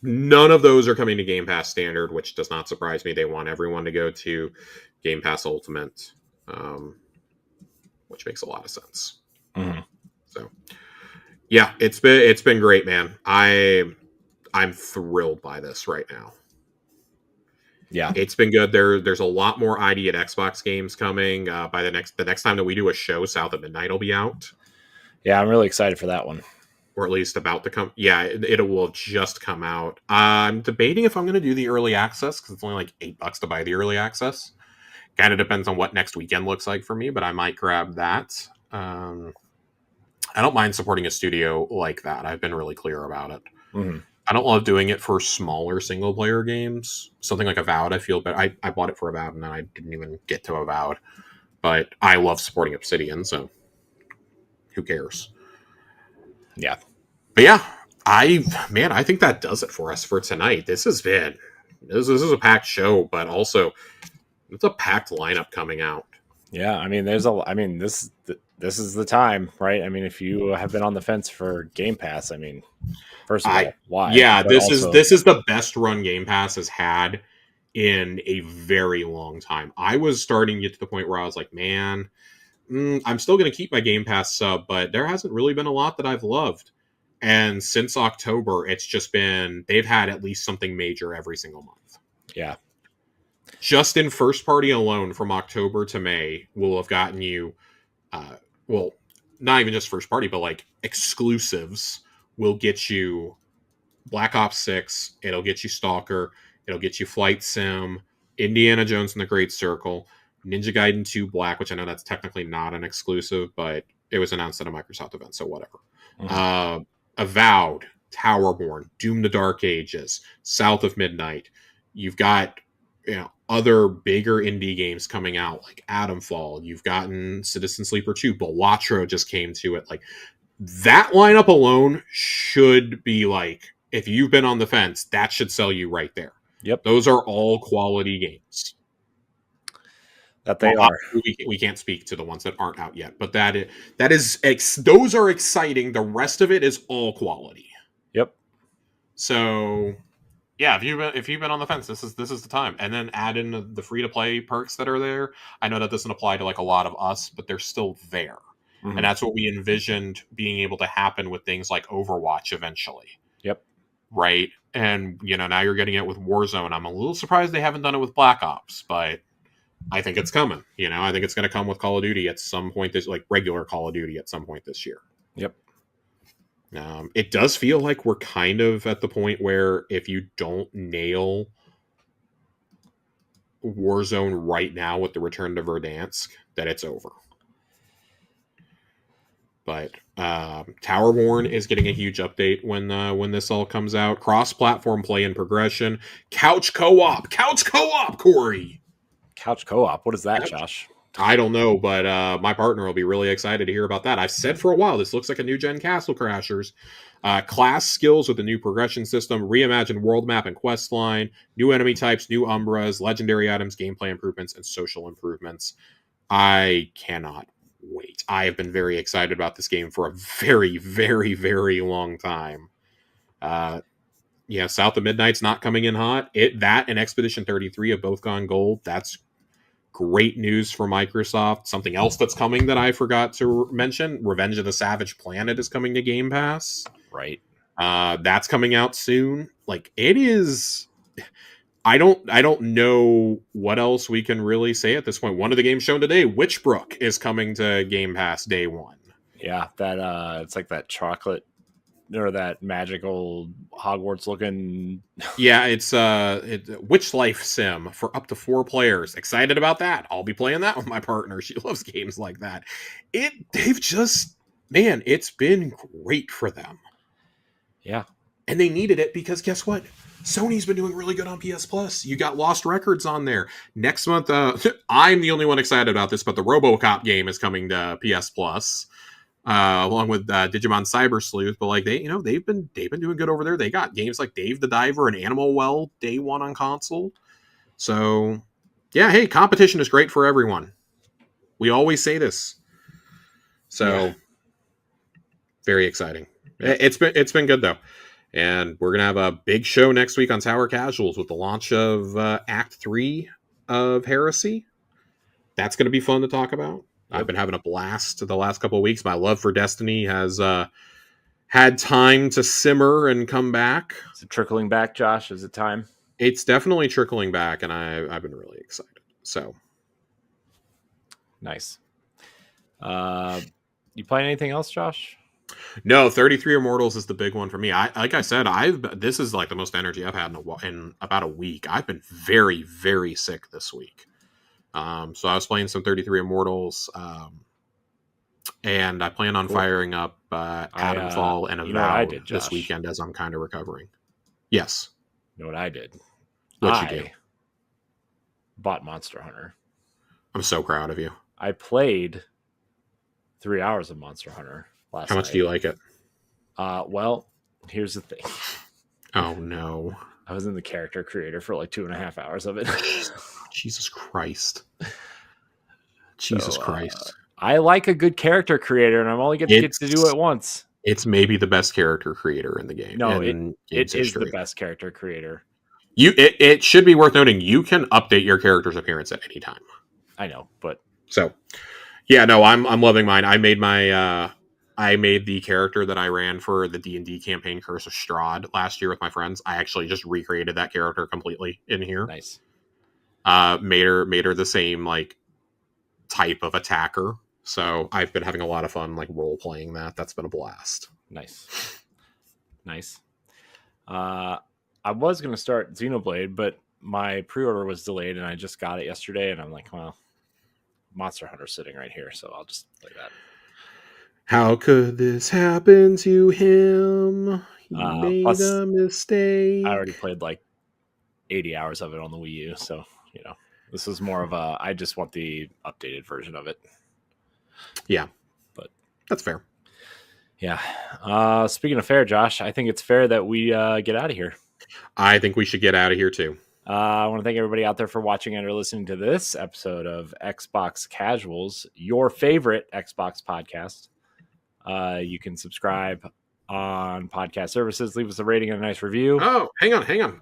None of those are coming to Game Pass Standard, which does not surprise me. They want everyone to go to Game Pass Ultimate, which makes a lot of sense. Mm-hmm. So, yeah, it's been great, man. I'm thrilled by this right now. Yeah, it's been good. There's a lot more ID at Xbox games coming. By the next time that we do a show, South of Midnight will be out. Yeah, I'm really excited for that one. Or at least about to come. Yeah, it will just come out. I'm debating if I'm going to do the early access because it's only like $8 to buy the early access. Kind of depends on what next weekend looks like for me, but I might grab that. I don't mind supporting a studio like that. I've been really clear about it. Mm-hmm. I don't love doing it for smaller single player games. Something like Avowed, I feel, but I bought it for Avowed and then I didn't even get to Avowed. But I love supporting Obsidian, so who cares? Yeah. But yeah, I think that does it for us for tonight. This is a packed show, but also it's a packed lineup coming out. Yeah, I mean, this is the time, right? I mean, if you have been on the fence for Game Pass, I mean, first of all, why? Yeah, but this is the best run Game Pass has had in a very long time. I was starting to get to the point where I was like, man, I'm still going to keep my Game Pass sub, but there hasn't really been a lot that I've loved. And since October, it's just been, they've had at least something major every single month. Yeah. Just in first party alone from October to May will have gotten you, not even just first party, but like exclusives will get you Black Ops 6. It'll get you Stalker. It'll get you Flight Sim, Indiana Jones and the Great Circle, Ninja Gaiden 2 Black, which I know that's technically not an exclusive, but it was announced at a Microsoft event, so whatever. Mm-hmm. Avowed, Towerborn, Doom the Dark Ages, South of Midnight. You've got other bigger indie games coming out like Atomfall. You've gotten Citizen Sleeper 2. Balatro just came to it. Like that lineup alone should be like, if you've been on the fence, that should sell you right there. Yep. Those are all quality games. That they are. We can't speak to the ones that aren't out yet, but those are exciting. The rest of it is all quality. Yep. So, yeah, if you've been on the fence, this is the time. And then add in the free to play perks that are there. I know that doesn't apply to like a lot of us, but they're still there. Mm-hmm. And that's what we envisioned being able to happen with things like Overwatch eventually. Yep. Right. And now you're getting it with Warzone. I'm a little surprised they haven't done it with Black Ops, but I think it's coming. I think it's going to come with Call of Duty at some point like regular Call of Duty at some point this year. Yep. It does feel like we're kind of at the point where if you don't nail Warzone right now with the return to Verdansk, that it's over. But Towerborn is getting a huge update when this all comes out. Cross-platform play and progression. Couch co-op, Corey. Couch co-op. What is that, Josh? I don't know, but my partner will be really excited to hear about that. I've said for a while, this looks like a new gen Castle Crashers. Class skills with a new progression system, reimagined world map and quest line, new enemy types, new Umbras, legendary items, gameplay improvements, and social improvements. I cannot wait. I have been very excited about this game for a very, very, very long time. South of Midnight's not coming in hot. That and Expedition 33 have both gone gold. That's great news for Microsoft. Something else that's coming that I forgot to mention, Revenge of the Savage Planet is coming to Game Pass. Right. That's coming out soon. Like, it is... I don't know what else we can really say at this point. One of the games shown today, Witchbrook, is coming to Game Pass day one. Yeah, that it's like that chocolate or that magical Hogwarts looking. Yeah, it's Witch Life Sim for up to 4 players. Excited about that. I'll be playing that with my partner. She loves games like that. They've just, man, it's been great for them. Yeah. And they needed it because guess what? Sony's been doing really good on PS Plus. You got Lost Records on there. Next month, I'm the only one excited about this, but the RoboCop game is coming to PS Plus, along with Digimon Cyber Sleuth. But like they've been doing good over there. They got games like Dave the Diver and Animal Well day one on console. So yeah, hey, competition is great for everyone. We always say this. So very exciting. Yeah. It's been good though. And we're going to have a big show next week on Tower Casuals with the launch of Act 3 of Heresy. That's going to be fun to talk about. Yep. I've been having a blast the last couple of weeks. My love for Destiny has had time to simmer and come back. Is it trickling back, Josh? Is it time? It's definitely trickling back, and I've been really excited. So nice. You playing anything else, Josh? No, 33 Immortals is the big one for me. Like I said, this is like the most energy I've had in about a week. I've been very, very sick this week. So I was playing some 33 Immortals, and I plan on firing up Adamfall and Avowed this weekend as I'm kind of recovering. Yes. You know what I did? What'd you do? Bought Monster Hunter. I'm so proud of you. I played 3 hours of Monster Hunter. How much do you like it? Well, here's the thing. Oh, no. I was in the character creator for like 2.5 hours of it. Jesus Christ. Jesus Christ. I like a good character creator, and I'm only get to do it once. It's maybe the best character creator in the game. No, it is the best character creator. It should be worth noting, you can update your character's appearance at any time. I know, but... So, yeah, no, I'm loving mine. I made the character that I ran for the D&D campaign Curse of Strahd last year with my friends. I actually just recreated that character completely in here. Nice. Made her the same like type of attacker. So I've been having a lot of fun like role playing that. That's been a blast. Nice. I was going to start Xenoblade, but my pre-order was delayed and I just got it yesterday and I'm like, well, Monster Hunter's sitting right here, so I'll just play that. How could this happen to him? He made a mistake. I already played like 80 hours of it on the Wii U, so, this is more of I just want the updated version of it. Yeah. But that's fair. Yeah. Speaking of fair, Josh, I think it's fair that we get out of here. I think we should get out of here too. I want to thank everybody out there for watching and or listening to this episode of Xbox Casuals, your favorite Xbox podcast. You can subscribe on podcast services. Leave us a rating and a nice review. Oh, hang on.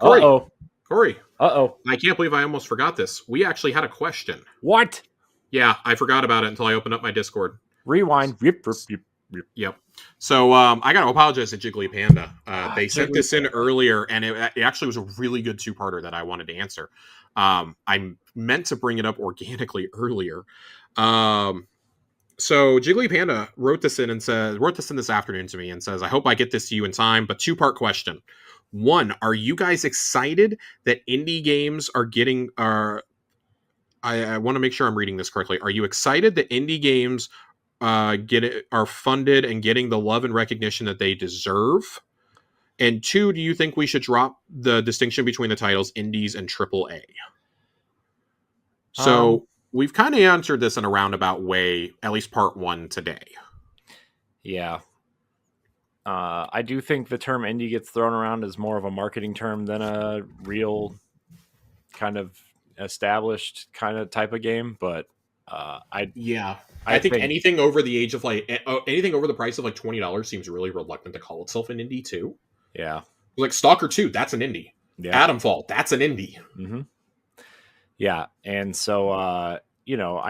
Corey. I can't believe I almost forgot this. We actually had a question. What? Yeah, I forgot about it until I opened up my Discord. Rewind. Yep. So I got to apologize to Jiggly Panda. They sent this in earlier, and it actually was a really good two-parter that I wanted to answer. I meant to bring it up organically earlier. So Jiggly Panda wrote this in this afternoon to me and says, I hope I get this to you in time, but two-part question. One, are you guys excited that indie games are getting I want to make sure I'm reading this correctly. Are you excited that indie games are funded and getting the love and recognition that they deserve? And two, do you think we should drop the distinction between the titles indies and AAA? So we've kind of answered this in a roundabout way, at least part one today. Yeah. I do think the term indie gets thrown around as more of a marketing term than a real kind of established kind of type of game. But I think anything over the age of anything over the price of like $20 seems really reluctant to call itself an indie too. Yeah. Like Stalker 2, that's an indie. Yeah. Adamfall, that's an indie. Mm-hmm. Yeah. And so, I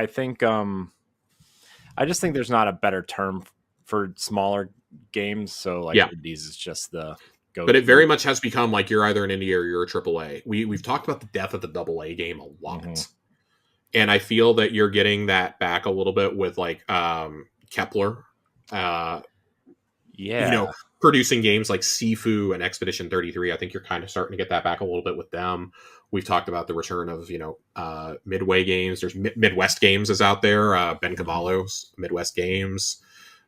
think, I just think there's not a better term for smaller games. So indies is just the go But it through. very much has become like you're either an indie or you're a AAA. We've talked about the death of the AA game a lot. Mhm. And I feel that you're getting that back a little bit with like Kepler. You know, Yeah. producing games like Sifu and Expedition 33. I think you're kind of starting to get that back a little bit with them. We've talked about the return of, Midway Games. There's Midwest Games is out there. Ben Mhm. Cavallo's Midwest Games.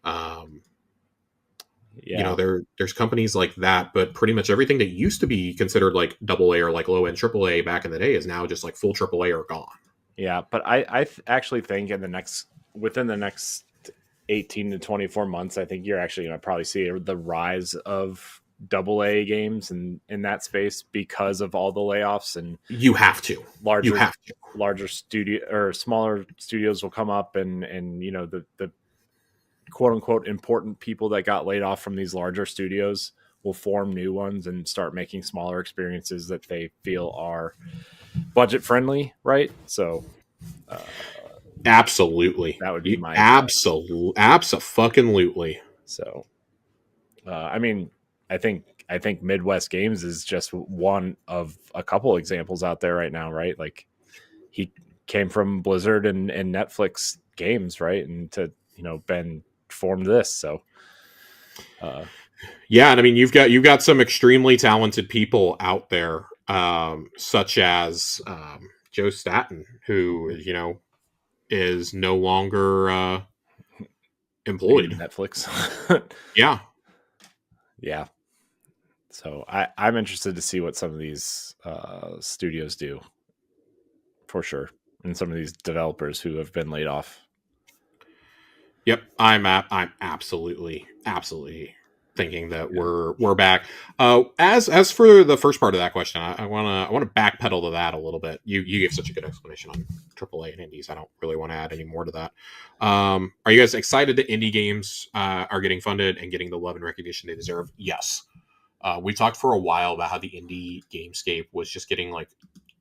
Um, Yeah. there's companies like that, but pretty much everything that used to be considered like AA or like low end AAA back in the day is now just like full AAA or gone. Yeah, but I actually think within the next 18 to 24 months, I think you're actually going to probably see the rise of double A games in that space because of all the layoffs and You have to. You larger have to. larger studio or smaller studios will come up and the quote unquote important people that got laid off from these larger studios will form new ones and start making smaller experiences that they feel are budget friendly, right? So uh, Absolutely. that would be my guess. Absolutely. So I mean, I think Midwest Games is just one of a couple examples out there right now, right? Like he came from Blizzard and Netflix games, right? And to been formed this. So uh, Yeah, and I mean you've got some extremely talented people out there, such as Joe Staten, who is no longer in employed. Netflix. Yeah. Yeah. So I'm interested to see what some of these studios do for sure, and some of these developers who have been laid off. Yep. I'm absolutely thinking that Yeah. we're back. As for the first part of that question, I wanna backpedal to that a little bit. You gave such a good explanation on AAA and indies. I don't really want to add any more to that. Are you guys excited that indie games are getting funded and getting the love and recognition they deserve? Yes. We talked for a while about how the indie gamescape was just getting like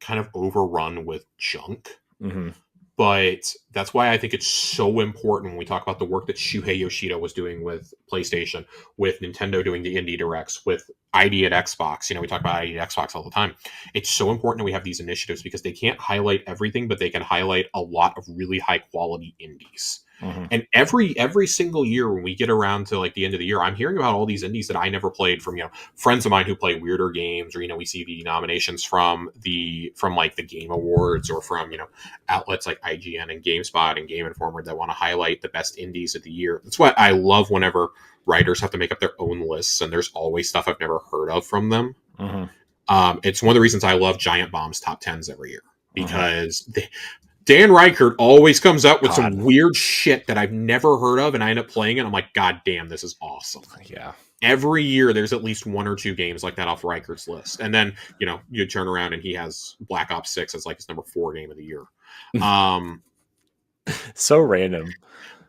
kind of overrun with junk. Mm-hmm. But that's why I think it's so important when we talk about the work that Shuhei Yoshida was doing with PlayStation, with Nintendo doing the indie directs, with ID at Xbox. We talk about ID at Xbox all the time. It's so important that we have these initiatives because they can't highlight everything, but they can highlight a lot of really high quality indies. Mm-hmm. And every single year when we get around to like the end of the year, I'm hearing about all these indies that I never played from friends of mine who play weirder games, or we see the nominations from like the Game Awards or from outlets like IGN and GameSpot and Game Informer that want to highlight the best indies of the year. That's why I love whenever writers have to make up their own lists, and there's always stuff I've never heard of from them. Mm-hmm. It's one of the reasons I love Giant Bomb's top tens every year Mm-hmm. because Dan Reichert always comes out with God. some weird shit that I've never heard of, and I end up playing it. And I'm like, God damn, this is awesome. Yeah. Every year, there's at least one or two games like that off Reichert's list, and then you turn around and he has Black Ops 6 as like his number 4 game of the year. So random.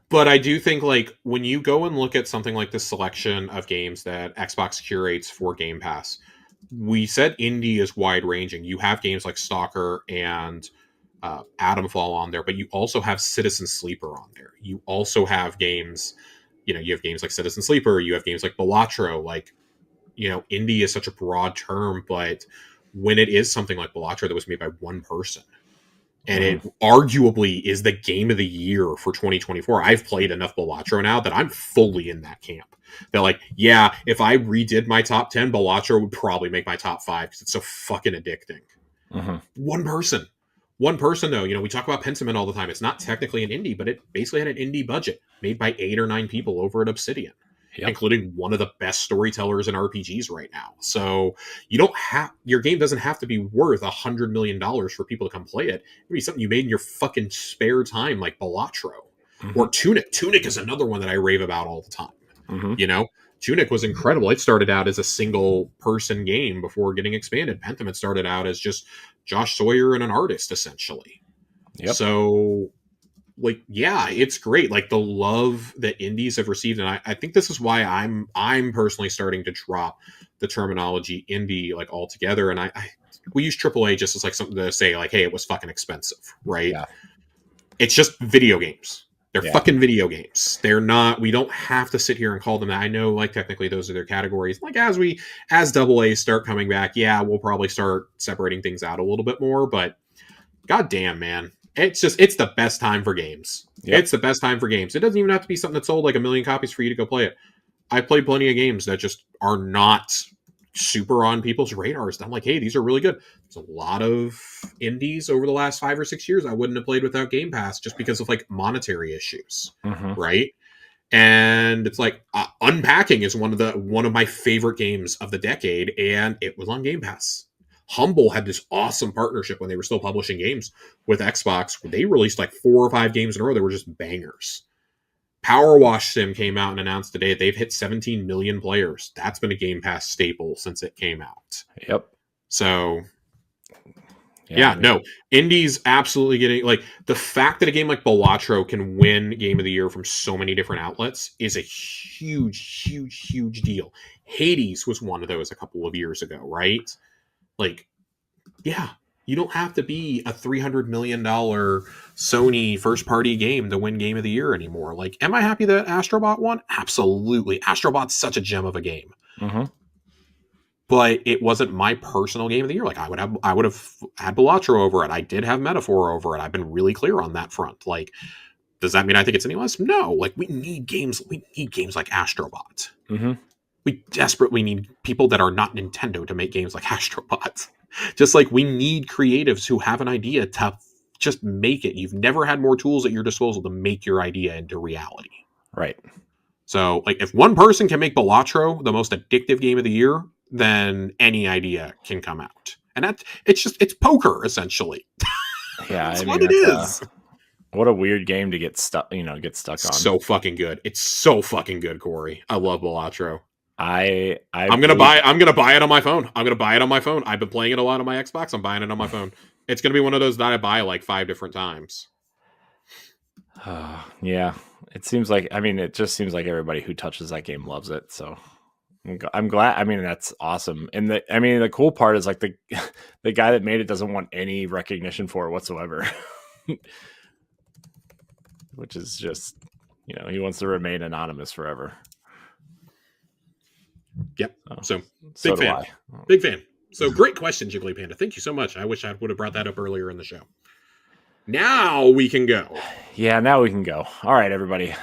But I do think like when you go and look at something like this selection of games that Xbox curates for Game Pass, we said indie is wide ranging. You have games like Stalker and Atomfall on there, but you also have Citizen Sleeper on there. You also have games, you have games like Citizen Sleeper. You have games like Balatro. Like, indie is such a broad term, but when it is something like Balatro that was made by one person, and Mm-hmm. it arguably is the game of the year for 2024. I've played enough Balatro now that I'm fully in that camp. That like, yeah, if I redid my top 10, Balatro would probably make my top 5 because it's so fucking addicting. Mm-hmm. One person. One person, though, we talk about Pentiment all the time. It's not technically an indie, but it basically had an indie budget made by 8 or 9 people over at Obsidian, Yep. including one of the best storytellers in RPGs right now. So your game doesn't have to be worth $100 million for people to come play it. It could be something you made in your fucking spare time, like Balatro Mm-hmm. or Tunic. Tunic is another one that I rave about all the time. Mm-hmm. Tunic was incredible. It started out as a single person game before getting expanded. Pentiment started out as just Josh Sawyer and an artist, essentially. Yep. So, like, yeah, it's great. Like the love that indies have received, and I think this is why I'm personally starting to drop the terminology indie like altogether. And we use AAA just as like something to say like, hey, it was fucking expensive, right? Yeah. It's just video games. They're fucking video games. They're not. We don't have to sit here and call them that. I know, like, technically those are their categories. Like, as double A start coming back, yeah, we'll probably start separating things out a little bit more. But goddamn, man, it's the best time for games. Yep. It's the best time for games. It doesn't even have to be something that sold like 1 million copies for you to go play it. I played plenty of games that just are not super on people's radars. I'm like, hey, these are really good. There's a lot of indies over the last 5 or 6 years I wouldn't have played without Game Pass just because of like monetary issues, right? And it's like Unpacking is one of my favorite games of the decade, and it was on Game Pass. Humble had this awesome partnership when they were still publishing games with Xbox. They released like 4 or 5 games in a row that were just bangers. Power Wash Sim came out and announced today they've hit 17 million players. That's been a Game Pass staple since it came out. Yep. So, no, indies absolutely getting, like, the fact that a game like Balatro can win Game of the Year from so many different outlets is a huge, huge, huge deal. Hades was one of those a couple of years ago, right? Like, yeah, you don't have to be a $300 million Sony first-party game to win Game of the Year anymore. Like, am I happy that Astrobot won? Absolutely. Astrobot's such a gem of a game. But it wasn't my personal Game of the Year. Like, I would have had Balatro over it. I did have Metaphor over it. I've been really clear on that front. Like, does that mean I think it's any less? No. Like, we need games like Astrobot. We desperately need people that are not Nintendo to make games like Astrobot. Just like we need creatives who have an idea to just make it. You've never had more tools at your disposal to make your idea into reality. Right. So, like, if one person can make Balatro the most addictive game of the year, then any idea can come out. And it's poker, essentially. Yeah, that's what it is. What a weird game to get stuck on. So fucking good. It's so fucking good, Corey. I love Balatro. I'm gonna buy it on my phone. I've been playing it a lot on my Xbox. I'm buying it on my phone. It's gonna be one of those that I buy like 5 different times. Yeah, it seems like. I mean, it just seems like everybody who touches that game loves it. So I'm glad. I mean, that's awesome. And the cool part is like the guy that made it doesn't want any recognition for it whatsoever, which is just, he wants to remain anonymous forever. Yep. So big fan. So great question, Jiggly Panda. Thank you so much. I wish I would have brought that up earlier in the show. Now we can go. Yeah, now we can go. All right, everybody.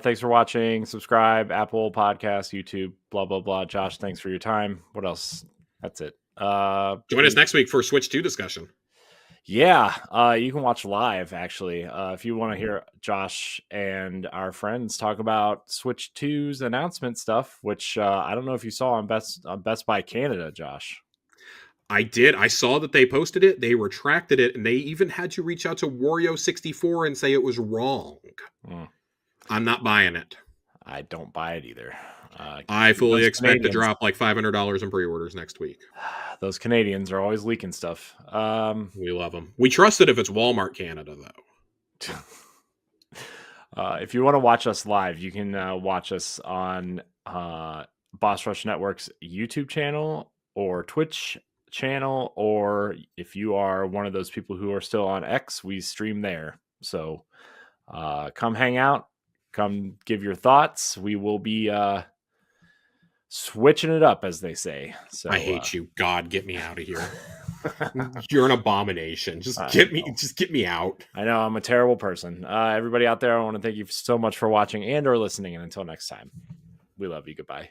Thanks for watching. Subscribe, Apple Podcasts, YouTube, blah, blah, blah. Josh, thanks for your time. What else? That's it. Join us next week for Switch 2 discussion. Yeah, you can watch live, actually. If you want to hear Josh and our friends talk about Switch 2's announcement stuff, which I don't know if you saw on Best Buy Canada, Josh. I did. I saw that they posted it, they retracted it, and they even had to reach out to Wario64 and say it was wrong. I'm not buying it. I don't buy it either. I fully expect to drop like $500 in pre-orders next week. Those Canadians are always leaking stuff. We love them. We trust it if it's Walmart Canada, though. If you want to watch us live, you can watch us on Boss Rush Network's YouTube channel or Twitch channel, or if you are one of those people who are still on X, we stream there. So come hang out, come give your thoughts. We will be switching it up, as they say. So I hate you. God, get me out of here. You're an abomination. Just get me out. I know, I'm a terrible person. Everybody out there, I want to thank you so much for watching and or listening, and until next time, we love you. Goodbye.